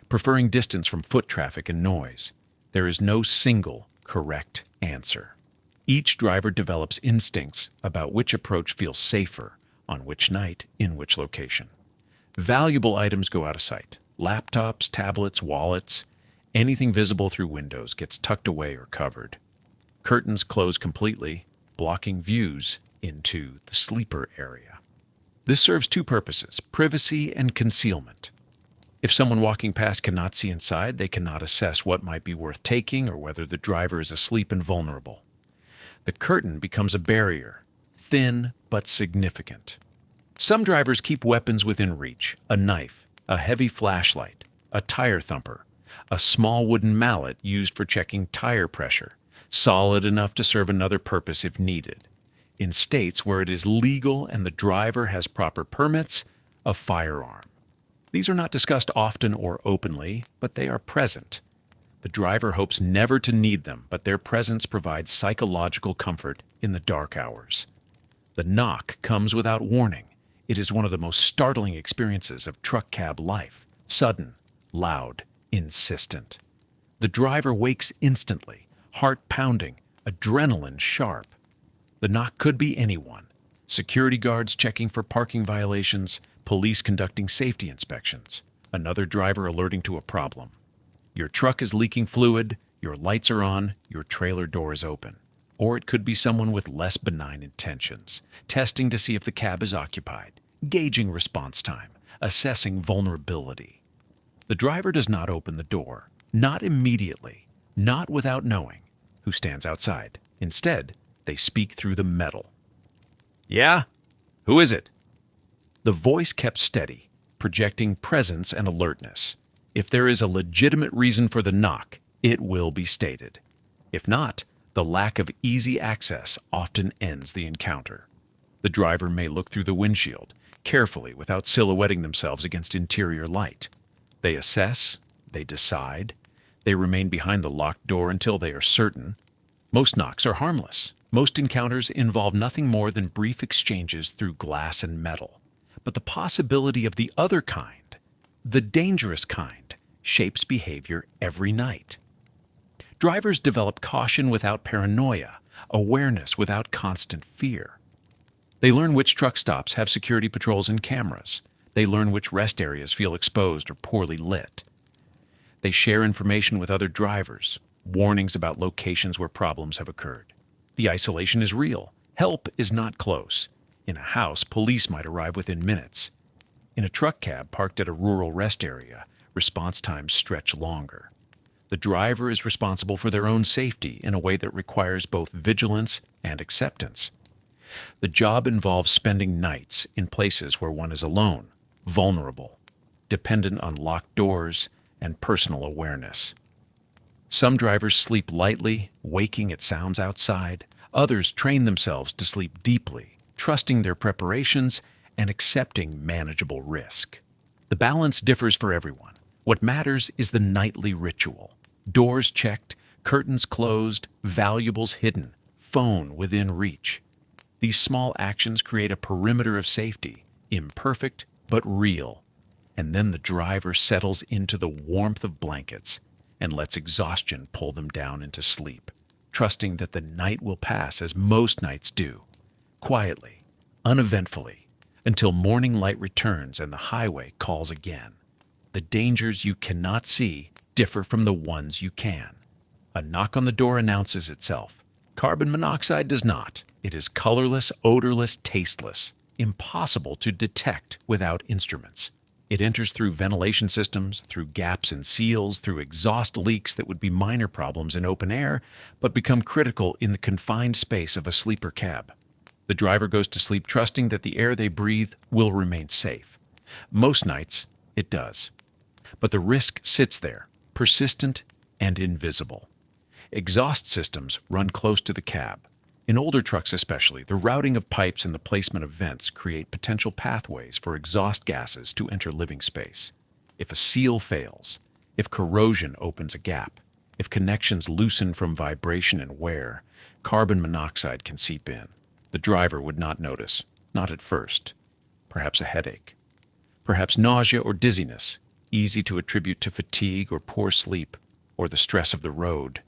preferring distance from foot traffic and noise. There is no single correct answer. Each driver develops instincts about which approach feels safer, on which night, in which location. Valuable items go out of sight. Laptops, tablets, wallets, anything visible through windows gets tucked away or covered. Curtains close completely, blocking views into the sleeper area. This serves two purposes: privacy and concealment. If someone walking past cannot see inside, they cannot assess what might be worth taking or whether the driver is asleep and vulnerable. The curtain becomes a barrier, thin but significant. Some drivers keep weapons within reach: a knife, a heavy flashlight, a tire thumper, a small wooden mallet used for checking tire pressure, solid enough to serve another purpose if needed. In states where it is legal and the driver has proper permits, a firearm. These are not discussed often or openly, but they are present. The driver hopes never to need them, but their presence provides psychological comfort in the dark hours. The knock comes without warning. It is one of the most startling experiences of truck cab life. Sudden, loud, insistent. The driver wakes instantly, heart pounding, adrenaline sharp. The knock could be anyone: security guards checking for parking violations, police conducting safety inspections, another driver alerting to a problem. Your truck is leaking fluid, your lights are on, your trailer door is open. Or it could be someone with less benign intentions, testing to see if the cab is occupied, gauging response time, assessing vulnerability. The driver does not open the door, not immediately, not without knowing who stands outside. Instead, they speak through the metal. "Yeah? Who is it?" The voice kept steady, projecting presence and alertness. If there is a legitimate reason for the knock, it will be stated. If not, the lack of easy access often ends the encounter. The driver may look through the windshield, carefully without silhouetting themselves against interior light. They assess, they decide, they remain behind the locked door until they are certain. Most knocks are harmless. Most encounters involve nothing more than brief exchanges through glass and metal. But the possibility of the other kind, the dangerous kind, shapes behavior every night. Drivers develop caution without paranoia, awareness without constant fear. They learn which truck stops have security patrols and cameras. They learn which rest areas feel exposed or poorly lit. They share information with other drivers, warnings about locations where problems have occurred. The isolation is real. Help is not close. In a house, police might arrive within minutes. In a truck cab parked at a rural rest area, response times stretch longer. The driver is responsible for their own safety in a way that requires both vigilance and acceptance. The job involves spending nights in places where one is alone, vulnerable, dependent on locked doors and personal awareness. Some drivers sleep lightly, waking at sounds outside. Others train themselves to sleep deeply, trusting their preparations and accepting manageable risk. The balance differs for everyone. What matters is the nightly ritual. Doors checked, curtains closed, valuables hidden, phone within reach. These small actions create a perimeter of safety, imperfect but real. And then the driver settles into the warmth of blankets and lets exhaustion pull them down into sleep, trusting that the night will pass as most nights do, quietly, uneventfully, until morning light returns and the highway calls again. The dangers you cannot see differ from the ones you can. A knock on the door announces itself. Carbon monoxide does not. It is colorless, odorless, tasteless, impossible to detect without instruments. It enters through ventilation systems, through gaps in seals, through exhaust leaks that would be minor problems in open air, but become critical in the confined space of a sleeper cab. The driver goes to sleep trusting that the air they breathe will remain safe. Most nights, it does. But the risk sits there, persistent and invisible. Exhaust systems run close to the cab. In older trucks especially, the routing of pipes and the placement of vents create potential pathways for exhaust gases to enter living space. If a seal fails, if corrosion opens a gap, if connections loosen from vibration and wear, carbon monoxide can seep in. The driver would not notice, not at first. Perhaps a headache. Perhaps nausea or dizziness, easy to attribute to fatigue or poor sleep, or the stress of the road.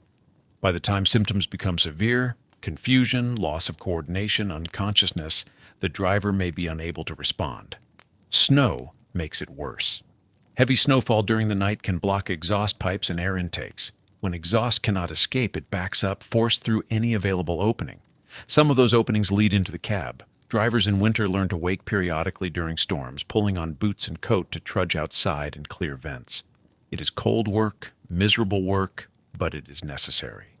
By the time symptoms become severe, confusion, loss of coordination, unconsciousness, the driver may be unable to respond. Snow makes it worse. Heavy snowfall during the night can block exhaust pipes and air intakes. When exhaust cannot escape, it backs up, forced through any available opening. Some of those openings lead into the cab. Drivers in winter learn to wake periodically during storms, pulling on boots and coat to trudge outside and clear vents. It is cold work, miserable work, but it is necessary.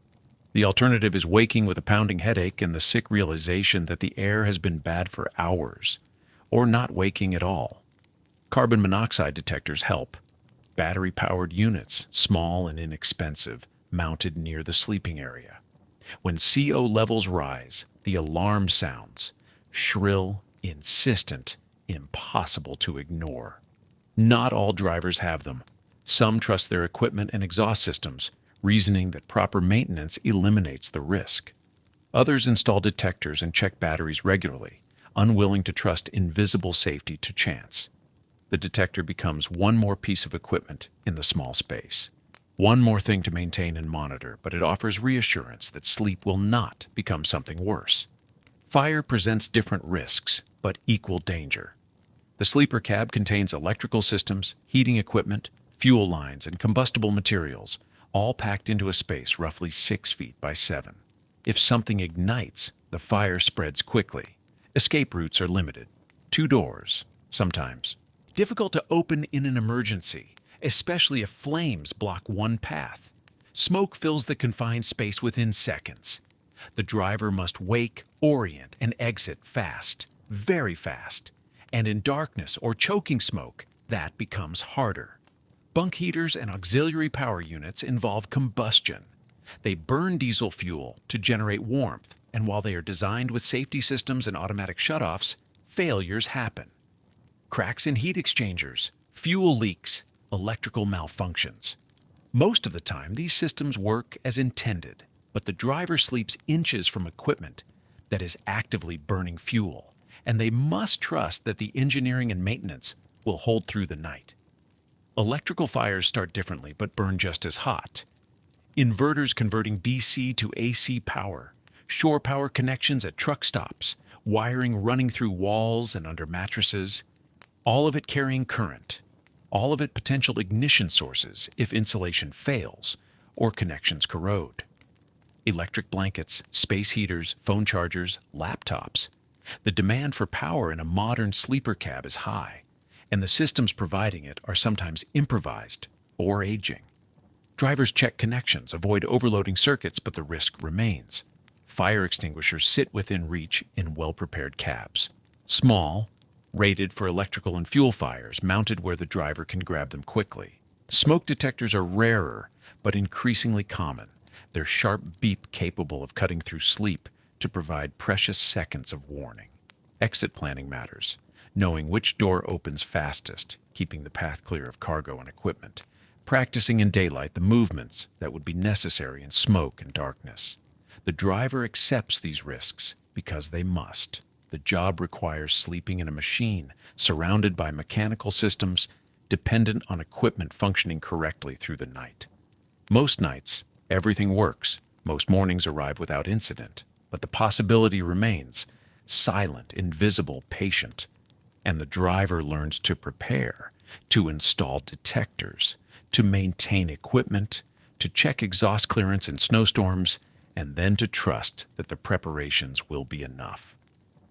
The alternative is waking with a pounding headache and the sick realization that the air has been bad for hours, or not waking at all. Carbon monoxide detectors help. Battery-powered units, small and inexpensive, mounted near the sleeping area. When CO levels rise, the alarm sounds, shrill, insistent, impossible to ignore. Not all drivers have them. Some trust their equipment and exhaust systems, reasoning that proper maintenance eliminates the risk. Others install detectors and check batteries regularly, unwilling to trust invisible safety to chance. The detector becomes one more piece of equipment in the small space. One more thing to maintain and monitor, but it offers reassurance that sleep will not become something worse. Fire presents different risks, but equal danger. The sleeper cab contains electrical systems, heating equipment, fuel lines, and combustible materials, all packed into a space roughly 6 feet by 7. If something ignites, the fire spreads quickly. Escape routes are limited. 2 doors, sometimes. Difficult to open in an emergency, especially if flames block one path. Smoke fills the confined space within seconds. The driver must wake, orient, and exit fast, very fast. And in darkness or choking smoke, that becomes harder. Bunk heaters and auxiliary power units involve combustion. They burn diesel fuel to generate warmth, and while they are designed with safety systems and automatic shutoffs, failures happen. Cracks in heat exchangers, fuel leaks, electrical malfunctions. Most of the time, these systems work as intended, but the driver sleeps inches from equipment that is actively burning fuel, and they must trust that the engineering and maintenance will hold through the night. Electrical fires start differently but burn just as hot. Inverters converting DC to AC power, shore power connections at truck stops, wiring running through walls and under mattresses, all of it carrying current, all of it potential ignition sources if insulation fails or connections corrode. Electric blankets, space heaters, phone chargers, laptops. The demand for power in a modern sleeper cab is high, and the systems providing it are sometimes improvised or aging. Drivers check connections, avoid overloading circuits, but the risk remains. Fire extinguishers sit within reach in well-prepared cabs. Small, rated for electrical and fuel fires, mounted where the driver can grab them quickly. Smoke detectors are rarer, but increasingly common. Their sharp beep capable of cutting through sleep to provide precious seconds of warning. Exit planning matters, knowing which door opens fastest, keeping the path clear of cargo and equipment. Practicing in daylight the movements that would be necessary in smoke and darkness. The driver accepts these risks because they must. The job requires sleeping in a machine, surrounded by mechanical systems, dependent on equipment functioning correctly through the night. Most nights, everything works. Most mornings arrive without incident. But the possibility remains, silent, invisible, patient. And the driver learns to prepare, to install detectors, to maintain equipment, to check exhaust clearance in snowstorms, and then to trust that the preparations will be enough.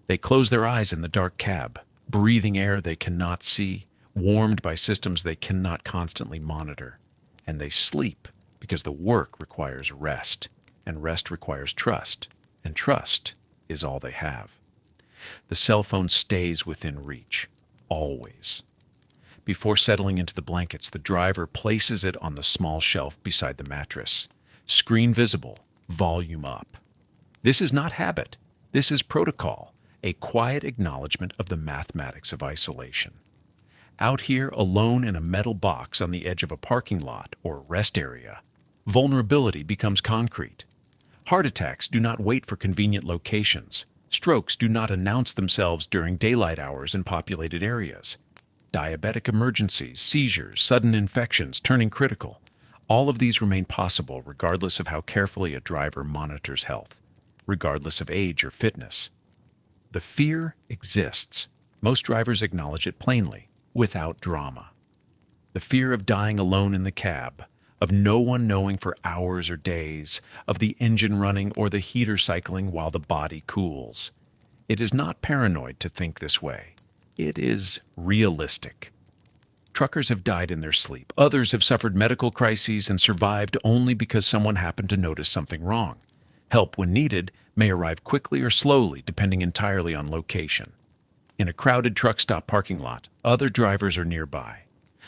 They close their eyes in the dark cab, breathing air they cannot see, warmed by systems they cannot constantly monitor. And they sleep because the work requires rest, and rest requires trust, and trust is all they have. The cell phone stays within reach, always. Before settling into the blankets, the driver places it on the small shelf beside the mattress. Screen visible, volume up. This is not habit. This is protocol, a quiet acknowledgement of the mathematics of isolation. Out here, alone in a metal box on the edge of a parking lot or rest area, vulnerability becomes concrete. Heart attacks do not wait for convenient locations. Strokes do not announce themselves during daylight hours in populated areas. Diabetic emergencies, seizures, sudden infections turning critical. All of these remain possible regardless of how carefully a driver monitors health, regardless of age or fitness. The fear exists. Most drivers acknowledge it plainly, without drama. The fear of dying alone in the cab, of no one knowing for hours or days, of the engine running or the heater cycling while the body cools. It is not paranoid to think this way. It is realistic. Truckers have died in their sleep. Others have suffered medical crises and survived only because someone happened to notice something wrong. Help, when needed, may arrive quickly or slowly, depending entirely on location. In a crowded truck stop parking lot, other drivers are nearby.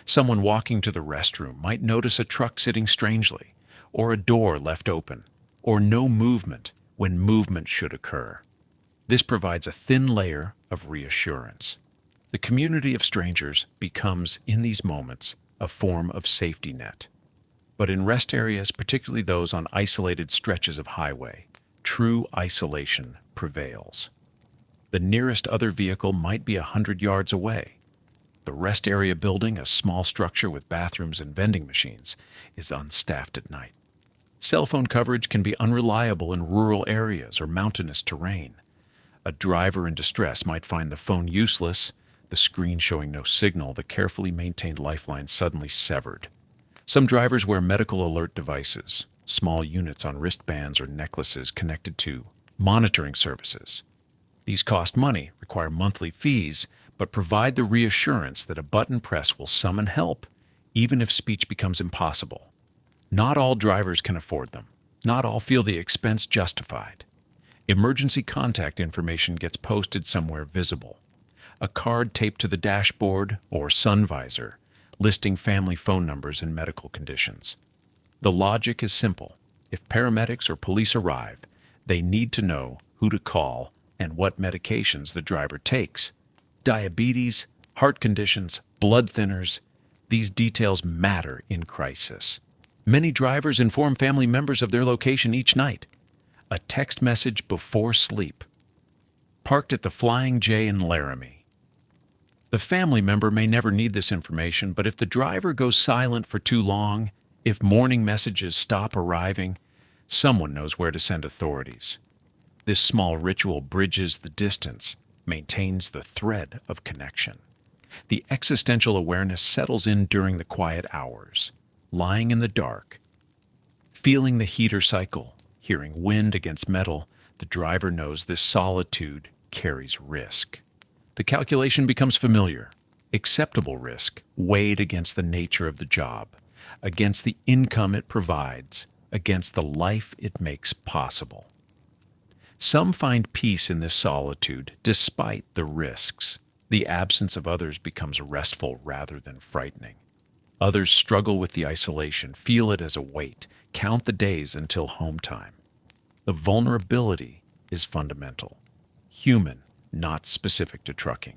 Someone walking to the restroom might notice a truck sitting strangely, or a door left open, or no movement when movement should occur. This provides a thin layer of reassurance. The community of strangers becomes, in these moments, a form of safety net. But in rest areas, particularly those on isolated stretches of highway, true isolation prevails. The nearest other vehicle might be 100 yards away. The rest area building, a small structure with bathrooms and vending machines, is unstaffed at night. Cell phone coverage can be unreliable in rural areas or mountainous terrain. A driver in distress might find the phone useless, the screen showing no signal, the carefully maintained lifeline suddenly severed. Some drivers wear medical alert devices, small units on wristbands or necklaces connected to monitoring services. These cost money, require monthly fees, but provide the reassurance that a button press will summon help, even if speech becomes impossible. Not all drivers can afford them. Not all feel the expense justified. Emergency contact information gets posted somewhere visible. A card taped to the dashboard or sun visor, listing family phone numbers and medical conditions. The logic is simple. If paramedics or police arrive, they need to know who to call and what medications the driver takes. Diabetes, heart conditions, blood thinners, these details matter in crisis. Many drivers inform family members of their location each night. A text message before sleep. Parked at the Flying J in Laramie. The family member may never need this information, but if the driver goes silent for too long, if morning messages stop arriving, someone knows where to send authorities. This small ritual bridges the distance, maintains the thread of connection. The existential awareness settles in during the quiet hours, lying in the dark, feeling the heater cycle, hearing wind against metal. The driver knows this solitude carries risk. The calculation becomes familiar. Acceptable risk, weighed against the nature of the job, against the income it provides, against the life it makes possible. Some find peace in this solitude despite the risks. The absence of others becomes restful rather than frightening. Others struggle with the isolation, feel it as a weight, count the days until home time. The vulnerability is fundamental, human, not specific to trucking.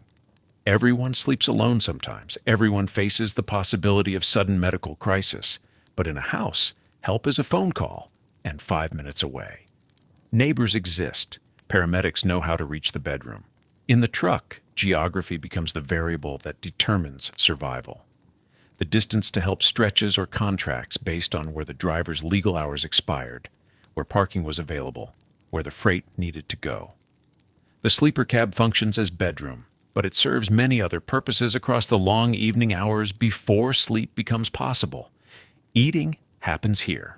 Everyone sleeps alone sometimes. Everyone faces the possibility of sudden medical crisis. But in a house, help is a phone call and 5 minutes away. Neighbors exist. Paramedics know how to reach the bedroom. In the truck, geography becomes the variable that determines survival. The distance to help stretches or contracts based on where the driver's legal hours expired, where parking was available, where the freight needed to go. The sleeper cab functions as bedroom, but it serves many other purposes across the long evening hours before sleep becomes possible. Eating happens here.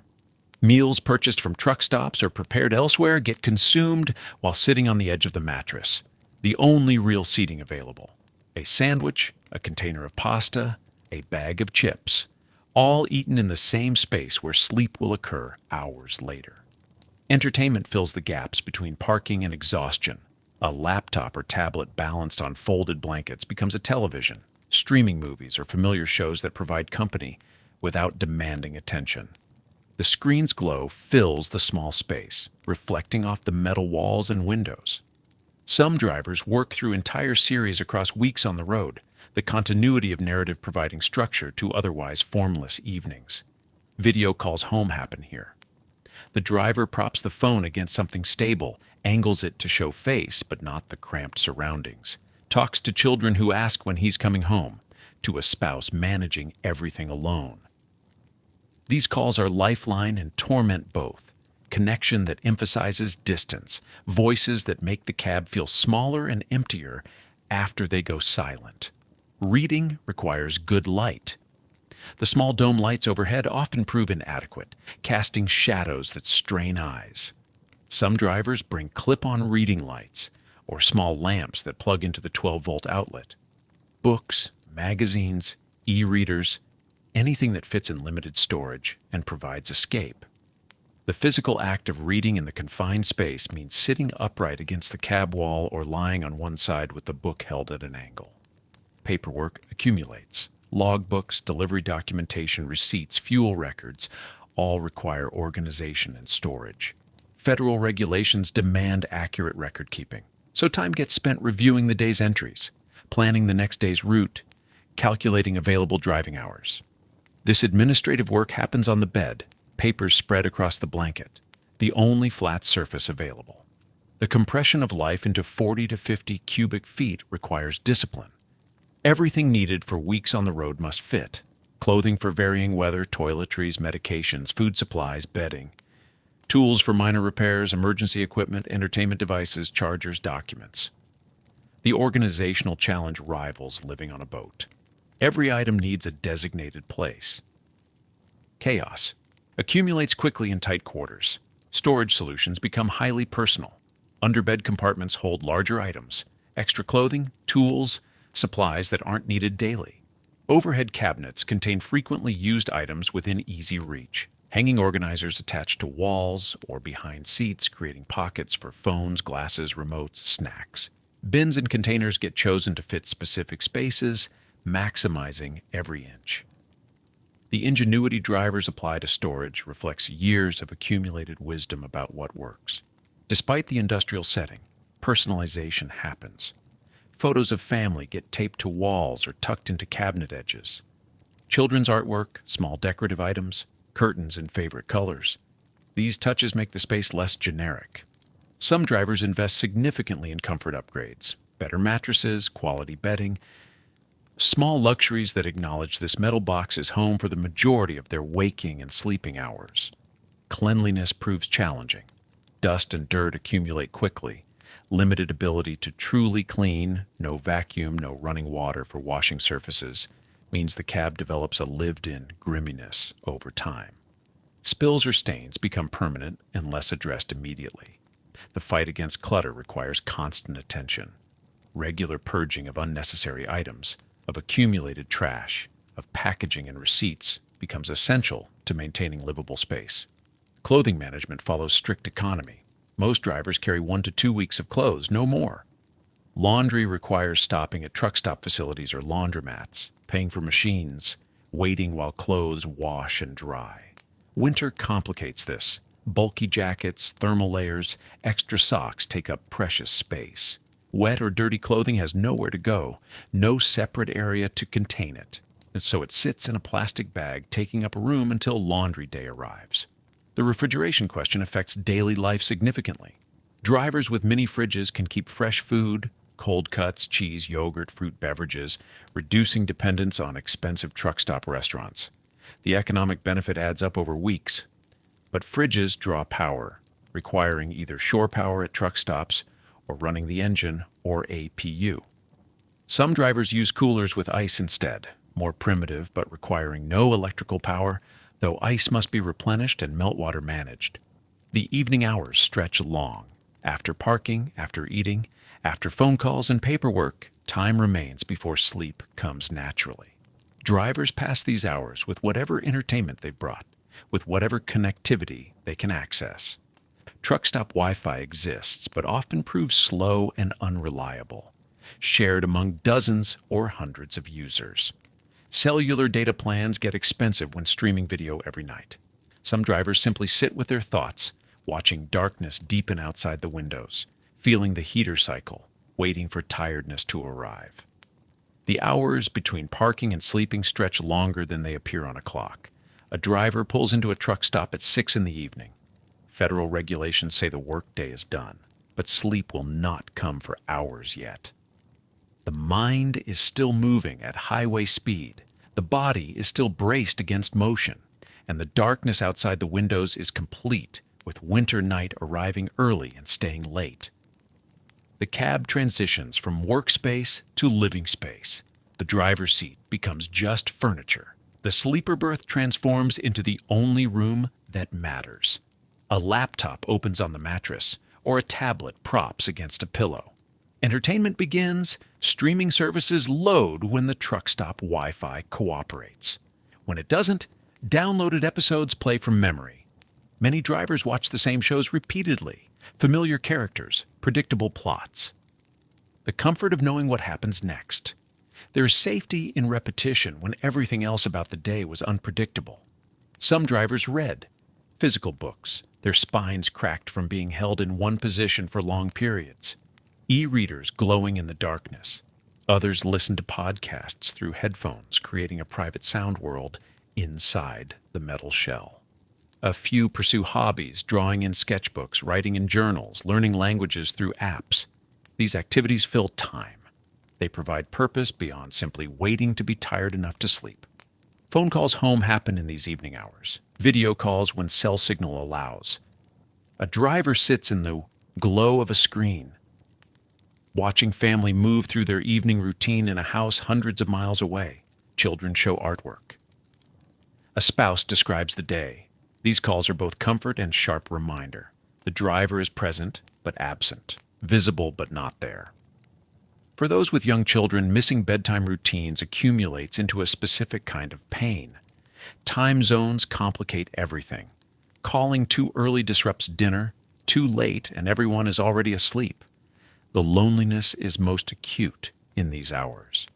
Meals purchased from truck stops or prepared elsewhere get consumed while sitting on the edge of the mattress, the only real seating available. A sandwich, a container of pasta, a bag of chips, all eaten in the same space where sleep will occur hours later. Entertainment fills the gaps between parking and exhaustion. A laptop or tablet balanced on folded blankets becomes a television, streaming movies or familiar shows that provide company without demanding attention. The screen's glow fills the small space, reflecting off the metal walls and windows. Some drivers work through entire series across weeks on the road, the continuity of narrative providing structure to otherwise formless evenings. Video calls home happen here. The driver props the phone against something stable, angles it to show face but not the cramped surroundings, talks to children who ask when he's coming home, to a spouse managing everything alone. These calls are lifeline and torment both. Connection that emphasizes distance, voices that make the cab feel smaller and emptier after they go silent. Reading requires good light. The small dome lights overhead often prove inadequate, casting shadows that strain eyes. Some drivers bring clip-on reading lights or small lamps that plug into the 12-volt outlet. Books, magazines, e-readers, anything that fits in limited storage and provides escape. The physical act of reading in the confined space means sitting upright against the cab wall or lying on one side with the book held at an angle. Paperwork accumulates. Logbooks, delivery documentation, receipts, fuel records all require organization and storage. Federal regulations demand accurate record keeping, so time gets spent reviewing the day's entries, planning the next day's route, calculating available driving hours. This administrative work happens on the bed, papers spread across the blanket, the only flat surface available. The compression of life into 40 to 50 cubic feet requires discipline. Everything needed for weeks on the road must fit. Clothing for varying weather, toiletries, medications, food supplies, bedding. Tools for minor repairs, emergency equipment, entertainment devices, chargers, documents. The organizational challenge rivals living on a boat. Every item needs a designated place. Chaos accumulates quickly in tight quarters. Storage solutions become highly personal. Underbed compartments hold larger items, extra clothing, tools, supplies that aren't needed daily. Overhead cabinets contain frequently used items within easy reach. Hanging organizers attached to walls or behind seats, creating pockets for phones, glasses, remotes, snacks. Bins and containers get chosen to fit specific spaces, maximizing every inch. The ingenuity drivers apply to storage reflects years of accumulated wisdom about what works. Despite the industrial setting, personalization happens. Photos of family get taped to walls or tucked into cabinet edges. Children's artwork, small decorative items, curtains in favorite colors. These touches make the space less generic. Some drivers invest significantly in comfort upgrades, better mattresses, quality bedding, small luxuries that acknowledge this metal box is home for the majority of their waking and sleeping hours. Cleanliness proves challenging. Dust and dirt accumulate quickly. Limited ability to truly clean, no vacuum, no running water for washing surfaces, means the cab develops a lived-in grimminess over time. Spills or stains become permanent and less addressed immediately. The fight against clutter requires constant attention. Regular purging of unnecessary items, of accumulated trash, of packaging and receipts becomes essential to maintaining livable space. Clothing management follows strict economy. Most drivers carry 1 to 2 weeks of clothes, no more. Laundry requires stopping at truck stop facilities or laundromats, paying for machines, waiting while clothes wash and dry. Winter complicates this. Bulky jackets, thermal layers, extra socks take up precious space. Wet or dirty clothing has nowhere to go, no separate area to contain it, and so it sits in a plastic bag taking up room until laundry day arrives. The refrigeration question affects daily life significantly. Drivers with mini fridges can keep fresh food, cold cuts, cheese, yogurt, fruit beverages, reducing dependence on expensive truck stop restaurants. The economic benefit adds up over weeks. But fridges draw power, requiring either shore power at truck stops or running the engine or APU. Some drivers use coolers with ice instead, more primitive but requiring no electrical power, though ice must be replenished and meltwater managed. The evening hours stretch long. After parking, after eating, after phone calls and paperwork, time remains before sleep comes naturally. Drivers pass these hours with whatever entertainment they've brought, with whatever connectivity they can access. Truck stop Wi-Fi exists, but often proves slow and unreliable, shared among dozens or hundreds of users. Cellular data plans get expensive when streaming video every night. Some drivers simply sit with their thoughts, watching darkness deepen outside the windows, feeling the heater cycle, waiting for tiredness to arrive. The hours between parking and sleeping stretch longer than they appear on a clock. A driver pulls into a truck stop at 6 in the evening. Federal regulations say the workday is done, but sleep will not come for hours yet. The mind is still moving at highway speed. The body is still braced against motion, and the darkness outside the windows is complete, with winter night arriving early and staying late. The cab transitions from workspace to living space. The driver's seat becomes just furniture. The sleeper berth transforms into the only room that matters. A laptop opens on the mattress, or a tablet props against a pillow. Entertainment begins. Streaming services load when the truck stop Wi-Fi cooperates. When it doesn't, downloaded episodes play from memory. Many drivers watch the same shows repeatedly. Familiar characters, predictable plots. The comfort of knowing what happens next. There is safety in repetition when everything else about the day was unpredictable. Some drivers read physical books, their spines cracked from being held in one position for long periods. E-readers glowing in the darkness. Others listen to podcasts through headphones, creating a private sound world inside the metal shell. A few pursue hobbies, drawing in sketchbooks, writing in journals, learning languages through apps. These activities fill time. They provide purpose beyond simply waiting to be tired enough to sleep. Phone calls home happen in these evening hours. Video calls when cell signal allows. A driver sits in the glow of a screen, watching family move through their evening routine in a house hundreds of miles away. Children show artwork. A spouse describes the day. These calls are both comfort and sharp reminder. The driver is present but absent, visible but not there. For those with young children, missing bedtime routines accumulates into a specific kind of pain. Time zones complicate everything. Calling too early disrupts dinner, too late, and everyone is already asleep. The loneliness is most acute in these hours.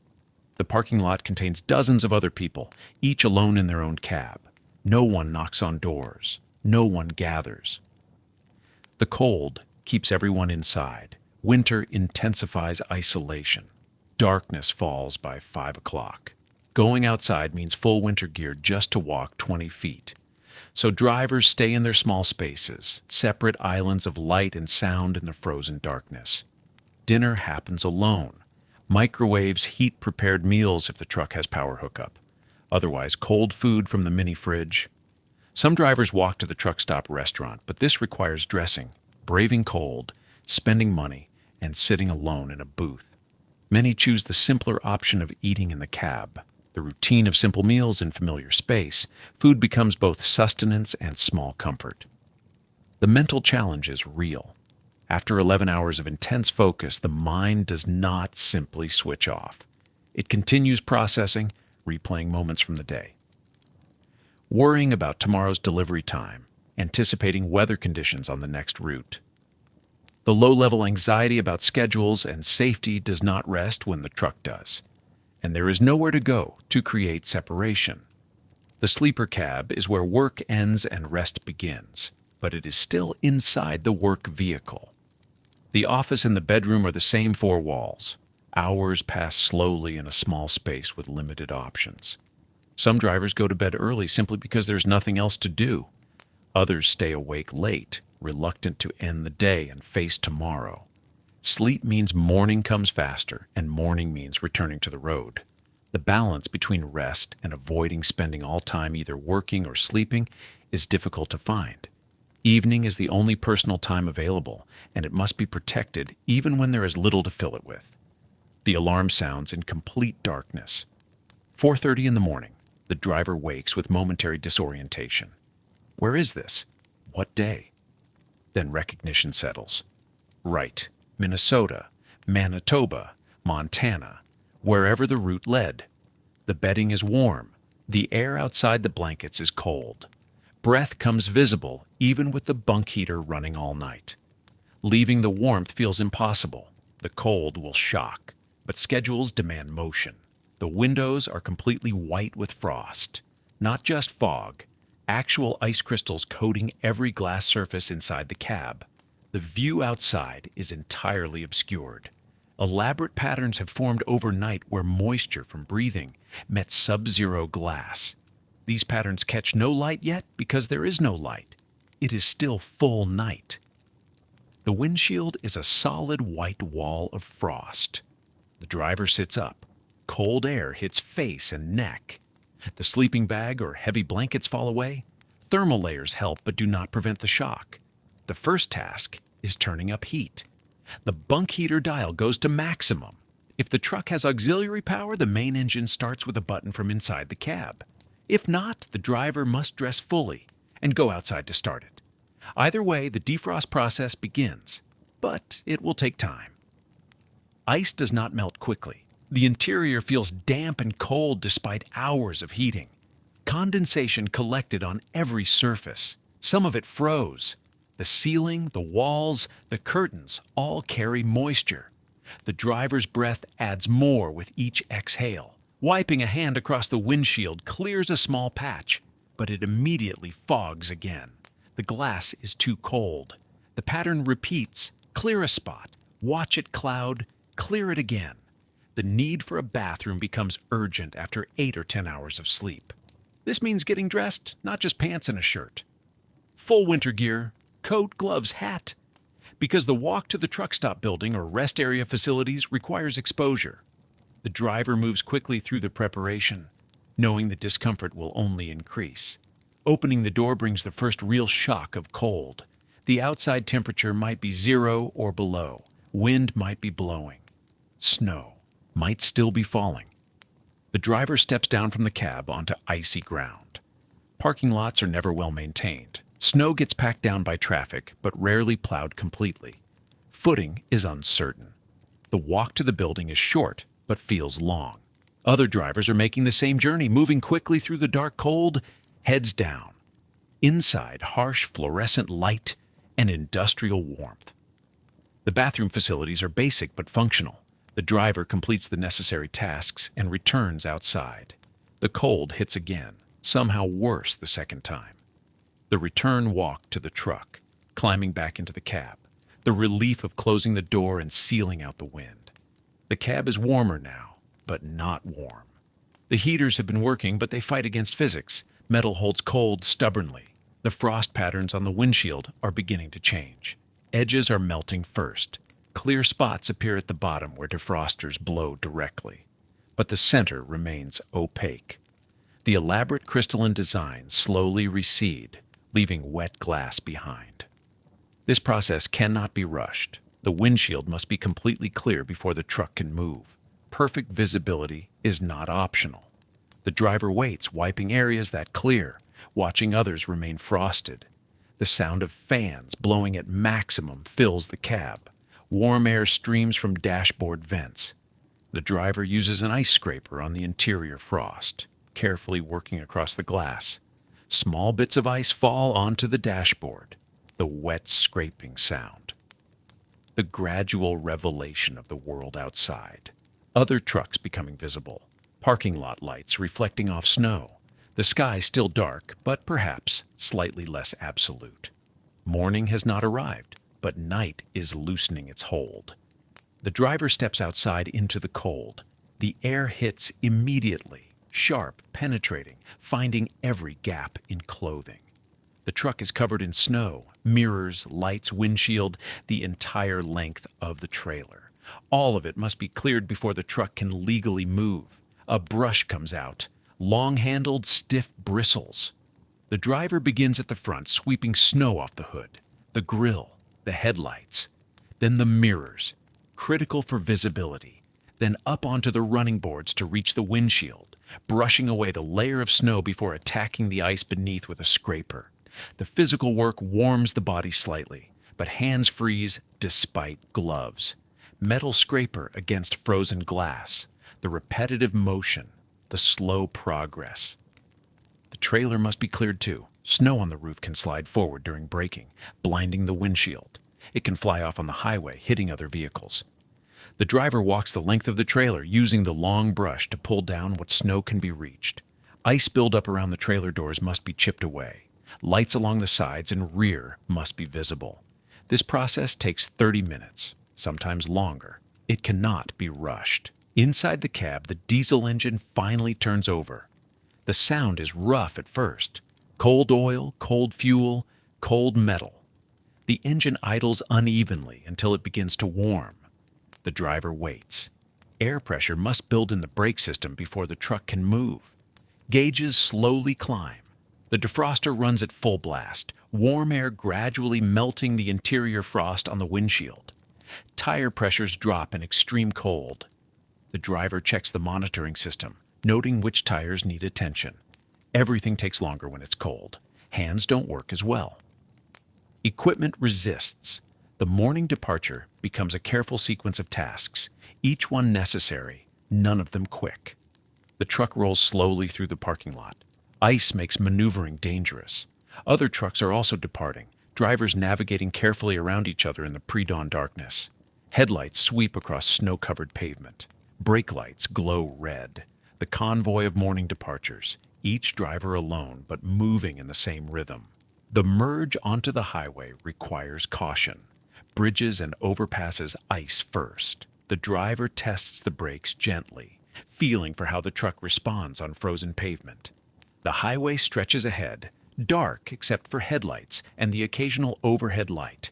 The parking lot contains dozens of other people, each alone in their own cab. No one knocks on doors. No one gathers. The cold keeps everyone inside. Winter intensifies isolation. Darkness falls by 5 o'clock. Going outside means full winter gear just to walk 20 feet. So drivers stay in their small spaces, separate islands of light and sound in the frozen darkness. Dinner happens alone. Microwaves heat prepared meals if the truck has power hookup. Otherwise, cold food from the mini fridge. Some drivers walk to the truck stop restaurant, but this requires dressing, braving cold, spending money, and sitting alone in a booth. Many choose the simpler option of eating in the cab. The routine of simple meals in familiar space, food becomes both sustenance and small comfort. The mental challenge is real. After 11 hours of intense focus, the mind does not simply switch off. It continues processing, replaying moments from the day. Worrying about tomorrow's delivery time, anticipating weather conditions on the next route. The low-level anxiety about schedules and safety does not rest when the truck does. And there is nowhere to go to create separation. The sleeper cab is where work ends and rest begins, but it is still inside the work vehicle. The office and the bedroom are the same four walls. Hours pass slowly in a small space with limited options. Some drivers go to bed early simply because there's nothing else to do. Others stay awake late, reluctant to end the day and face tomorrow. Sleep means morning comes faster, and morning means returning to the road. The balance between rest and avoiding spending all time either working or sleeping is difficult to find. Evening is the only personal time available, and it must be protected even when there is little to fill it with. The alarm sounds in complete darkness. 4:30 in the morning. The driver wakes with momentary disorientation. Where is this? What day? Then recognition settles. Right, Minnesota, Manitoba, Montana, wherever the route led. The bedding is warm. The air outside the blankets is cold. Breath comes visible even with the bunk heater running all night. Leaving the warmth feels impossible. The cold will shock, but schedules demand motion. The windows are completely white with frost. Not just fog, actual ice crystals coating every glass surface inside the cab. The view outside is entirely obscured. Elaborate patterns have formed overnight where moisture from breathing met subzero glass. These patterns catch no light yet because there is no light. It is still full night. The windshield is a solid white wall of frost. The driver sits up. Cold air hits face and neck. The sleeping bag or heavy blankets fall away. Thermal layers help but do not prevent the shock. The first task is turning up heat. The bunk heater dial goes to maximum. If the truck has auxiliary power, the main engine starts with a button from inside the cab. If not, the driver must dress fully and go outside to start it. Either way, the defrost process begins, but it will take time. Ice does not melt quickly. The interior feels damp and cold despite hours of heating. Condensation collected on every surface. Some of it froze. The ceiling, the walls, the curtains all carry moisture. The driver's breath adds more with each exhale. Wiping a hand across the windshield clears a small patch, but it immediately fogs again. The glass is too cold. The pattern repeats. Clear a spot, watch it cloud, clear it again. The need for a bathroom becomes urgent after 8 or 10 hours of sleep. This means getting dressed, not just pants and a shirt. Full winter gear, coat, gloves, hat. Because the walk to the truck stop building or rest area facilities requires exposure. The driver moves quickly through the preparation, knowing the discomfort will only increase. Opening the door brings the first real shock of cold. The outside temperature might be 0 or below. Wind might be blowing. Snow might still be falling. The driver steps down from the cab onto icy ground. Parking lots are never well maintained. Snow gets packed down by traffic, but rarely plowed completely. Footing is uncertain. The walk to the building is short, but feels long. Other drivers are making the same journey, moving quickly through the dark cold, heads down. Inside, harsh fluorescent light and industrial warmth. The bathroom facilities are basic but functional. The driver completes the necessary tasks and returns outside. The cold hits again, somehow worse the second time. The return walk to the truck, climbing back into the cab. The relief of closing the door and sealing out the wind. The cab is warmer now, but not warm. The heaters have been working, but they fight against physics. Metal holds cold stubbornly. The frost patterns on the windshield are beginning to change. Edges are melting first. Clear spots appear at the bottom where defrosters blow directly. But the center remains opaque. The elaborate crystalline designs slowly recede, leaving wet glass behind. This process cannot be rushed. The windshield must be completely clear before the truck can move. Perfect visibility is not optional. The driver waits, wiping areas that clear, watching others remain frosted. The sound of fans blowing at maximum fills the cab. Warm air streams from dashboard vents. The driver uses an ice scraper on the interior frost, carefully working across the glass. Small bits of ice fall onto the dashboard, the wet scraping sound. The gradual revelation of the world outside. Other trucks becoming visible. Parking lot lights reflecting off snow. The sky still dark, but perhaps slightly less absolute. Morning has not arrived, but night is loosening its hold. The driver steps outside into the cold. The air hits immediately, sharp, penetrating, finding every gap in clothing. The truck is covered in snow, mirrors, lights, windshield, the entire length of the trailer. All of it must be cleared before the truck can legally move. A brush comes out, long-handled, stiff bristles. The driver begins at the front, sweeping snow off the hood, the grille, the headlights, then the mirrors, critical for visibility, then up onto the running boards to reach the windshield, brushing away the layer of snow before attacking the ice beneath with a scraper. The physical work warms the body slightly, but hands freeze despite gloves. Metal scraper against frozen glass, the repetitive motion, the slow progress. The trailer must be cleared too. Snow on the roof can slide forward during braking, blinding the windshield. It can fly off on the highway, hitting other vehicles. The driver walks the length of the trailer, using the long brush to pull down what snow can be reached. Ice buildup around the trailer doors must be chipped away. Lights along the sides and rear must be visible. This process takes 30 minutes, sometimes longer. It cannot be rushed. Inside the cab, the diesel engine finally turns over. The sound is rough at first. Cold oil, cold fuel, cold metal. The engine idles unevenly until it begins to warm. The driver waits. Air pressure must build in the brake system before the truck can move. Gauges slowly climb. The defroster runs at full blast, warm air gradually melting the interior frost on the windshield. Tire pressures drop in extreme cold. The driver checks the monitoring system, noting which tires need attention. Everything takes longer when it's cold. Hands don't work as well. Equipment resists. The morning departure becomes a careful sequence of tasks, each one necessary, none of them quick. The truck rolls slowly through the parking lot. Ice makes maneuvering dangerous. Other trucks are also departing, drivers navigating carefully around each other in the pre-dawn darkness. Headlights sweep across snow-covered pavement. Brake lights glow red. The convoy of morning departures, each driver alone but moving in the same rhythm. The merge onto the highway requires caution. Bridges and overpasses ice first. The driver tests the brakes gently, feeling for how the truck responds on frozen pavement. The highway stretches ahead, dark except for headlights and the occasional overhead light.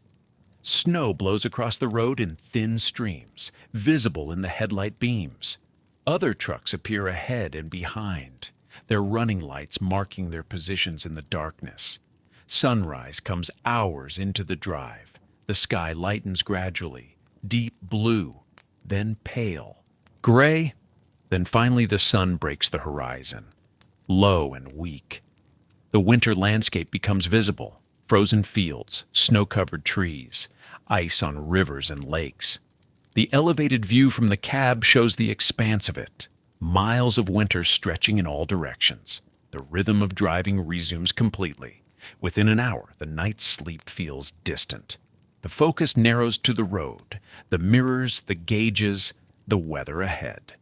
Snow blows across the road in thin streams, visible in the headlight beams. Other trucks appear ahead and behind, their running lights marking their positions in the darkness. Sunrise comes hours into the drive. The sky lightens gradually, deep blue, then pale, gray, then finally the sun breaks the horizon, low and weak. The winter landscape becomes visible, frozen fields, snow-covered trees, ice on rivers and lakes. The elevated view from the cab shows the expanse of it, miles of winter stretching in all directions. The rhythm of driving resumes completely. Within an hour, the night's sleep feels distant. The focus narrows to the road, the mirrors, the gauges, the weather ahead.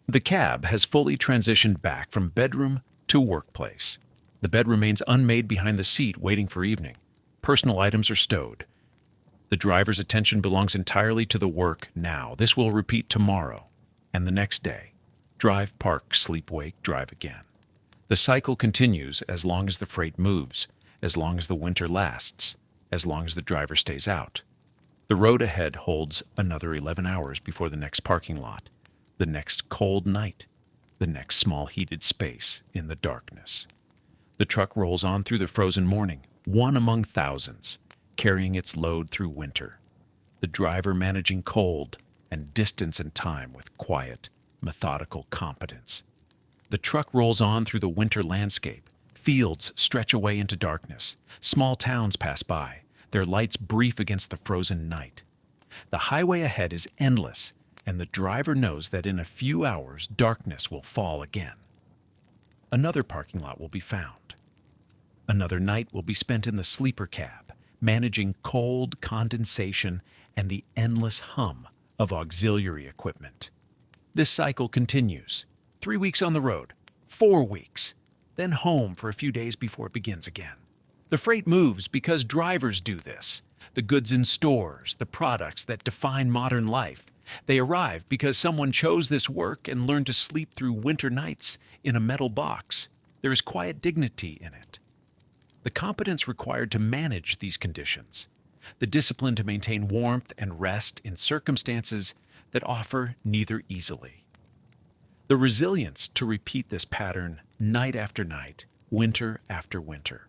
The cab has fully transitioned back from bedroom to workplace. The bed remains unmade behind the seat, waiting for evening. Personal items are stowed. The driver's attention belongs entirely to the work now. This will repeat tomorrow and the next day. Drive, park, sleep, wake, drive again. The cycle continues as long as the freight moves, as long as the winter lasts, as long as the driver stays out. The road ahead holds another 11 hours before the next parking lot, the next cold night, the next small heated space in the darkness. The truck rolls on through the frozen morning, one among thousands, carrying its load through winter. The driver managing cold and distance and time with quiet, methodical competence. The truck rolls on through the winter landscape. Fields stretch away into darkness. Small towns pass by, their lights brief against the frozen night. The highway ahead is endless, and the driver knows that in a few hours darkness will fall again. Another parking lot will be found. Another night will be spent in the sleeper cab, managing cold, condensation, and the endless hum of auxiliary equipment. This cycle continues. 3 weeks on the road, 4 weeks, then home for a few days before it begins again. The freight moves because drivers do this. The goods in stores, the products that define modern life. They arrive because someone chose this work and learned to sleep through winter nights in a metal box. There is quiet dignity in it. The competence required to manage these conditions. The discipline to maintain warmth and rest in circumstances that offer neither easily. The resilience to repeat this pattern night after night, winter after winter.